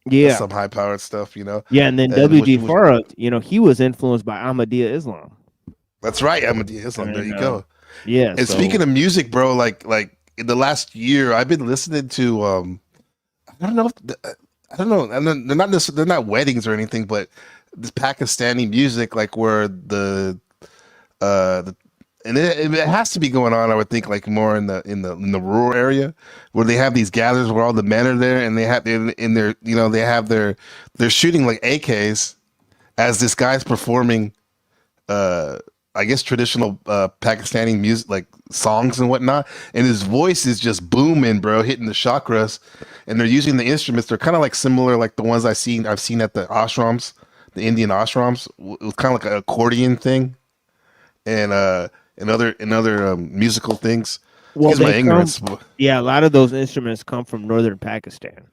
That's Yeah. some high powered stuff, Yeah, and then And W.D. which- Farrell, he was influenced by Ahmadiyya Islam. That's right, Ahmadiyya Islam. There you go. Yeah. And speaking of music, bro, like in the last year, I've been listening to I don't know, they're not they're not weddings or anything, but this Pakistani music, like where and it has to be going on, I would think, like more in the rural area where they have these gatherings where all the men are there and they have in their they have they're shooting like AKs as this guy's performing I guess traditional Pakistani music, like songs and whatnot, and his voice is just booming, bro, hitting the chakras, and they're using the instruments. They're kind of like similar, like the ones I've seen at the ashrams, the Indian ashrams. It was kind of like an accordion thing, and other musical things. Well, Excuse my they ignorance. a lot of those instruments come from northern Pakistan.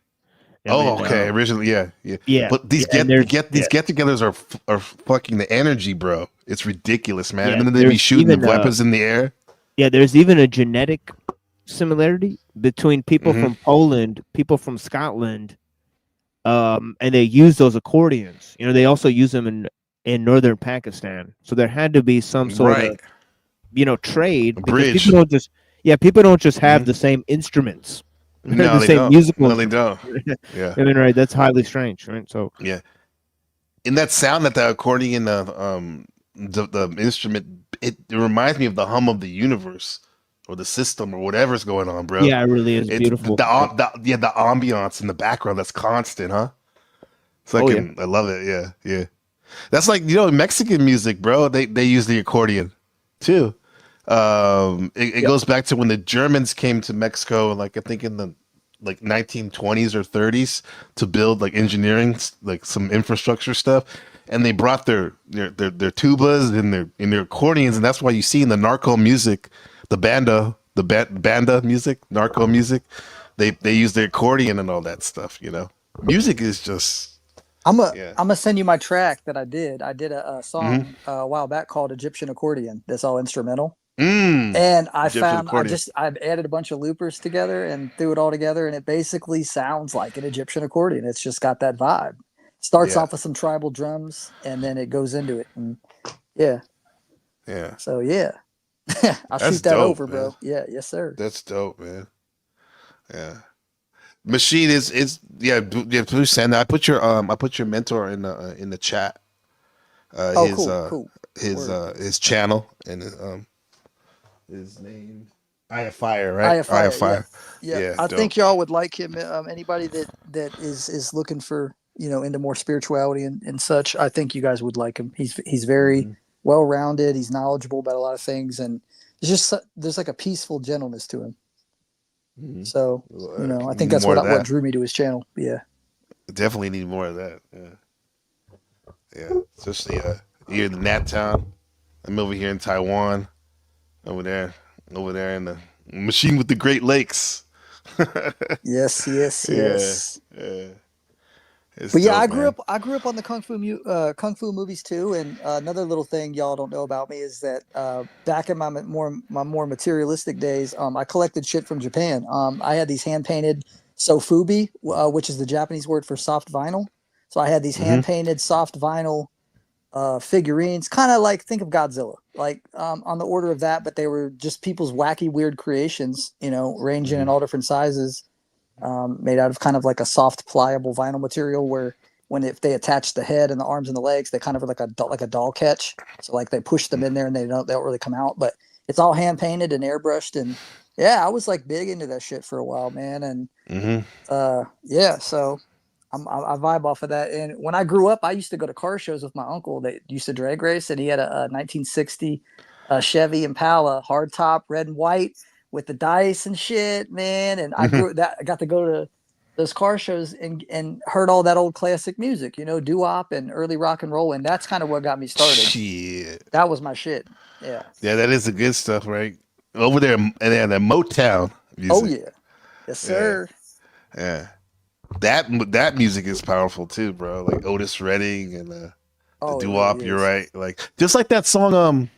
Okay. Originally, yeah. Yeah, But these yeah, and there's- get-togethers are fucking the energy, bro. It's ridiculous, man. Yeah, And then they be there's shooting even, weapons in the air. Yeah, there's even a genetic similarity between people Mhm. from Poland, people from Scotland, and they use those accordions. They also use them in northern Pakistan. So there had to be some sort Right. of trade, because bridge. people don't just have Mhm. the same instruments. No, the they same don't. musical. No, they don't. Yeah. I mean, right? That's highly strange, right? So Yeah. In that sound that the accordion, the instrument, it reminds me of the hum of the universe or the system or whatever's going on, bro. yeah, it really is It's beautiful. the ambiance in the background that's constant, huh? It's like Oh, yeah. I love it. Yeah, yeah. That's like Mexican music, bro. They use the accordion too. It goes back to when the Germans came to Mexico, like I think in the 1920s or 30s, to build like engineering, like some infrastructure stuff, and they brought their tubas and their accordions, and that's why you see in the narco music, the banda music, narco music, they use their accordion and all that stuff. Music is just I'm Yeah. gonna send you my track that I did. I did a song Mm-hmm. a while back called Egyptian Accordion. That's all instrumental. mm, And I Egyptian found accordion. I've added a bunch of loopers together and threw it all together, and it basically sounds like an Egyptian accordion. It's just got that vibe. Starts Yeah. off with some tribal drums, and then it goes into it. And yeah, yeah. so yeah, I'll That's shoot that dope, over, bro. man. Yeah, yes, sir. That's dope, man. Yeah. Machine is please send that. I put your mentor in the chat. Oh, His cool. his channel and his name Eye of Fire, right? Eye of Fire, Fire. Yeah, Yeah, I dope. think y'all would like him. Anybody that is looking for into more spirituality and such, I think you guys would like him. He's very Mhm. well rounded. He's knowledgeable about a lot of things, and there's like a peaceful gentleness to him. Mhm. So Well, I think need that's more what of what that. drew me to his channel. Yeah. Definitely need more of that. Yeah. Especially here in the Nat Town. I'm over here in Taiwan. Over there in the machine with the Great Lakes. Yes. Yeah. It's But yeah, dope, I grew man. up on the kung fu movies too. And another little thing y'all don't know about me is that back in my more materialistic days, I collected shit from Japan. I had these hand painted sofubi, which is the Japanese word for soft vinyl. So I had these Mhm. hand painted soft vinyl figurines, kind of like, think of Godzilla, like on the order of that, but they were just people's wacky, weird creations, ranging in all different sizes. Made out of kind of like a soft, pliable vinyl material where if they attach the head and the arms and the legs, they kind of are like a doll catch. So like they push them in there and they don't really come out. But it's all hand painted and airbrushed, and yeah, I was like big into that shit for a while, man. And yeah, so I vibe off of that. And when I grew up, I used to go to car shows with my uncle that used to drag race, and he had a 1960 Chevy Impala hardtop, red and white with the dice and shit, man. And I got to go to those car shows and heard all that old classic music, you know, doo-wop and early rock and roll, and that's kind of what got me started. Shit. That was my shit. Yeah. Yeah, that is the good stuff, right? Over there, and then the Motown music. Oh yeah. Yes, sir. Yeah. That music is powerful too, bro. Like Otis Redding and the doo-wop. Really you're right. Like just like that song.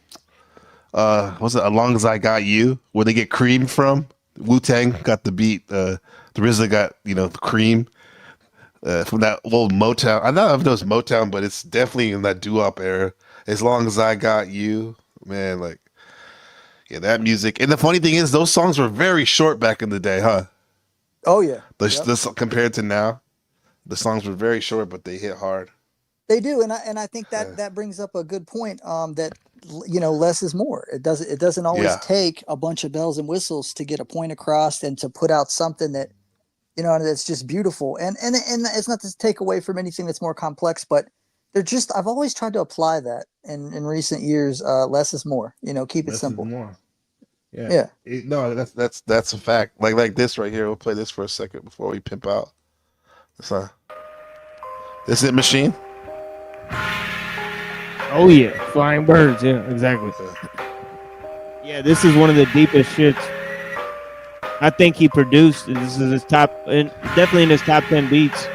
Was it "As Long as I Got You"? Where they get Cream from? Wu-Tang got the beat. The RZA got the Cream from that old Motown. I don't know if it was Motown, but it's definitely in that doo-wop era. As Long as I Got You, man. Like, yeah, that music. And the funny thing is, those songs were very short back in the day, huh? Oh yeah. This compared to now, the songs were very short, but they hit hard. They do, and I think that brings up a good point. That less is more. It doesn't always take a bunch of bells and whistles to get a point across and to put out something that that's just beautiful. And it's not to take away from anything that's more complex, but I've always tried to apply that in recent years. Less is more. Keep it simple. More. Yeah. No, that's a fact. Like this right here. We'll play this for a second before we pimp out. This it, Machine? Oh yeah, Flying Birds. Yeah, exactly. Yeah, this is one of the deepest shits I think he produced. This is his top, and definitely in his top 10 beats.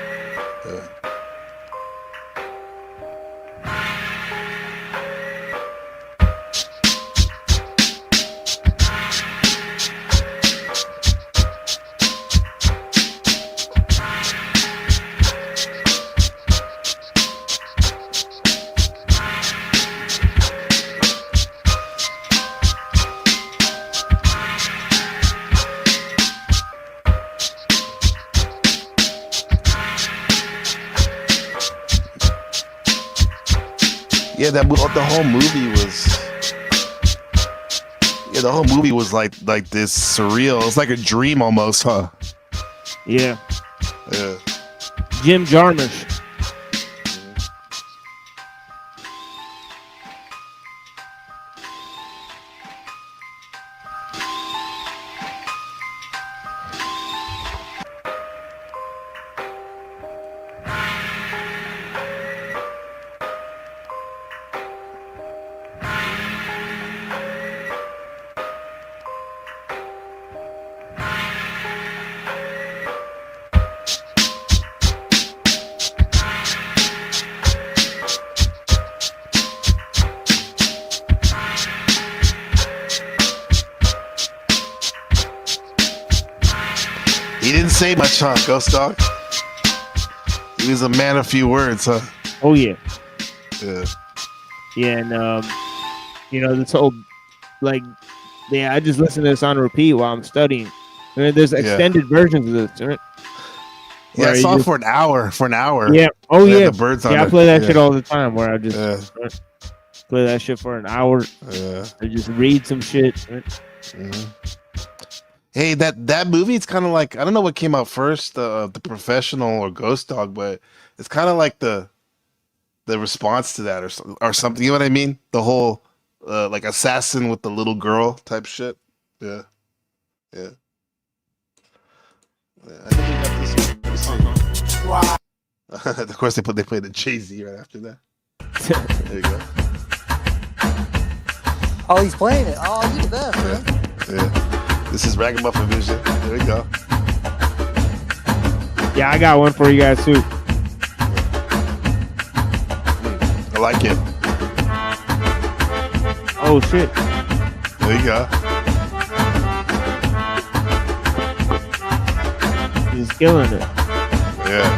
Yeah, the whole movie was like this surreal. It's like a dream almost, huh? Yeah. Yeah. Jim Jarmusch. He didn't say much, huh, Ghost Dog? He was a man of few words, huh? Oh yeah. Yeah. Yeah, and this whole I just listen to this on repeat while I'm studying. And there's extended versions of this, right? Yeah, I saw it for an hour. Yeah. Oh yeah. The birds on I it. play that shit all the time. Where I just play that shit for an hour. Yeah. I just read some shit. Right? Mm-hmm. Hey, that movie, it's kind of like, I don't know what came out first, The Professional or Ghost Dog, but it's kind of like the response to that or something. You know what I mean? The whole like assassin with the little girl type shit. Yeah. I think we got this one. Wow. Of course, they played the Jay-Z right after that. There you go. Oh, he's playing it. Oh, you're the best, man. Yeah. This is Ragamuffin Vision. There we go. Yeah, I got one for you guys too. I like it. Oh shit. There you go. He's killing it. Yeah.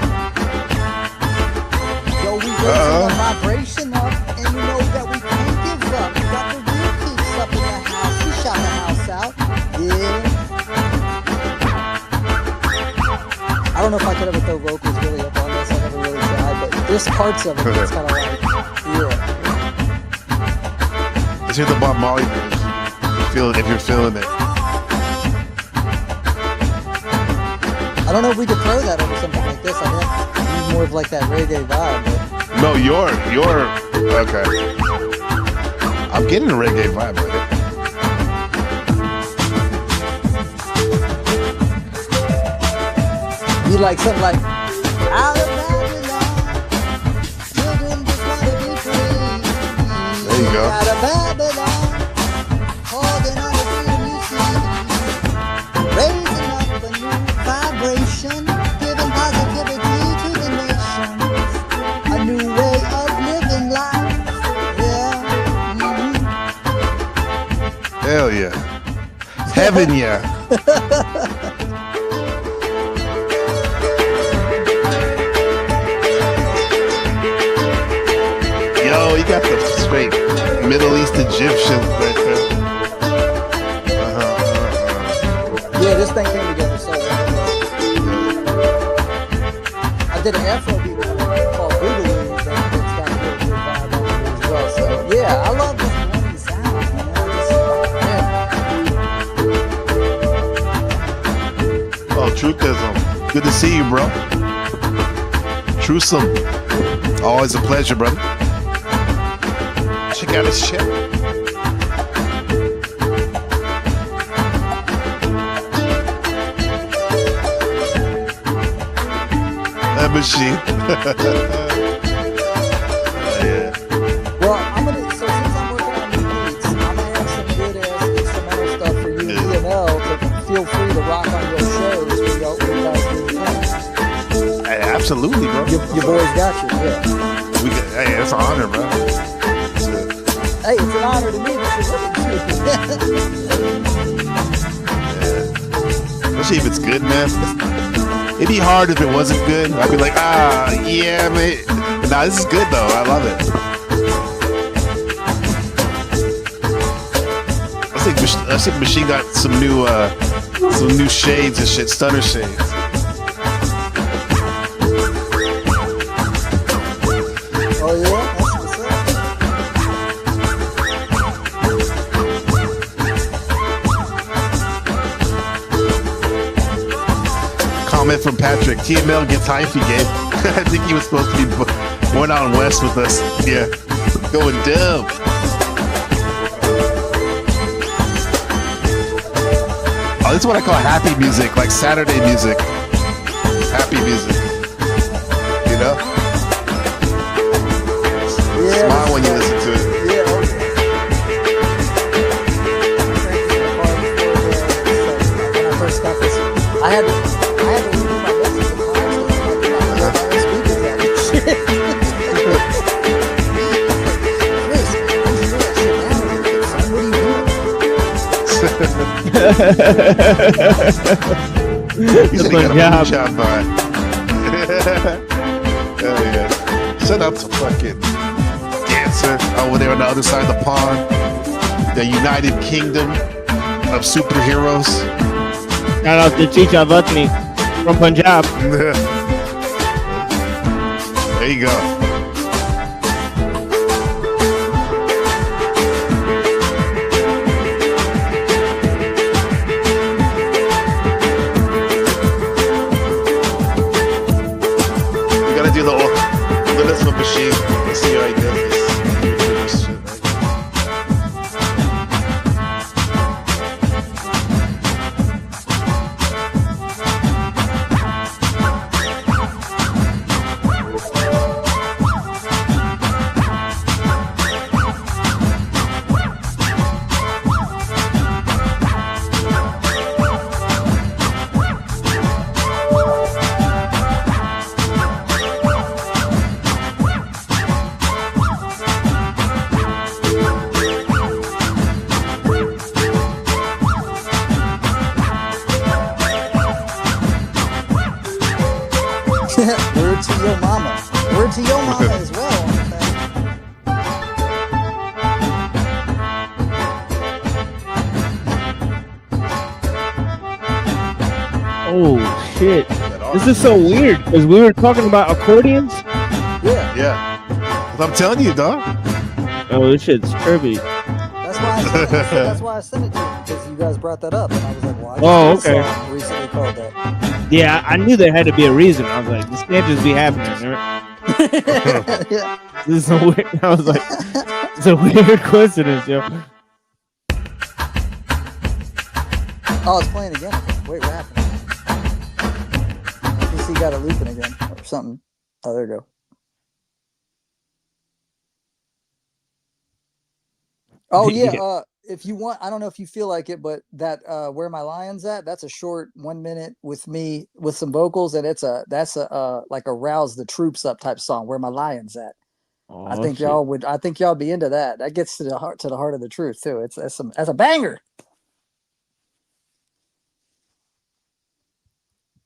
Yo, we raising the vibration up, and you know that we can't give up. We got the real kids up in the house. We shot the house out. Yeah. I don't know if I could ever throw vocals really up on this. I never really tried, but there's parts of it that's kind of like, yeah. Let's hear the Bob Marley version. feeling it. I don't know if we could throw that over something like this. I mean, more of like that reggae vibe. But... No, you're okay. I'm getting a reggae vibe with it. You like something like out of Babylon, children just want to be free. There you go. Out of Babylon, holding on to freedom you see. Raising up a new vibration, giving positivity to the nations. A new way of living life. Yeah. Hell yeah. Heaven yeah. Yo, you got the straight Middle East Egyptian right there. Yeah, this thing came together so well. I did an Afro beat with it called Boogaloo that's got a really good vibe on it as well. So yeah, I love this running sound, man. Oh, Truthism. Good to see you, bro. Truesome. Always a pleasure, brother. Check out his shit. That machine. Yeah. Well, I'm gonna so since I'm working on new beats, I'm gonna have some good ass instrumental stuff for you and DNL to feel free to rock on your shows when you guys do the thing. Hey, absolutely, bro. Your boys got you, yeah. Hey, it's an honor, bro. Hey, it's an honor to me that you're looking Yeah. Especially if it's good, man. It'd be hard if it wasn't good. I'd be like, yeah, man. Nah, this is good though. I love it. I think Machine got some new shades and shit, stunner shades. Oh yeah, that's what's up. Comment from Patrick. TML gets hyphy game. I think he was supposed to be going out west with us. Yeah, going dumb. Oh, this is what I call happy music, like Saturday music. Happy music. You know? Yeah, Smile when you listen to it. yeah, okay. When I first got this, I had to leave my message in He's Good got a job. job by. Hell yeah. Shout out to fucking Dancer over there on the other side of the pond. The United Kingdom of superheroes. Shout out to Chicha Vatni from Punjab. There you go. You gotta do the little machine. Let's see how he does this. Shit, right? Word to your mama. Word to your mama as well. Oh shit! This is so weird because we were talking about accordions. Yeah, Yeah. I'm telling you, dog. Oh, this shit's curvy. that's that's why I sent it to you, because you guys brought that up, and I was like, well, I just Oh, heard a okay. song recently called that. Yeah, I knew there had to be a reason. I was like, this can't just be happening. Right? Yeah. This is a weird. I was like, it's a weird coincidence, yo. Oh, it's playing again. Wait, what happened? PC got it looping again or something. Oh, there you go. Oh yeah. Yeah. If you want, I don't know if you feel like it, but that "Where My Lion's At," that's a short 1 minute with me with some vocals, and that's a like a rouse the troops up type song. "Where My Lion's At." Oh, I think shit. y'all would. I think y'all be into that. That gets to the heart of the truth too. That's a banger.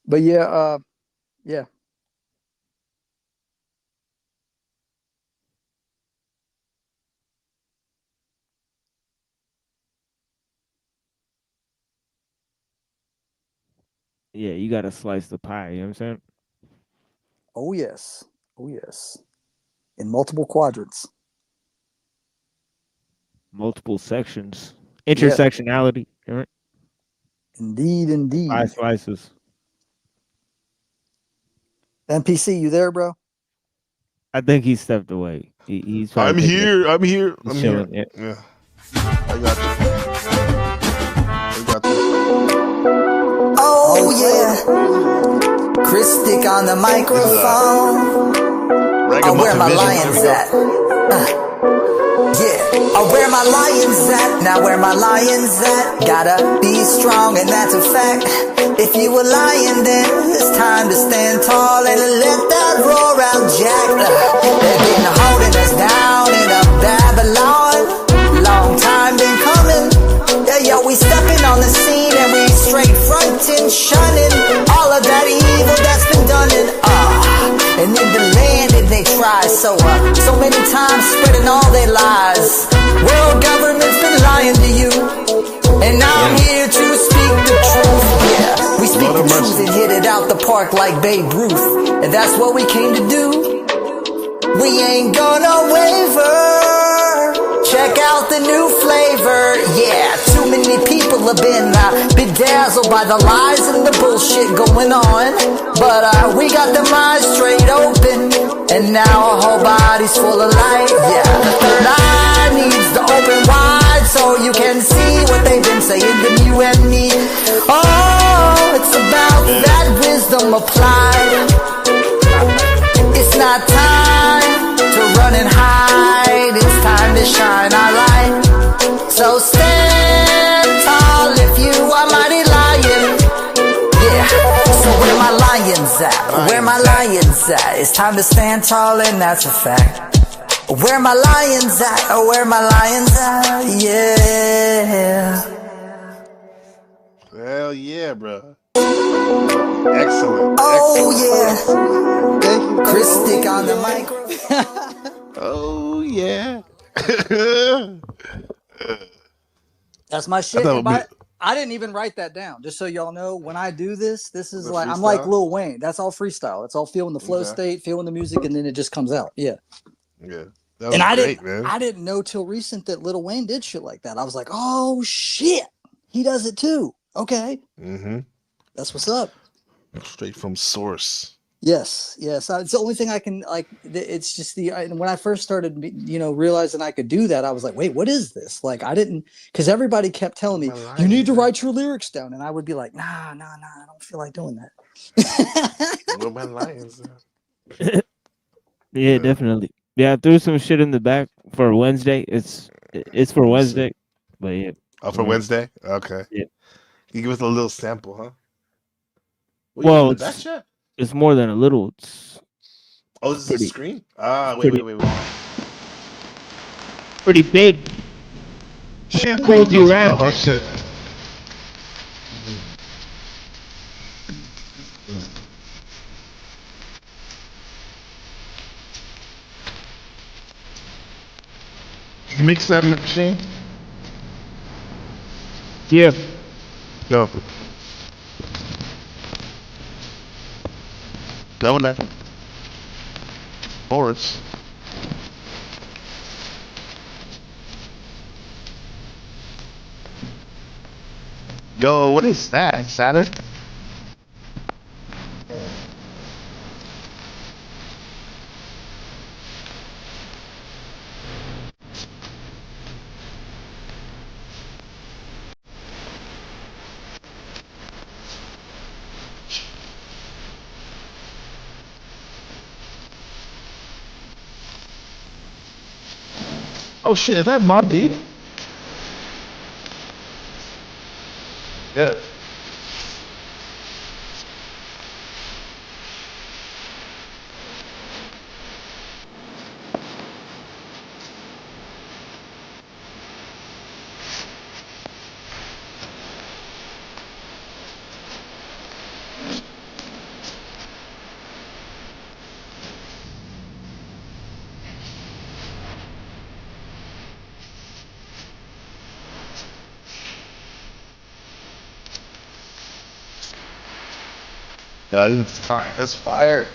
But yeah, yeah. Yeah, you gotta slice the pie. You know what I'm saying? Oh yes. Oh yes. In multiple quadrants. Multiple sections, Yeah. intersectionality. Right? Indeed, indeed. 5 slices. NPC, you there, bro? I think he stepped away. He's probably I'm taking here. I'm here. He's I'm here. chilling, yeah. Yeah. I got you. I got this. Oh yeah, Christic on the microphone. Oh, where my lions at? Yeah, oh, where my lions at? Now where my lions at? Gotta be strong, and that's a fact. If you a lion, then it's time to stand tall and let that roar out, Jack. They've been holding us down in a Babylon. Long time been coming. Yeah, yo, we stepping on the scene and we straight frontin', shunning all of that evil that's been done in and in the land that they try so many times spreading all their lies. World government's been lying to you, and now I'm here to speak the truth. Yeah, we speak the truth and hit it out the park like Babe Ruth, and that's what we came to do. We ain't gonna waver. Check out the new flavor. Yeah, too many people have been bedazzled by the lies and the bullshit going on, but we got them eyes straight open, and now our whole body's full of light. Yeah, the third eye needs to open wide so you can see what they've been saying to you and me. Oh, it's about that wisdom applied. It's not time to run and hide. It's time to shine our light. So stand tall if you are mighty lion. Yeah, so where my lions at? Where my lions at? It's time to stand tall, and that's a fact. Where my lions at? Oh, where my lions at? Yeah. Hell yeah, bro. Excellent. Oh Excellent. yeah. Christic on the microphone. Oh yeah. That's my shit. thought And I didn't even write that down. Just so y'all know, when I do this is The like I'm like freestyle? Lil Wayne. That's all freestyle. It's all feeling the flow Okay. state, feeling the music, and then it just comes out. Yeah. Yeah. That was And great, man. I didn't know till recent that Lil Wayne did shit like that. I was like, oh shit, he does it too. Okay, Mm-hmm. that's what's up. Straight from source. Yes. It's the only thing I can like. It's just when I first started, realizing I could do that, I was like, wait, what is this? Like, I didn't, because everybody kept telling me you need to write your lyrics down, and I would be like, nah, I don't feel like doing that. Where my lions Yeah, definitely. Yeah, I threw some shit in the back for Wednesday. It's for Wednesday, but yeah. Oh, for Wednesday? Okay. Yeah. You give us a little sample, huh? Well, that shit? it's more than a little. It's Oh, this is pretty- a screen? Ah, pretty- wait. pretty big. Shit called you around. Oh, shit. You mix that in the machine? Yeah. Go. Governor. Boris. Yo, what is that? Saturn? Oh shit, is that Mob Deep? Yeah. Yeah, this is fire. That's fire.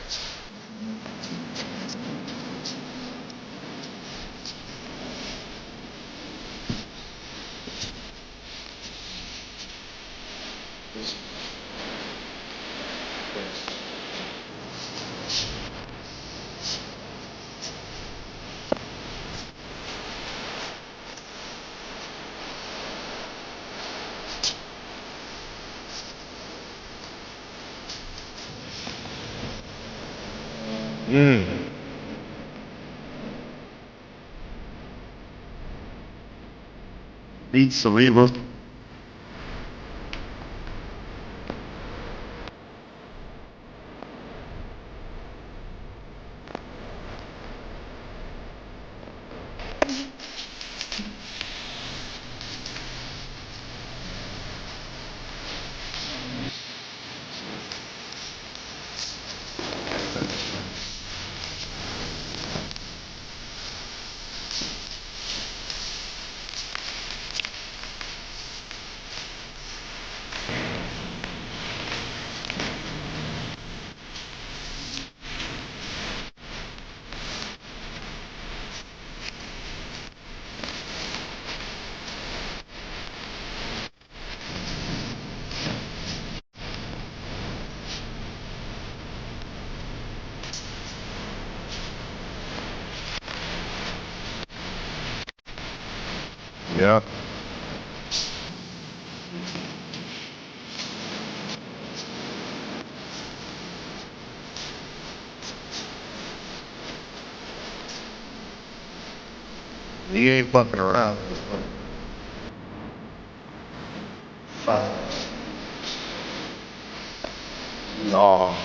Mmm. Beats cerebral. Yeah. He ain't fucking around. Fuck. No.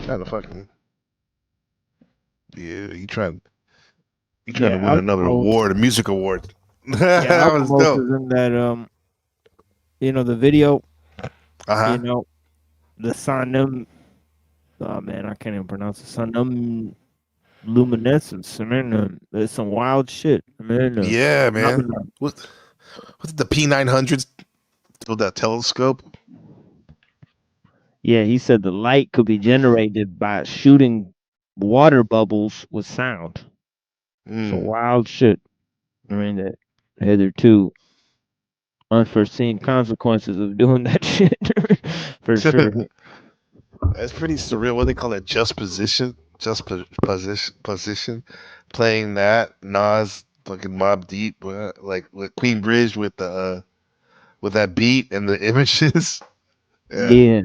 Trying to fucking. Yeah, you trying to win another award, a music award. Yeah, That was Alchemist dope. is in that the video, Uh huh. the Sonum. Oh man, I can't even pronounce it. Sonum luminescence. I mean, there's some wild shit. I mean, Yeah, man. phenomenon. What's it, the P900 with that telescope? Yeah, he said the light could be generated by shooting water bubbles with sound. So Mm. wild shit. I mean, that hitherto unforeseen consequences of doing that shit for sure. That's pretty surreal. What do they call that? Just position, position. Playing that Nas fucking Mob Deep, like with Queen Bridge with that beat and the images. Yeah, Yeah,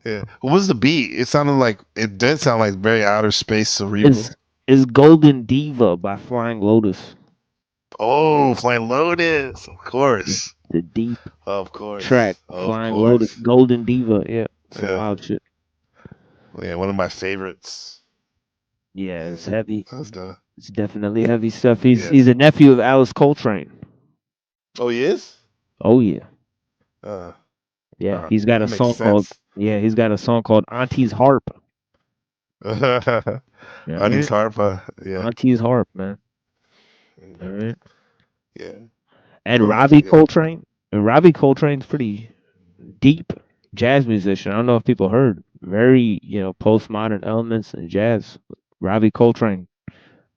yeah. What was the beat? It sounded like it did sound like very outer space cerebral. it's Golden Diva by Flying Lotus. Oh, Flying Lotus, of course, The deep of course, track, of Flying Lotus, course. Golden Diva. Yeah, some Yeah, wild shit. yeah. One of my favorites. Yeah, Yeah, it's heavy. that was the It's definitely heavy stuff. He's yeah. he's a nephew of Alice Coltrane. Oh, he is. Oh yeah, Uh, yeah. that makes sense. He's got a song called Auntie's Harp. You know what I Annie's mean? harp. Yeah. Auntie's Harp, man. All right. Yeah. And Well, Robbie yeah. Coltrane. And Robbie Coltrane's pretty deep jazz musician. I don't know if people heard. Very, postmodern elements in jazz. Robbie Coltrane.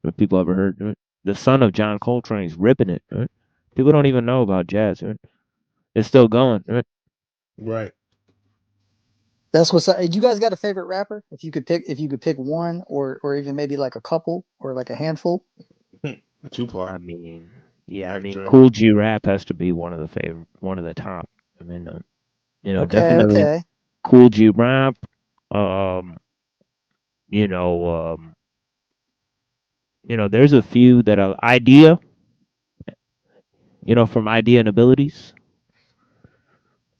If people ever heard. Right? The son of John Coltrane's ripping it. Right? People don't even know about jazz. Right? It's still going. Right? Right. That's what's up. You guys got a favorite rapper? If you could pick one or even maybe like a couple or like a handful. Tupac. I mean, yeah, Dre. Cool G Rap has to be one of the top. I mean, Okay, definitely okay. Cool G Rap. Um, you know, um, there's a few that are Idea. From Idea and Abilities.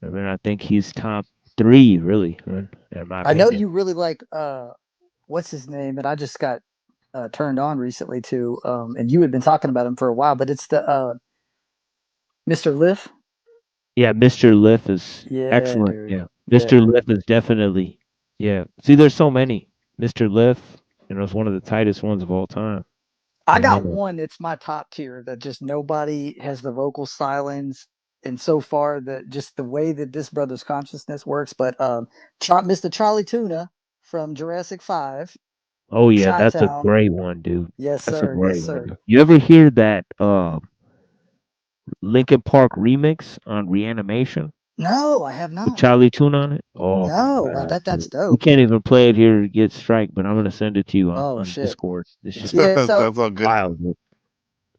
I mean, I think he's top 3, really, right, in my I know opinion. you really like what's his name, and I just got turned on recently too. And you had been talking about him for a while, but it's the Mr. Liff. Yeah, Mr. Liff is Yeah, excellent. dude. Yeah, Yeah. Mr. Liff is definitely. Yeah. See, there's so many. Mr. Liff, it's one of the tightest ones of all time. I I got mean, one that's my top tier that just nobody has the vocal silence. And so far, that just the way that this brother's consciousness works. But Mr. Charlie Tuna from Jurassic 5, oh yeah, that's a Chi-Town. great one, dude. Yes, That's a sir. Yes, great one. sir. Dude. You ever hear that Linkin Park remix on Reanimation No, I have with not. Charlie Tune on it? Oh my No, I god, bet that's dude. We dope. can't even play it here to get strike, but I'm gonna send it to you Oh on shit. Discord. This shit's Yeah. So That's all good. wild, dude.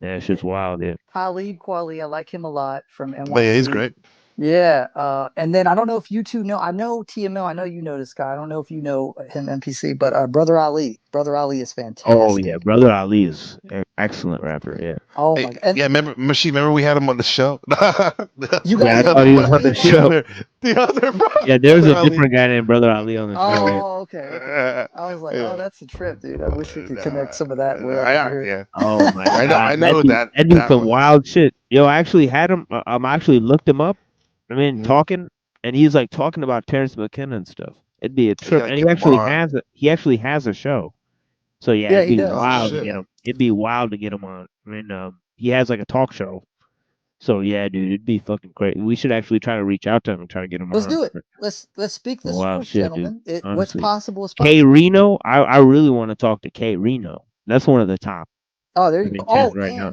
Yeah, it's just wild, dude. Khalid Kweli, I like him a lot from But yeah, he's NYC. great. Yeah, and then I don't know if you two know. I know TML. I know you know this guy. I don't know if you know him, MPC. But Brother Ali. Brother Ali is Oh yeah, fantastic. Brother Ali is excellent rapper. Yeah. Oh Hey, my god! And yeah, remember Machine? Remember we had him on the show. you Yeah, got I The him thought other he on was one, on the already? show. the other Yeah, there's brother a Ali. different guy named Brother Ali on the show. Yeah. Oh, okay, okay. I was like, oh, Yeah. that's a trip, dude. I wish we could connect Nah, some of that nah, up here. yeah. Oh my I know. I God, know that that'd be that some one. wild shit. Yo, I actually had him. Actually looked him up. I mean, Mhm. talking, and he's like talking about Terrence McKenna and stuff. It'd be a You trip, gotta and get him on. he actually has a show. So yeah, Yeah, it'd he be does. Oh He wild does. to shit. get him. It'd be wild to get him on. I mean, he has like a talk show. So yeah, dude, it'd be fucking crazy. We should actually try to reach out to him and try to get him Let's on. do it. Let's speak the Wild truth, shit, dude. gentlemen. What's Honestly, possible is K possible. Reno, I really want to talk to K Reno. That's one of the top. Oh, there I you go. mean, cats Oh, right and now.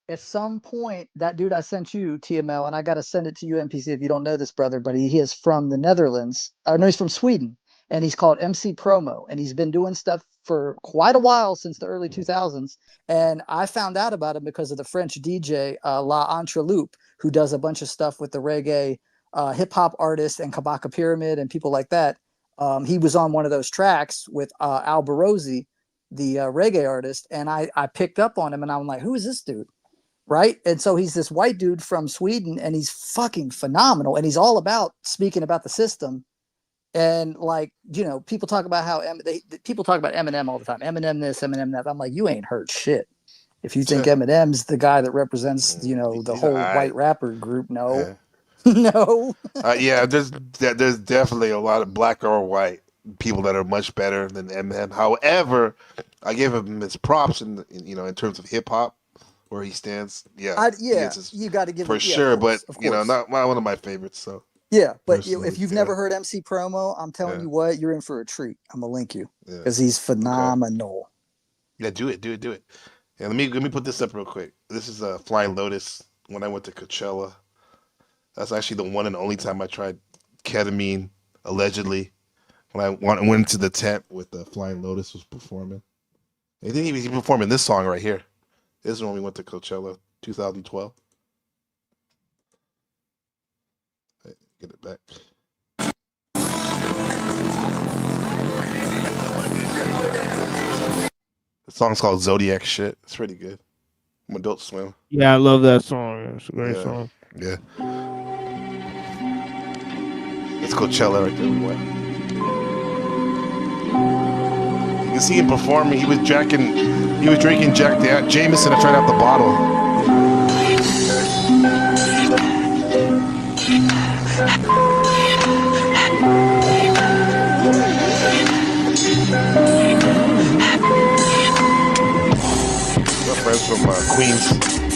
at some point, that dude I sent you, TML, and I got to send it to you, NPC, if you don't know this brother, but he is from the Netherlands. I know he's from Sweden, and he's called MC Promo, and he's been doing stuff for quite a while since the early 2000s. And I found out about him because of the French DJ La Entreloupe, who does a bunch of stuff with the reggae hip hop artists and Kabaka Pyramid and people like that. He was on one of those tracks with Al Barozi, the reggae artist, and I picked up on him, and I'm like, who is this dude? Right. And so he's this white dude from Sweden, and he's fucking phenomenal. And he's all about speaking about the system. And like, people talk about how people talk about Eminem all the time. Eminem this, Eminem that. I'm like, you ain't heard shit. If you think Eminem's the guy that represents, the He's whole alright. white rapper group, no, Yeah. no. Yeah, there's definitely a lot of black or white people that are much better than Eminem. However, I give him his props in terms of hip hop where he stands. Yeah, he Yeah, gets his you got to give for it. Yeah, of sure. But course, of course. not one of my favorites. So Yeah, but personally, if you've yeah, never heard MC Promo, I'm telling yeah, you what, you're in for a treat. I'm gonna link you yeah. because he's Okay, phenomenal. yeah, do it. Yeah, let me put this up real quick. This is a Flying Lotus. When I went to Coachella, that's actually the one and only time I tried ketamine allegedly. When I went into the tent with the Flying Lotus was performing. He didn't even performing this song right here. This is when we went to Coachella, 2012. Get it back. The song's called Zodiac Shit. It's pretty good. I'm Adult Swim. Yeah, I love that song. It's a great Yeah. song. Yeah. It's Coachella right there. We went. You can see him performing. He was drinking Jack Jameson and tried out the bottle. My friends from Queens.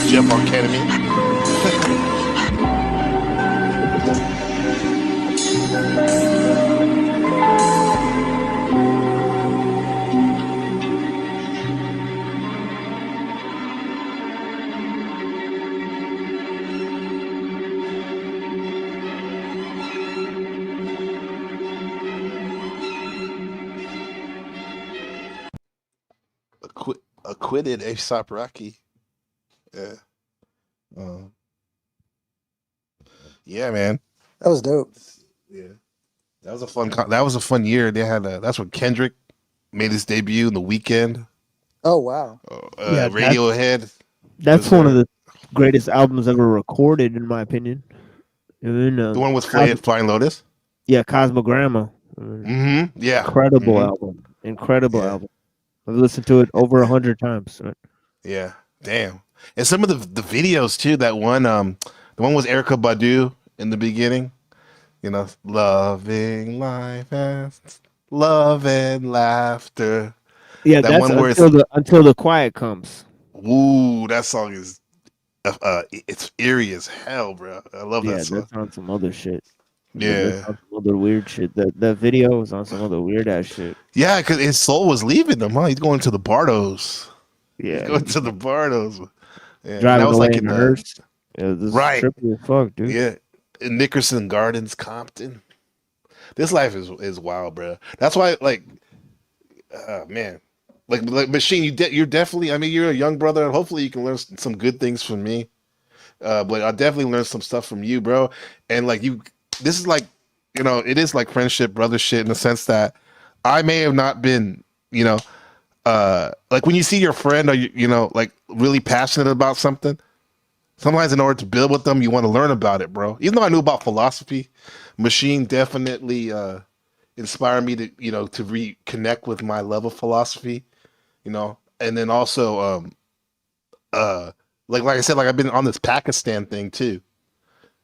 Jeff Academy. Acquitted Aesop Rocky. Yeah. Yeah, man. That was dope. Yeah, that was a fun. That was a fun year. They had. That's when Kendrick made his debut in The Weeknd. Oh wow. Yeah, Radiohead. That's one of the greatest albums ever recorded, in my opinion. I mean, the one with Flying Lotus. Yeah, Cosmogramma. Yeah. Incredible album. Incredible album. I've listened to it over 100 times. Right? Yeah. Damn. And some of the videos too. That one. The one was Erykah Badu in the beginning. You know, loving life as love and laughter. Yeah, that that's one where until the quiet comes. Ooh, that song is it's eerie as hell, bro. I love that song. That's on some other shit. Yeah, that's on some other weird shit. That video was on some other weird ass shit. Yeah, because his soul was leaving him. Huh? He's going to the Bardos. Yeah, he's going to the Bardos. Yeah, driving that was away like in in a hearse. Yeah, this right. is trippy as fuck, dude. Yeah, in Nickerson Gardens, Compton. This life is wild, bro. That's why, like, man, like Machine, you're definitely. I mean, you're a young brother. Hopefully, you can learn some good things from me. But I definitely learned some stuff from you, bro. And like this is like, you know, it is like friendship, brother shit in the sense that I may have not been, you know, like when you see your friend or you know, like really passionate about something. Sometimes in order to build with them, you want to learn about it, bro. Even though I knew about philosophy, Machine definitely inspired me to, you know, to reconnect with my love of philosophy, you know. And then also, like I said, like I've been on this Pakistan thing too.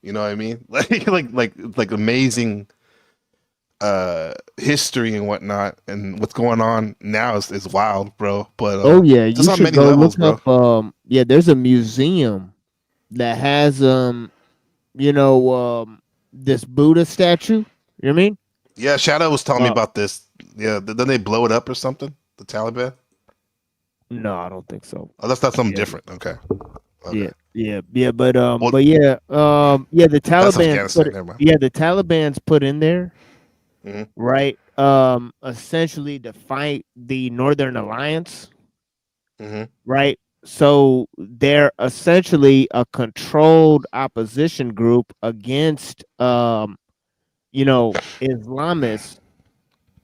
You know what I mean? Like amazing history and whatnot, and what's going on now is wild, bro. But oh yeah, you just on should many go levels, look bro. up. Yeah, there's a museum that has you know, this Buddha statue. You know what I mean? Yeah, Shadow was telling me about this. Yeah, then they blow it up or something. The Taliban? No, I don't think so. Oh, that's not something different. Okay. Yeah, but yeah, the Taliban the Taliban's put in there, right? Essentially to fight the Northern Alliance, right? So they're essentially a controlled opposition group against, you know, Islamists,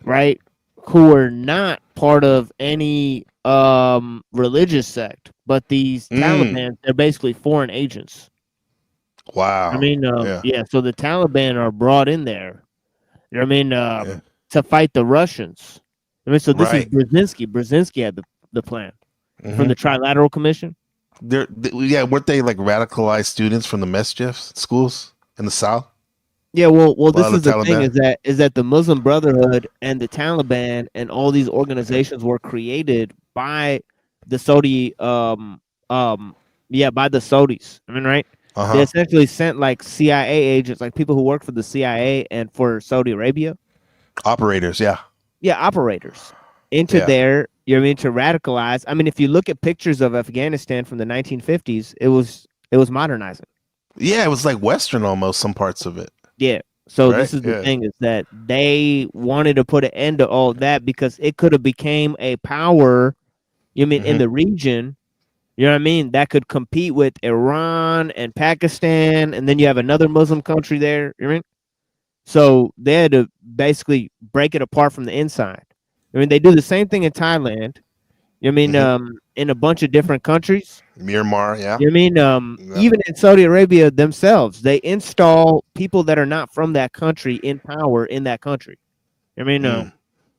right? Who are not part of any religious sect, but these Taliban, they're basically foreign agents. Wow. I mean, yeah. So the Taliban are brought in there. You know what I mean? To fight the Russians. I mean, so this is Brzezinski. Brzezinski had the plan from the Trilateral Commission. Yeah, weren't they like radicalized students from the masjid schools in the South? Yeah, well, this is the thing is that the Muslim Brotherhood and the Taliban and all these organizations were created by the Saudi, by the Saudis. I mean, right? They essentially sent like CIA agents, like people who work for the CIA and for Saudi Arabia. Operators, yeah. Yeah, operators into there. You know what I mean? To radicalize. I mean, if you look at pictures of Afghanistan from the 1950s, it was modernizing. Yeah, it was like Western almost. Some parts of it. Yeah. So this is the thing is that they wanted to put an end to all that because it could have became a power, you mean, in the region, you know what I mean, that could compete with Iran and Pakistan, and then you have another Muslim country there, you know what I mean? So they had to basically break it apart from the inside. I mean, they do the same thing in Thailand. I mean, in a bunch of different countries. Myanmar, yeah. I mean, even in Saudi Arabia themselves, they install people that are not from that country in power in that country. I mean,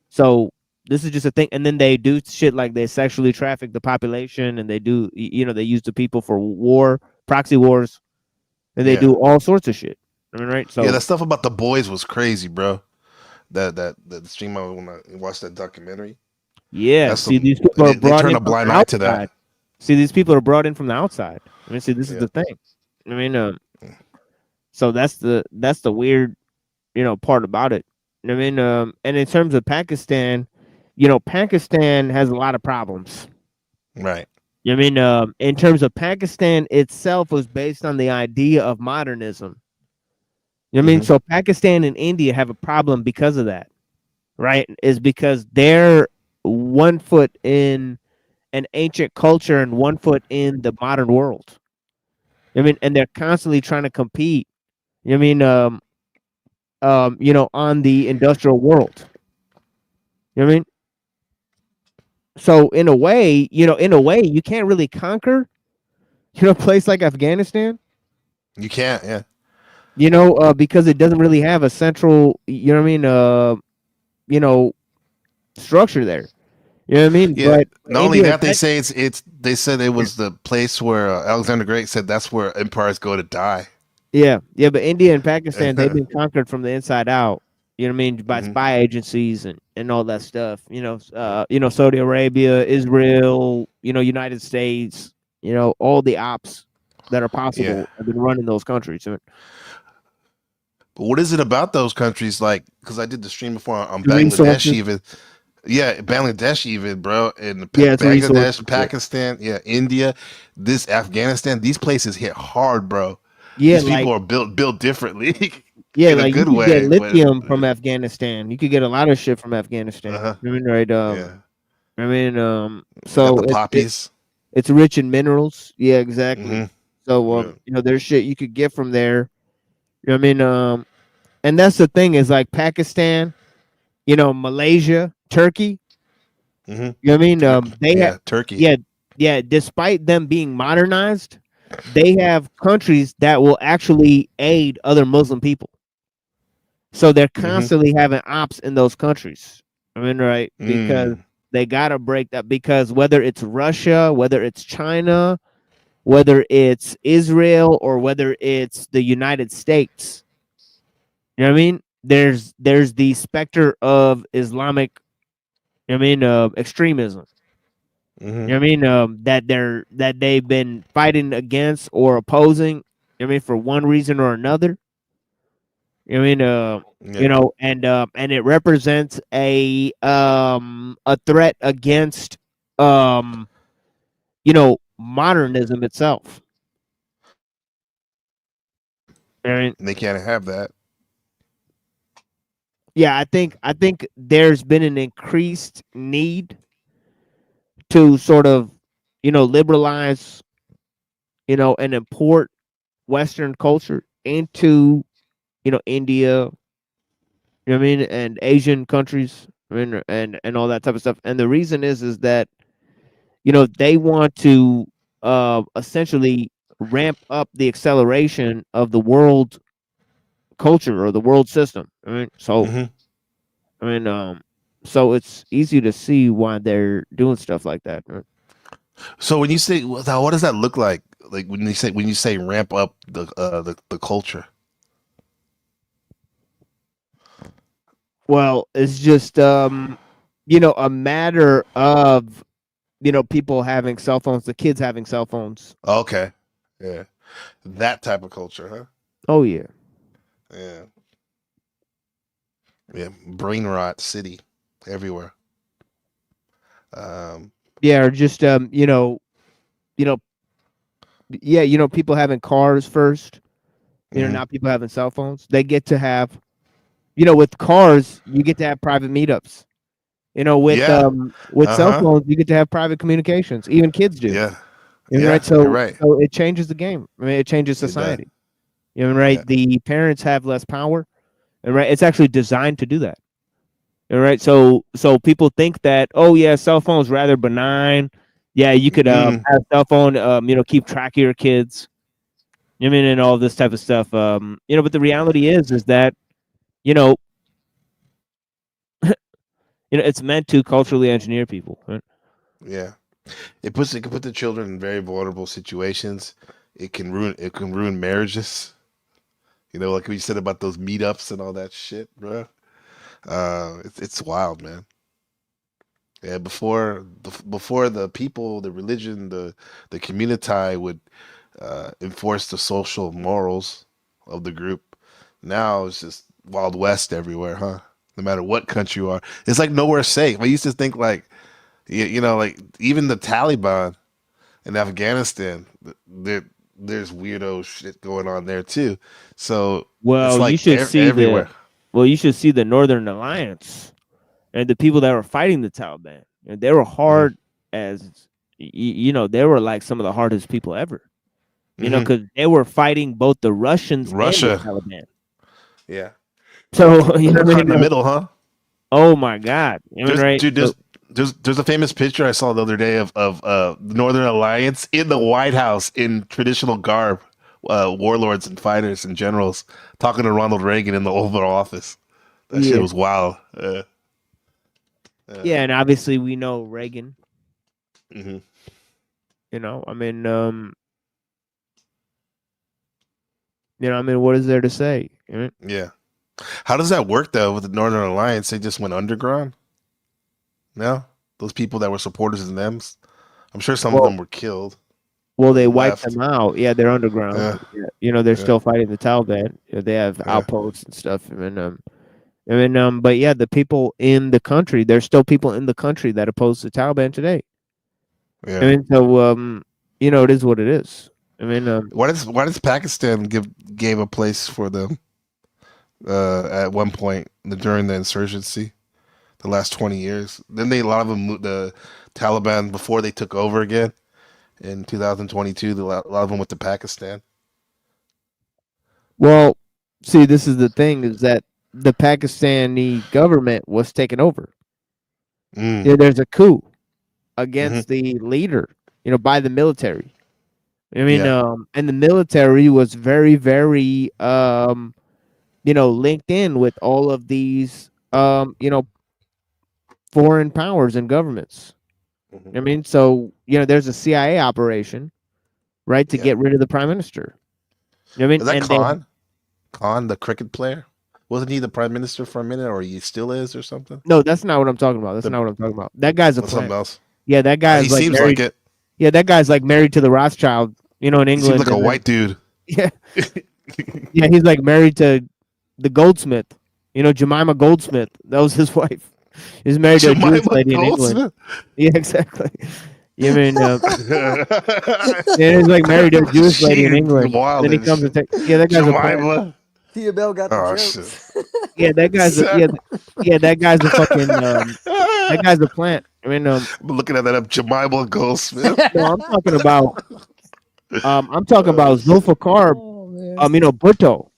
so this is just a thing. And then they do shit like they sexually traffic the population, and they do, they use the people for war, proxy wars, and they do all sorts of shit. I mean, right? So yeah, that stuff about the boys was crazy, bro. That stream when I watched that documentary. Yeah, these people are brought in from the blind eye to that. See, these people are brought in from the outside. I mean, see, this is the thing. I mean, so that's the weird, part about it. I mean, and in terms of Pakistan, Pakistan has a lot of problems. Right. I mean, in terms of Pakistan itself was based on the idea of modernism. I mean, so Pakistan and India have a problem because of that, right? Is because they're 1 foot in an ancient culture and 1 foot in the modern world. I mean, and they're constantly trying to compete. I mean, on the industrial world. You know what I mean? So in a way, you can't really conquer, a place like Afghanistan. You can't, yeah. Because it doesn't really have a central, structure there. You know what I mean? Yeah. But not only that, they say they said it was the place where Alexander the Great said that's where empires go to die. Yeah, but India and Pakistan, they've been conquered from the inside out. You know what I mean? By spy agencies and all that stuff. Saudi Arabia, Israel, United States, all the ops that are possible have been run in those countries. But what is it about those countries? Like, because I did the stream before on Bangladesh, even. Yeah, Bangladesh, even, bro. And Bangladesh, Pakistan, India, Afghanistan. These places hit hard, bro. Yeah, these people are built differently. Yeah, in a good way. You get lithium from Afghanistan. You could get a lot of shit from Afghanistan. I mean, right? I mean, so the poppies. It's rich in minerals. Yeah, exactly. So, there's shit you could get from there. You know what I mean? And that's the thing is like Pakistan, Malaysia, Turkey. You know what I mean? They have Turkey. Yeah. Despite them being modernized, they have countries that will actually aid other Muslim people. So they're constantly having ops in those countries. I mean, right? Because they gotta break that. Because whether it's Russia, whether it's China, whether it's Israel, or whether it's the United States, you know what I mean? There's the specter of Islamic, extremism. You know what I mean? That they've been fighting against or opposing. For one reason or another. And it represents a threat against modernism itself. And they can't have that. Yeah, I think there's been an increased need to sort of, liberalize, and import Western culture into, India, and Asian countries, and all that type of stuff. And the reason is that, they want to essentially ramp up the acceleration of the world culture or the world system. So it's easy to see why they're doing stuff like that. Right? So when you say, what does that look like? Like when you say ramp up the culture? Well, it's just a matter of people having cell phones, the kids having cell phones. Okay, yeah, that type of culture, huh? Oh yeah, brain rot city everywhere. Or just people having cars first. Now people having cell phones. They get to have, with cars, you get to have private meetups. With cell phones, you get to have private communications. Even kids do. Yeah. Right. So, you're right. So it changes the game. It changes society. Right. The parents have less power. All right, it's actually designed to do that. All right, so people think that, oh yeah, cell phone's rather benign. Yeah, you could have a cell phone, keep track of your kids. I mean, and all this type of stuff. But the reality is that, you know, it's meant to culturally engineer people. Right? Yeah, it can put the children in very vulnerable situations. It can ruin marriages. Like we said about those meetups and all that shit, bro. It's wild, man. Yeah, before the people, the religion, the community would enforce the social morals of the group. Now it's just Wild West everywhere, huh? No matter what country you are, it's like nowhere safe. I used to think like, like even the Taliban in Afghanistan, there's weirdo shit going on there too. So it's Well, you like should see everywhere. you should see the Northern Alliance and the people that were fighting the Taliban. And they were hard as they were like some of the hardest people ever. Because they were fighting both the Russians and the Taliban. Yeah. So in the middle, huh? Oh my God! Dude, there's a famous picture I saw the other day of the Northern Alliance in the White House in traditional garb, warlords and fighters and generals talking to Ronald Reagan in the Oval Office. That shit was wild. Yeah, and obviously we know Reagan. Mm-hmm. What is there to say? Yeah. How does that work though with the Northern Alliance? They just went underground. No, those people that were supporters of them. I'm sure some of them were killed. Well, they wiped them out. Yeah, they're underground. Yeah. They're still fighting the Taliban. They have outposts and stuff. But yeah, the people in the country, there's still people in the country that oppose the Taliban today. Yeah. It is what it is. Why does Pakistan gave a place for them at one point during the insurgency, the last 20 years? Then a lot of them moved, the Taliban, before they took over again in 2022. A lot of them went to Pakistan. Well, see, this is the thing: is that the Pakistani government was taken over. Yeah, there's a coup against the leader, by the military. And the military was very, very, linked in with all of these, foreign powers and governments. So, there's a CIA operation, right, to get rid of the prime minister. Is that Khan? Khan, the cricket player? Wasn't he the prime minister for a minute, or he still is, or something? No, that's not what I'm talking about. That guy's a plant. Something else. Yeah, that guy's he seems married, like it. Yeah, that guy's like married to the Rothschild, in England. He seems like a white dude. Yeah. Yeah, he's like married to the Goldsmith. Jemima Goldsmith. That was his wife. He's married to a Jewish lady in England. Yeah, exactly. He's like married to a Jewish lady in England. Then he comes and takes. Yeah, that guy's Jemima. Tia Bell got the jokes. Yeah, that guy's that guy's a fucking that guy's a plant. I'm looking at that up. Jemima Goldsmith. No, I'm talking about Zulfikar, Bhutto.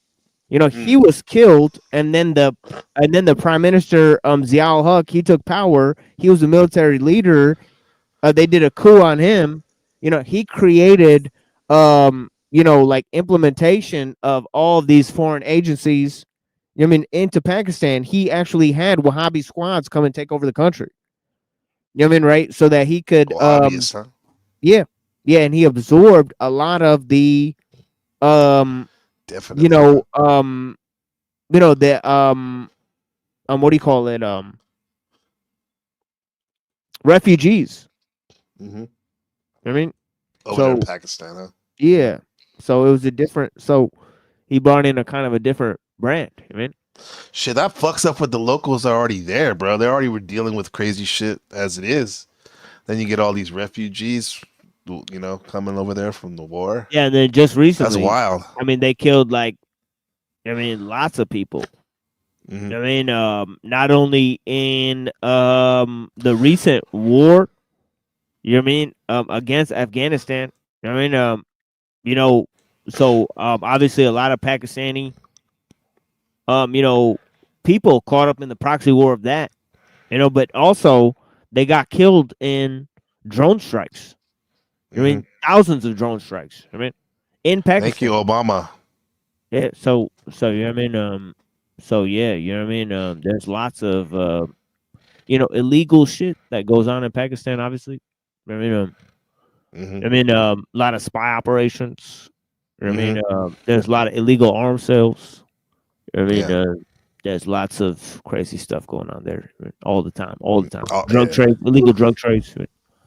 He was killed, and then the prime minister, Ziaul Haq, he took power. He was a military leader. They did a coup on him. He created, like implementation of all of these foreign agencies. Into Pakistan. He actually had Wahhabi squads come and take over the country. Right? So that he could, yeah, and he absorbed a lot of the, definitely, the what do you call it? Refugees. Over there in Pakistan, huh? Yeah. So it was so he brought in a kind of a different brand. Shit, that fucks up with the locals that are already there, bro. They already were dealing with crazy shit as it is. Then you get all these refugees, coming over there from the war. Yeah, and then just recently, that's wild. They killed lots of people. Not only in the recent war, against Afghanistan. So obviously a lot of Pakistani people caught up in the proxy war of that, but also they got killed in drone strikes. I mean, thousands of drone strikes. I mean, in Pakistan. Thank you, Obama. Yeah. So you know what I mean. So yeah, you know what I mean. There's lots of illegal shit that goes on in Pakistan. Obviously, I mean, a lot of spy operations. I mean, there's a lot of illegal arms sales. I mean, there's lots of crazy stuff going on there all the time. Drug trade, illegal drug trades.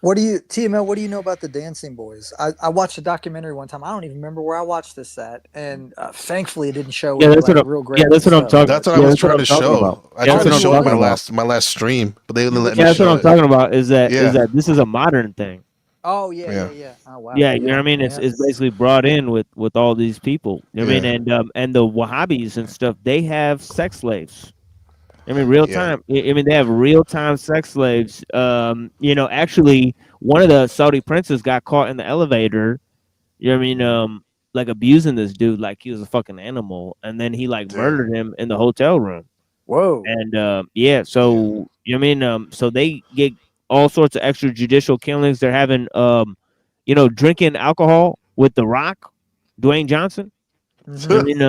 What do you, TML, what do you know about the Dancing Boys? I watched a documentary one time. I don't even remember where I watched this at. And thankfully it didn't show any, that's like, real great Yeah, that's what I'm talking That's what I was trying to show. I tried to show my last stream, but they didn't let me show it. That's what I'm talking about is that this is a modern thing. Oh, yeah. Oh, wow. Yeah, you know what I mean? It's basically brought in with all these people. You know what I mean? And the Wahhabis and stuff, they have sex slaves. I mean, real time. I mean, they have real time sex slaves. Actually, one of the Saudi princes got caught in the elevator. You know what I mean? Like abusing this dude like he was a fucking animal, and then he like murdered him in the hotel room. Whoa. And you know what I mean? So they get all sorts of extrajudicial killings. They're having drinking alcohol with The Rock, Dwayne Johnson. I mean,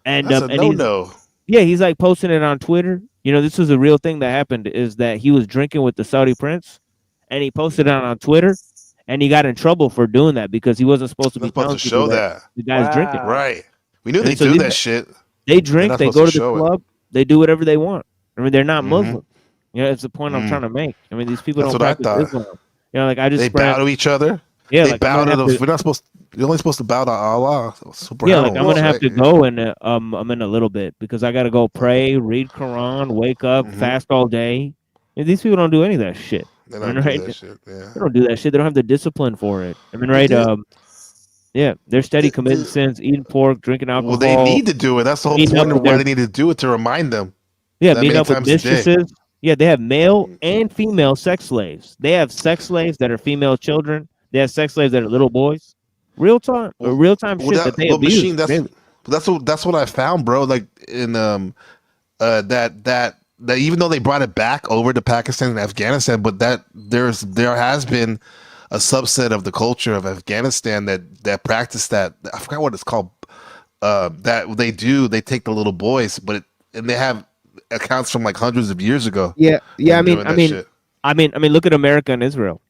and that's a no-no. He's like posting it on Twitter. This was a real thing that happened, is that he was drinking with the Saudi prince, and he posted it on Twitter, and he got in trouble for doing that because he wasn't supposed to be supposed to show that the guy's drinking. Right. We knew they do that shit. They drink, they go to the club, they do whatever they want. I mean, they're not Muslim. It's the point I'm trying to make. I mean, these people don't practice Islam. Like I just they bow to each other. Yeah, they like bow to the. We're not supposed. You're only supposed to bow to Allah. Like I'm gonna have to go, and I'm in a little bit because I gotta go pray, read Quran, wake up, fast all day. And these people don't do any of that shit. They don't do that shit. Yeah. They don't do that shit. They don't have the discipline for it. I mean, right? They're steady committing sins, eating pork, drinking alcohol. Well, they need to do it. That's the whole point of why they need to do it, to remind them. Yeah, meeting up with mistresses. Yeah, they have male and female sex slaves. They have sex slaves that are female children. They have sex slaves that are little boys. Real time shit that they abuse. That's what I found, bro. Like in that even though they brought it back over to Pakistan and Afghanistan, but that there has been a subset of the culture of Afghanistan that practice that. I forgot what it's called. That they take the little boys, and they have accounts from like hundreds of years ago. Yeah. I mean, look at America and Israel.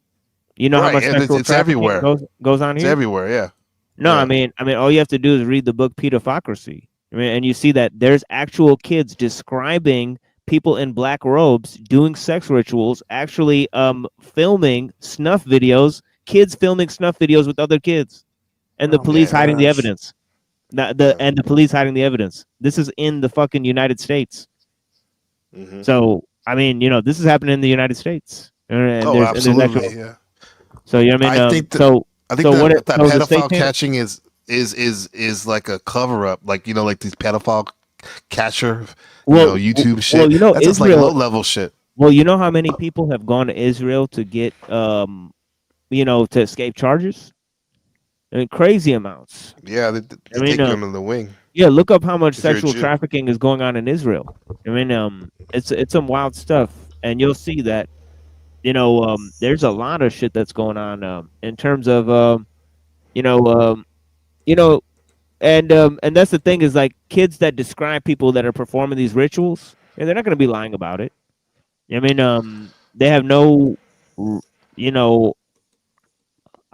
You know how much sexual it's everywhere goes on here. It's everywhere, yeah. No, I mean, all you have to do is read the book Pedophycracy. I mean, and you see that there's actual kids describing people in black robes doing sex rituals, actually filming snuff videos, kids filming snuff videos with other kids, and the police hiding the evidence. And the police hiding the evidence. This is in the fucking United States. So I mean, this is happening in the United States. And absolutely, yeah. So I mean, I think that pedophile catching is like a cover up, like like these pedophile catcher, YouTube shit. Well, that's just like low level shit. Well, you know how many people have gone to Israel to get to escape charges? I mean, crazy amounts. Yeah, they take them in the wing. Yeah, look up how much sexual trafficking is going on in Israel. I mean, it's some wild stuff, and you'll see that. There's a lot of shit that's going on in terms of and that's the thing, is like kids that describe people that are performing these rituals, and they're not going to be lying about it. I mean, they have no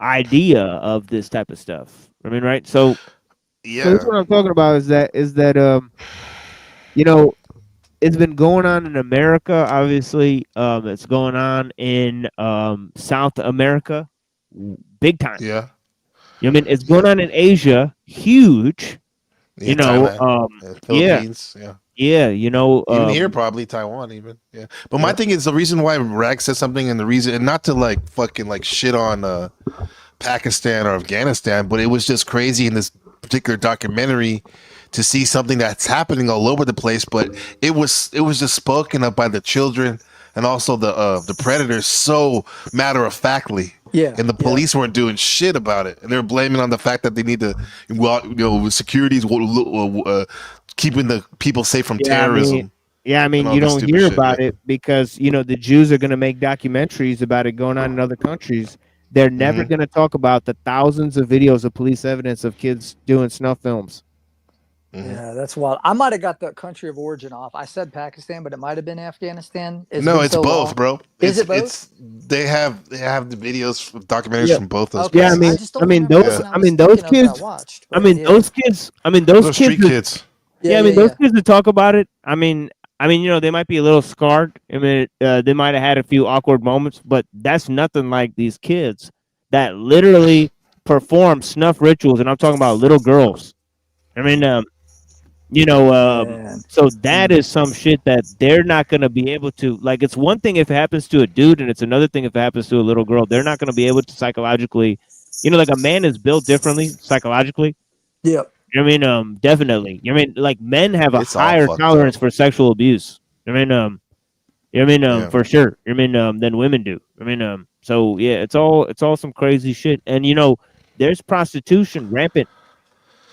idea of this type of stuff. I mean, right? So that's what I'm talking about. Is that it's been going on in America, obviously. It's going on in South America, big time. Yeah. I mean, it's going on in Asia, huge. Philippines, yeah. Even here, probably Taiwan, even. Yeah. But my thing is, the reason why Rag said something, and the reason, and not to like fucking like shit on Pakistan or Afghanistan, but it was just crazy in this particular documentary to see something that's happening all over the place, but it was just spoken of by the children and also the predators so matter of factly. Yeah. And the police weren't doing shit about it, and they were blaming on the fact that they need to, securities keeping the people safe from Yeah, terrorism. I mean, all you this don't stupid hear shit, about yeah. it because the Jews are going to make documentaries about it going on in other countries. They're never Mhm. going to talk about the thousands of videos of police evidence of kids doing snuff films. Yeah, that's wild. I might have got the country of origin off. I said Pakistan, but it might have been Afghanistan. It's No, been it's so both, long. bro. Is it both? It's they have the videos, documentaries Yeah. from both those Okay. Yeah, places. I just don't mean remember those one I was thinking of that I kids. watched. I But mean yeah. those kids. Those Those kids. street kids. Yeah, I mean those kids that talk about it. I mean, they might be a little scarred. I mean, they might have had a few awkward moments, but that's nothing like these kids that literally perform snuff rituals, and I'm talking about little girls. I mean, Man. so that is some shit that they're not going to be able to. Like, it's one thing if it happens to a dude, and it's another thing if it happens to a little girl. They're not going to be able to psychologically, like a man is built differently psychologically. Yep. I mean, definitely. I mean, like men have a It's all higher fucked tolerance up. for sexual abuse. I mean, Yeah. for sure. I mean, than women do. I mean, so yeah, it's all some crazy shit. And there's prostitution rampant.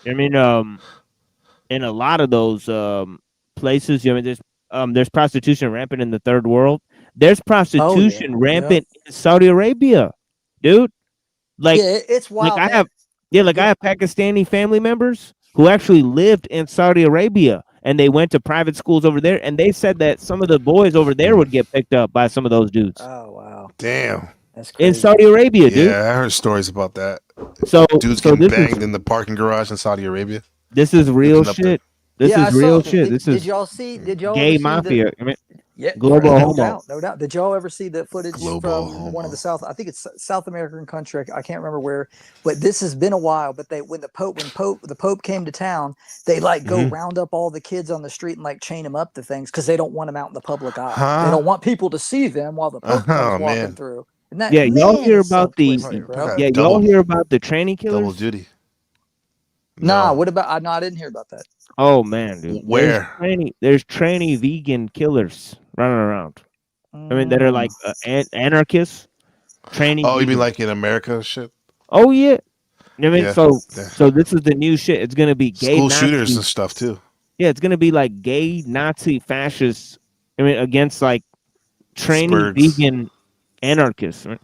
I mean, in a lot of those places, I mean, there's prostitution rampant in the third world. There's prostitution rampant in Saudi Arabia, dude. Like, yeah, it's wild. I man. have, I have Pakistani family members who actually lived in Saudi Arabia, and they went to private schools over there, and they said that some of the boys over there would get picked up by some of those dudes. Oh wow, Damn. that's crazy. In Saudi Arabia, dude. Yeah, I heard stories about that. So Dudes so getting this banged is in the parking garage in Saudi Arabia. this is real Living up there. shit. This Yeah, I is saw real it. shit. This Did is y'all see? Did y'all gay ever see mafia. I mean, Yeah, global no homo. doubt, no doubt. Did y'all ever see the footage Global from one of homo. the I think it's South American country. I can't remember where, but this has been a while. But when the Pope came to town, they like go round up all the kids on the street and like chain them up to things because they don't want them out in the public eye. Huh? They don't want people to see them while the Pope comes walking man. through. And that, Yeah, y'all man, hear is so about the twisted, bro. yeah, Double- y'all hear about the tranny Double killers? duty. Nah, No. what about? No, I didn't hear about that. Oh man, dude. Where? There's tranny vegan killers running around. I mean, that are like anarchists, tranny. Oh, you mean vegans. like in America shit? Oh yeah. I mean, Yeah. so this is the new shit. It's gonna be gay School Nazi. shooters and stuff too. Yeah, it's gonna be like gay Nazi fascists. I mean, against like tranny Spurgs. vegan anarchists. Right?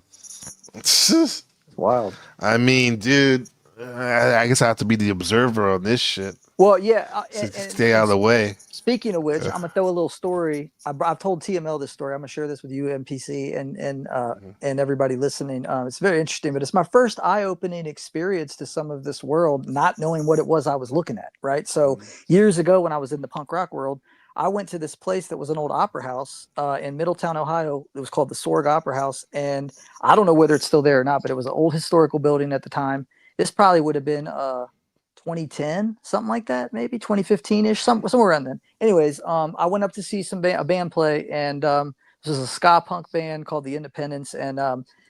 It's wild. I mean, dude, I guess I have to be the observer on this shit. Well, yeah. Stay out of the way. Speaking of which, I'm gonna throw a little story. I've told TML this story. I'm gonna share this with you, MPC, and everybody listening. It's very interesting, but it's my first eye-opening experience to some of this world, not knowing what it was I was looking at. Right. So years ago, when I was in the punk rock world, I went to this place that was an old opera house in Middletown, Ohio. It was called the Sorg Opera House, and I don't know whether it's still there or not, but it was an old historical building at the time. This probably would have been 2010, something like that, maybe 2015-ish, somewhere around then. Anyways, I went up to see a band play, and this was a ska punk band called the Independents, and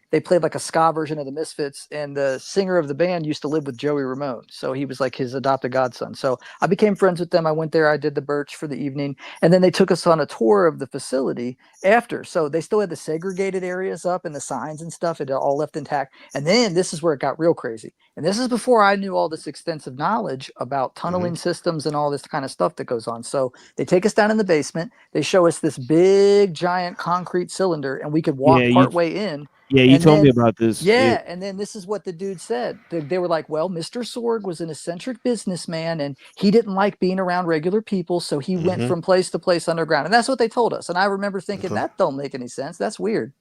they played like a ska version of the Misfits, and the singer of the band used to live with Joey Ramone, so he was like his adopted godson. So I became friends with them. I went there, I did the Birch for the evening, and then they took us on a tour of the facility after. So they still had the segregated areas up and the signs and stuff, it all left intact. And then this is where it got real crazy. And this is before I knew all this extensive knowledge about tunneling systems and all this kind of stuff that goes on. So they take us down in the basement, they show us this big giant concrete cylinder, and we could walk partway in. Yeah, you And told me then- about this. Yeah, and then this is what the dude said. They were like, well, Mr. Sorg was an eccentric businessman, and he didn't like being around regular people, so he went from place to place underground. And that's what they told us. And I remember thinking, that don't make any sense. That's weird.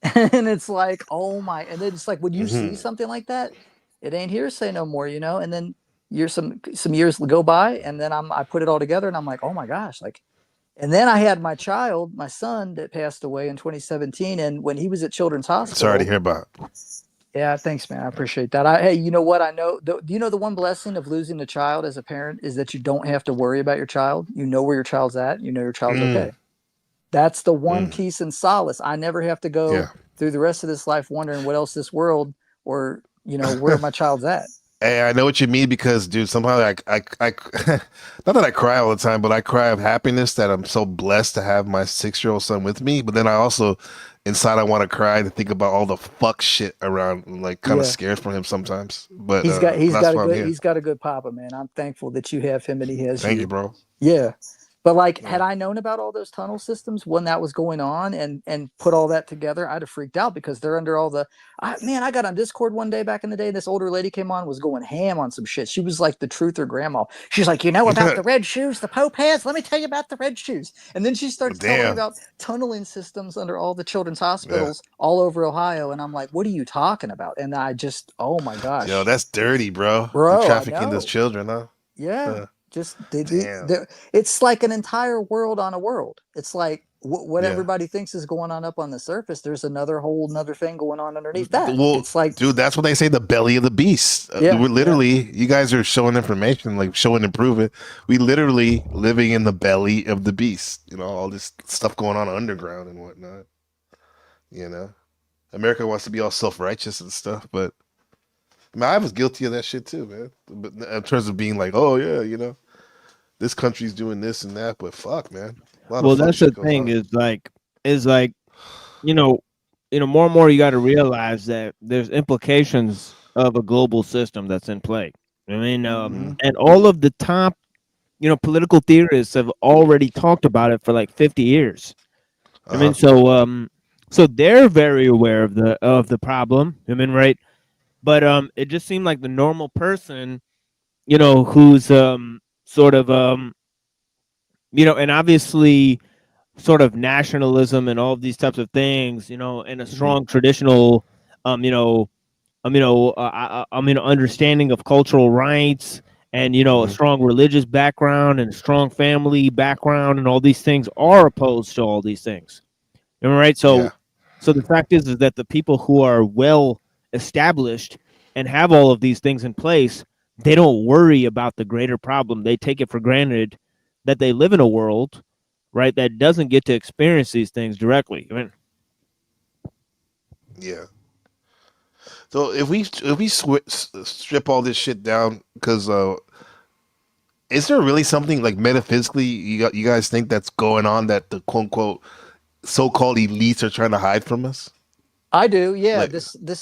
And it's like, oh my. And then it's like, when you see something like that, it ain't hearsay no more, you know? And then some years go by, and then I put it all together, and I'm like, oh my gosh, like. And then I had my son that passed away in 2017. And when he was at Children's Hospital. Sorry to hear about. Yeah, thanks, man. I appreciate that. Hey, you know what? I know. Do you know the one blessing of losing a child as a parent is that you don't have to worry about your child. You know where your child's at. You know your child's okay. That's the one peace and solace. I never have to go through the rest of this life wondering what else this world or, where my child's at. Hey, I know what you mean because, dude, somehow I not that I cry all the time, but I cry of happiness that I'm so blessed to have my 6-year-old son with me. But then I also inside I want to cry to think about all the fuck shit around. Like, kind of Yeah. scared for him sometimes. But He's that's why I'm here. got a good papa, man. I'm thankful that you have him and he has Thank you, you. bro. Yeah. But like, Yeah. had I known about all those tunnel systems when that was going on and put all that together, I'd have freaked out because they're under all the. I got on Discord one day back in the day. This older lady came on, was going ham on some shit. She was like the truther grandma. She's like, you know about the red shoes the Pope has? Let me tell you about the red shoes. And then she starts telling me Damn. about tunneling systems under all the children's hospitals all over Ohio. And I'm like, what are you talking about? And I just, oh my gosh, Yo, that's dirty, bro. bro, They're I trafficking know. those children, huh? Yeah. Just Damn. it's like an entire world on a world. It's like what Yeah. everybody thinks is going on up on the surface. There's another thing going on underneath that. Well, It's like, dude, that's what they say, the belly of the beast. Yeah, We're literally, you guys are showing information, like showing and proving. We literally living in the belly of the beast. You know, all this stuff going on underground and whatnot. You know, America wants to be all self-righteous and stuff, but man, I was guilty of that shit too, man. But in terms of being like, oh yeah, you know, this country's doing this and that, but fuck, man. Well, that's the thing is like, you know, more and more you got to realize that there's implications of a global system that's in play. I mean, and all of the top, political theorists have already talked about it for like 50 years. I mean, so they're very aware of the problem. I mean, right? But it just seemed like the normal person, who's sort of and obviously sort of nationalism and all of these types of things, and a strong traditional, understanding of cultural rights and, a strong religious background and strong family background and all these things are opposed to all these things. Right? So the fact is that the people who are well established and have all of these things in place, they don't worry about the greater problem. They take it for granted that they live in a world, right, that doesn't get to experience these things directly. I mean, yeah. So if we strip all this shit down, because is there really something like metaphysically you guys think that's going on that the quote unquote so-called elites are trying to hide from us? I do. Yeah.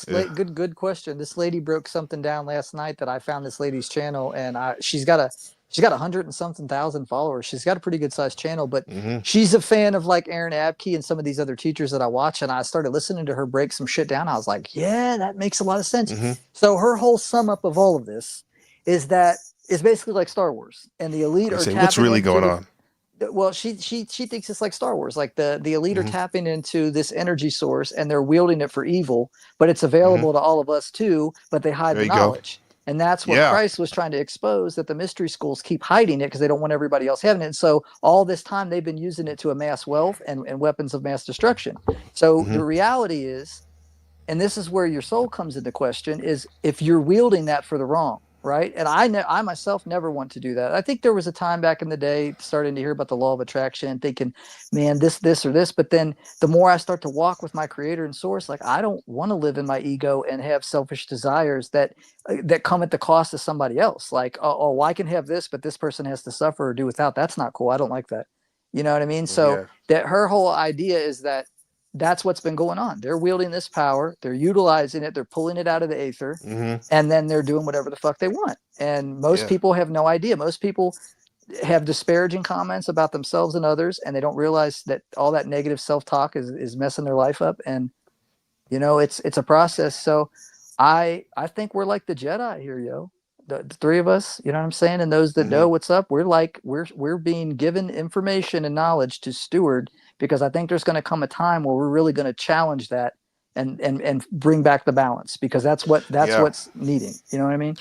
Like, Good question. This lady broke something down last night that I found this lady's channel, and she's got 100 and something thousand followers. She's got a pretty good sized channel, but she's a fan of like Aaron Abke and some of these other teachers that I watch. And I started listening to her break some shit down. I was like, yeah, that makes a lot of sense. So her whole sum up of all of this is basically like Star Wars, and the elite are tapping what's really going on? Well, she thinks it's like Star Wars, like the elite are tapping into this energy source and they're wielding it for evil, but it's available to all of us too, but they hide the knowledge. And that's what Christ was trying to expose, that the mystery schools keep hiding it because they don't want everybody else having it. And so all this time they've been using it to amass wealth and weapons of mass destruction. So the reality is, and this is where your soul comes into question, is if you're wielding that for the wrong, right? And I myself never want to do that. I think there was a time back in the day starting to hear about the law of attraction and thinking, man, this or this. But then the more I start to walk with my creator and source, like I don't want to live in my ego and have selfish desires that come at the cost of somebody else. Like, well, I can have this, but this person has to suffer or do without. That's not cool. I don't like that. You know what I mean? So that her whole idea is that that's what's been going on. They're wielding this power, they're utilizing it, they're pulling it out of the aether, and then they're doing whatever the fuck they want. And most people have no idea. Most people have disparaging comments about themselves and others, and they don't realize that all that negative self-talk is messing their life up. And it's a process. So I think we're like the Jedi here, yo. The three of us, you know what I'm saying? And those that know what's up, we're being given information and knowledge to steward, because I think there's going to come a time where we're really going to challenge that and bring back the balance, because that's what's needing. You know what I mean?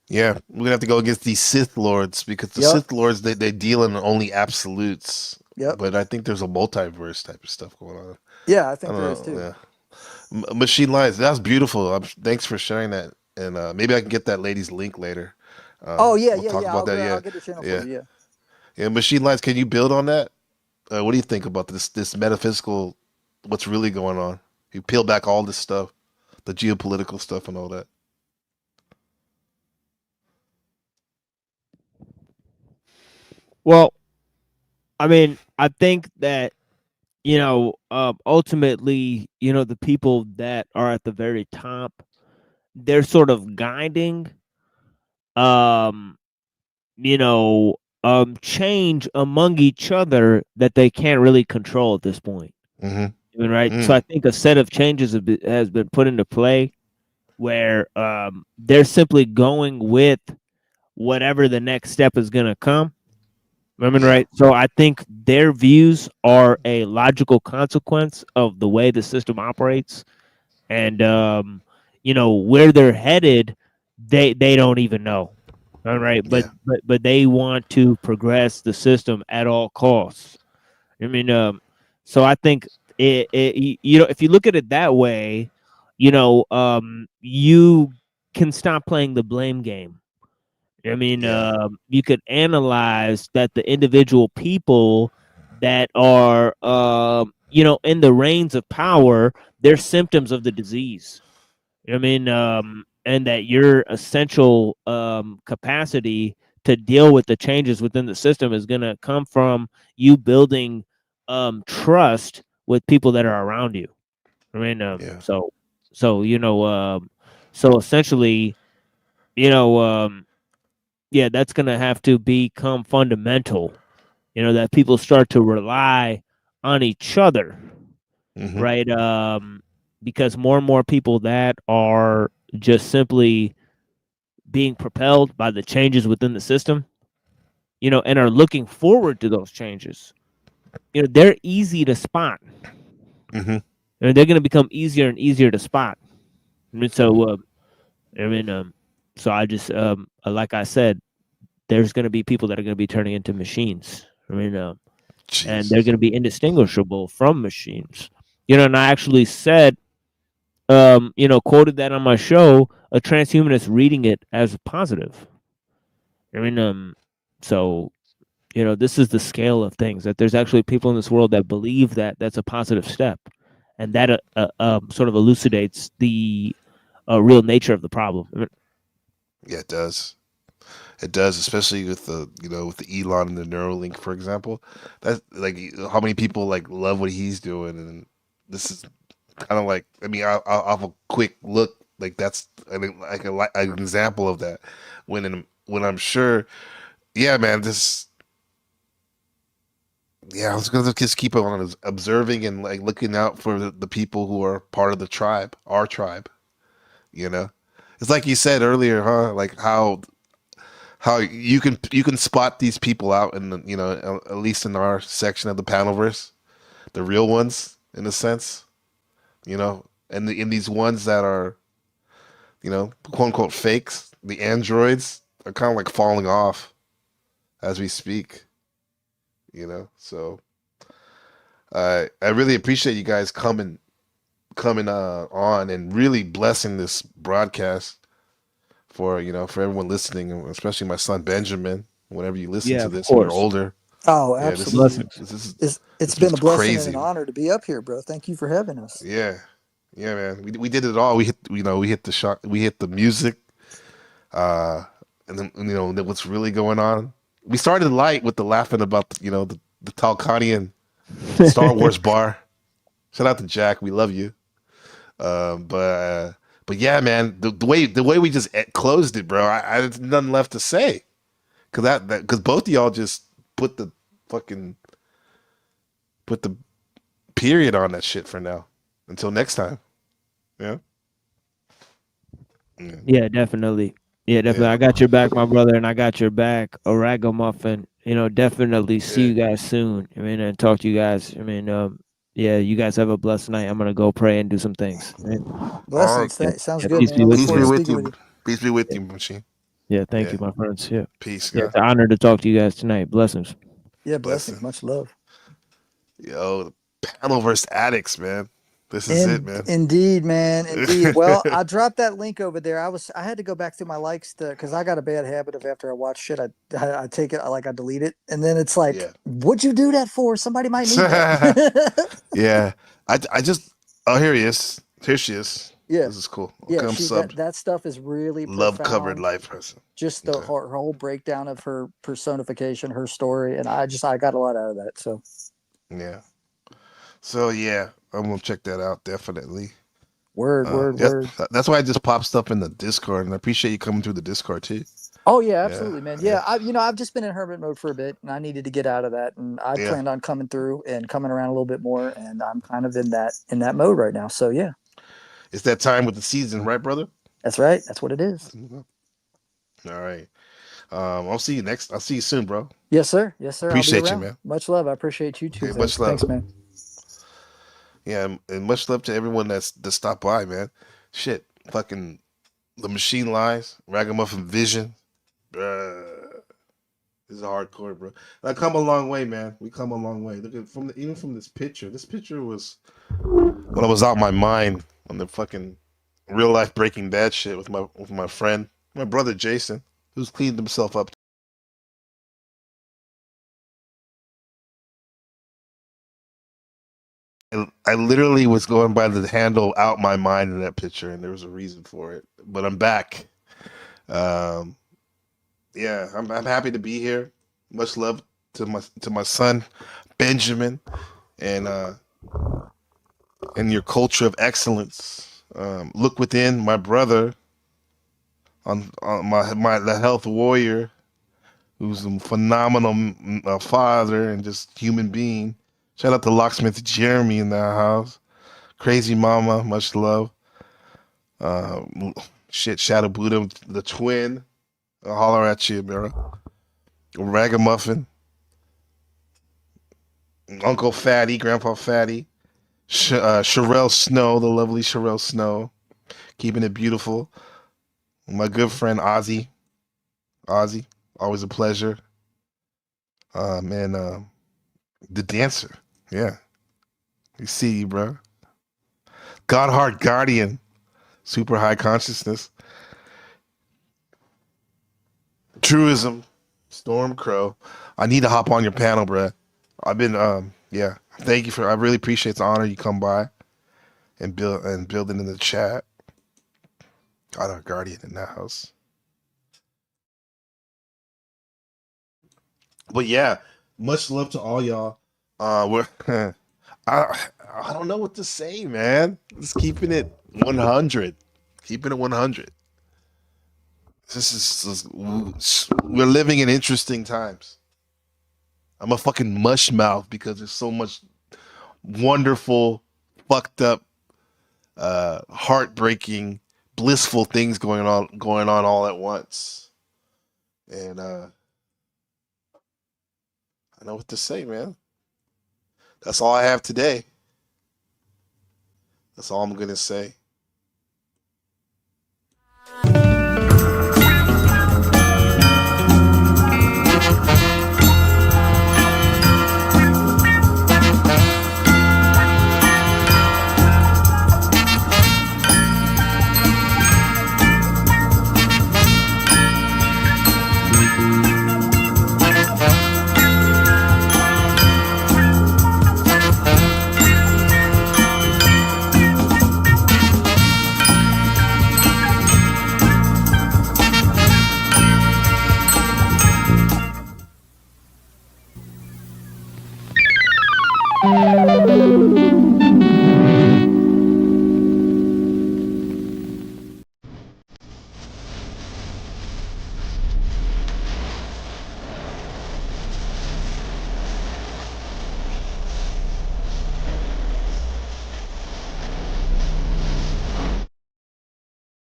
Yeah, we're gonna have to go against these Sith Lords, because the Sith Lords they deal in only absolutes. But I think there's a multiverse type of stuff going on. Yeah, I think there is too. Yeah. Machine Lines, that's beautiful. Thanks for sharing that, and maybe I can get that lady's link later. We'll talk about I'll that. get the channel for you. Yeah. Machine Lines, can you build on that? What do you think about this metaphysical? What's really going on? You peel back all this stuff, the geopolitical stuff, and all that. Well, I mean, I think that ultimately, the people that are at the very top, they're sort of guiding, um, change among each other that they can't really control at this point. Mm-hmm. Right. So I think a set of changes has been put into play where they're simply going with whatever the next step is going to come. Right. So I think their views are a logical consequence of the way the system operates, and where they're headed, they don't even know. All right, but Yeah. but they want to progress the system at all costs. So I think if you look at it that way, you can stop playing the blame game. You could analyze that the individual people that are, in the reins of power, they're symptoms of the disease. And that your essential capacity to deal with the changes within the system is going to come from you building trust with people that are around you. Yeah. So essentially, that's going to have to become fundamental, that people start to rely on each other, Mm-hmm. right? Because more and more people that are just simply being propelled by the changes within the system, and are looking forward to those changes, they're easy to spot. Mm-hmm. They're going to become easier and easier to spot. So I just, like I said, there's going to be people that are going to be turning into machines. And they're going to be indistinguishable from machines. And I actually said, quoted that on my show, a transhumanist reading it as positive. So, this is the scale of things, that there's actually people in this world that believe that that's a positive step. And that sort of elucidates the real nature of the problem. Yeah, it does. It does, especially with the with the Elon and the Neuralink, for example. That's like how many people like love what he's doing, and this is kind of like I'll have a quick look, like that's an example of that. When I'm sure, yeah, man, I was gonna just keep on observing and like looking out for the people who are part of the tribe, our tribe. It's like you said earlier, huh? Like how you can spot these people out in the, at least in our section of the Panelverse, the real ones in a sense, and in these ones that are, quote unquote fakes, the androids are kind of like falling off as we speak, So I really appreciate you guys coming on and really blessing this broadcast for for everyone listening, especially my son Benjamin. Whenever you listen to Of this and you're course. older, Oh, yeah, absolutely. It's this been is a blessing and crazy. an honor to be up here, bro. Thank you for having us. Yeah, man. We did it all. We hit we hit the shot. We hit the music, and then what's really going on. We started light with the laughing about the TALCOTTIAN Star Wars bar. Shout out to Jack. We love you. But yeah, man, the way we just closed it, bro. I had nothing left to say, because both of y'all just put the fucking period on that shit for now. Until next time. Yeah. Yeah, definitely. Yeah, definitely. Yeah. I got your back, my brother, and I got your back, Orago Muffin. Definitely see you guys soon. And talk to you guys. Yeah, you guys have a blessed night. I'm gonna go pray and do some things. Right? Blessings. Right. Sounds Yeah, good, peace man. I look Peace forward be to with speaking you. with you. Peace be with you, machine. Yeah, thank you, my friends. Yeah. Peace, Yeah, God. it's an honor to talk to you guys tonight. Blessings. Yeah, blessings. Much love. Yo, the Panelverse addicts, man. This is it, man. Indeed, man. Indeed. Well, I dropped that link over there. I had to go back through my likes because I got a bad habit of after I watch shit, I take it, I delete it, and then it's like, what'd you do that for? Somebody might need that. Yeah, I just here he is. Here she is. Yeah, this is cool. Yeah, Come that stuff is really love profound. covered life person. Just her whole breakdown of her personification, her story, and I got a lot out of that. So yeah. So yeah, I'm gonna check that out definitely. Word, word, Yeah, word. that's why I just pop stuff in the Discord, and I appreciate you coming through the Discord too. Oh yeah, Yeah, absolutely, man. yeah, Yeah, I've just been in hermit mode for a bit, and I needed to get out of that, and I yeah. planned on coming through and coming around a little bit more, and I'm kind of in that mode right now. So yeah, It's that time with the season, right, brother? that's right. That's what it is. All right. I'll see you next. I'll see you soon, bro. Yes, sir. Yes, sir. I'll be Appreciate you, around. man. Much love. I appreciate you too. Okay, much love. Thanks, man. Yeah, and much love to everyone that stopped by, man. Shit, fucking the machine lies, ragamuffin vision. This is hardcore, bro. I come a long way, man. We come a long way. Look at even from this picture. This picture was when I was out my mind on the fucking real life Breaking Bad shit with my friend, my brother Jason, who's cleaned himself up. I literally was going by the handle out my mind in that picture, and there was a reason for it. But I'm back. Yeah, I'm happy to be here. Much love to my son Benjamin, and your culture of excellence. Look within, my brother, on my the health warrior, who's a phenomenal father and just human being. Shout out to Locksmith Jeremy in that house. Crazy Mama, much love. Shit, Shadow Buddha, the twin. I'll holler at you, bro. Ragamuffin. Uncle Fatty, Grandpa Fatty. Sherelle Snow, the lovely Sherelle Snow. Keeping it beautiful. My good friend Ozzy. Ozzy, always a pleasure. And the dancer. Yeah. We see you, bro. Godheart Guardian. Super high consciousness. Truism. Storm Crow. I need to hop on your panel, bro. I've been yeah. Thank you I really appreciate it's an honor you come by and building in the chat. Godheart Guardian in that house. But yeah, much love to all y'all. We're I don't know what to say, man. Just keeping it 100. Keeping it 100. We're living in interesting times. I'm a fucking mush mouth because there's so much wonderful, fucked up, heartbreaking, blissful things going on all at once. And I know what to say, man. That's all I have today. That's all I'm gonna say.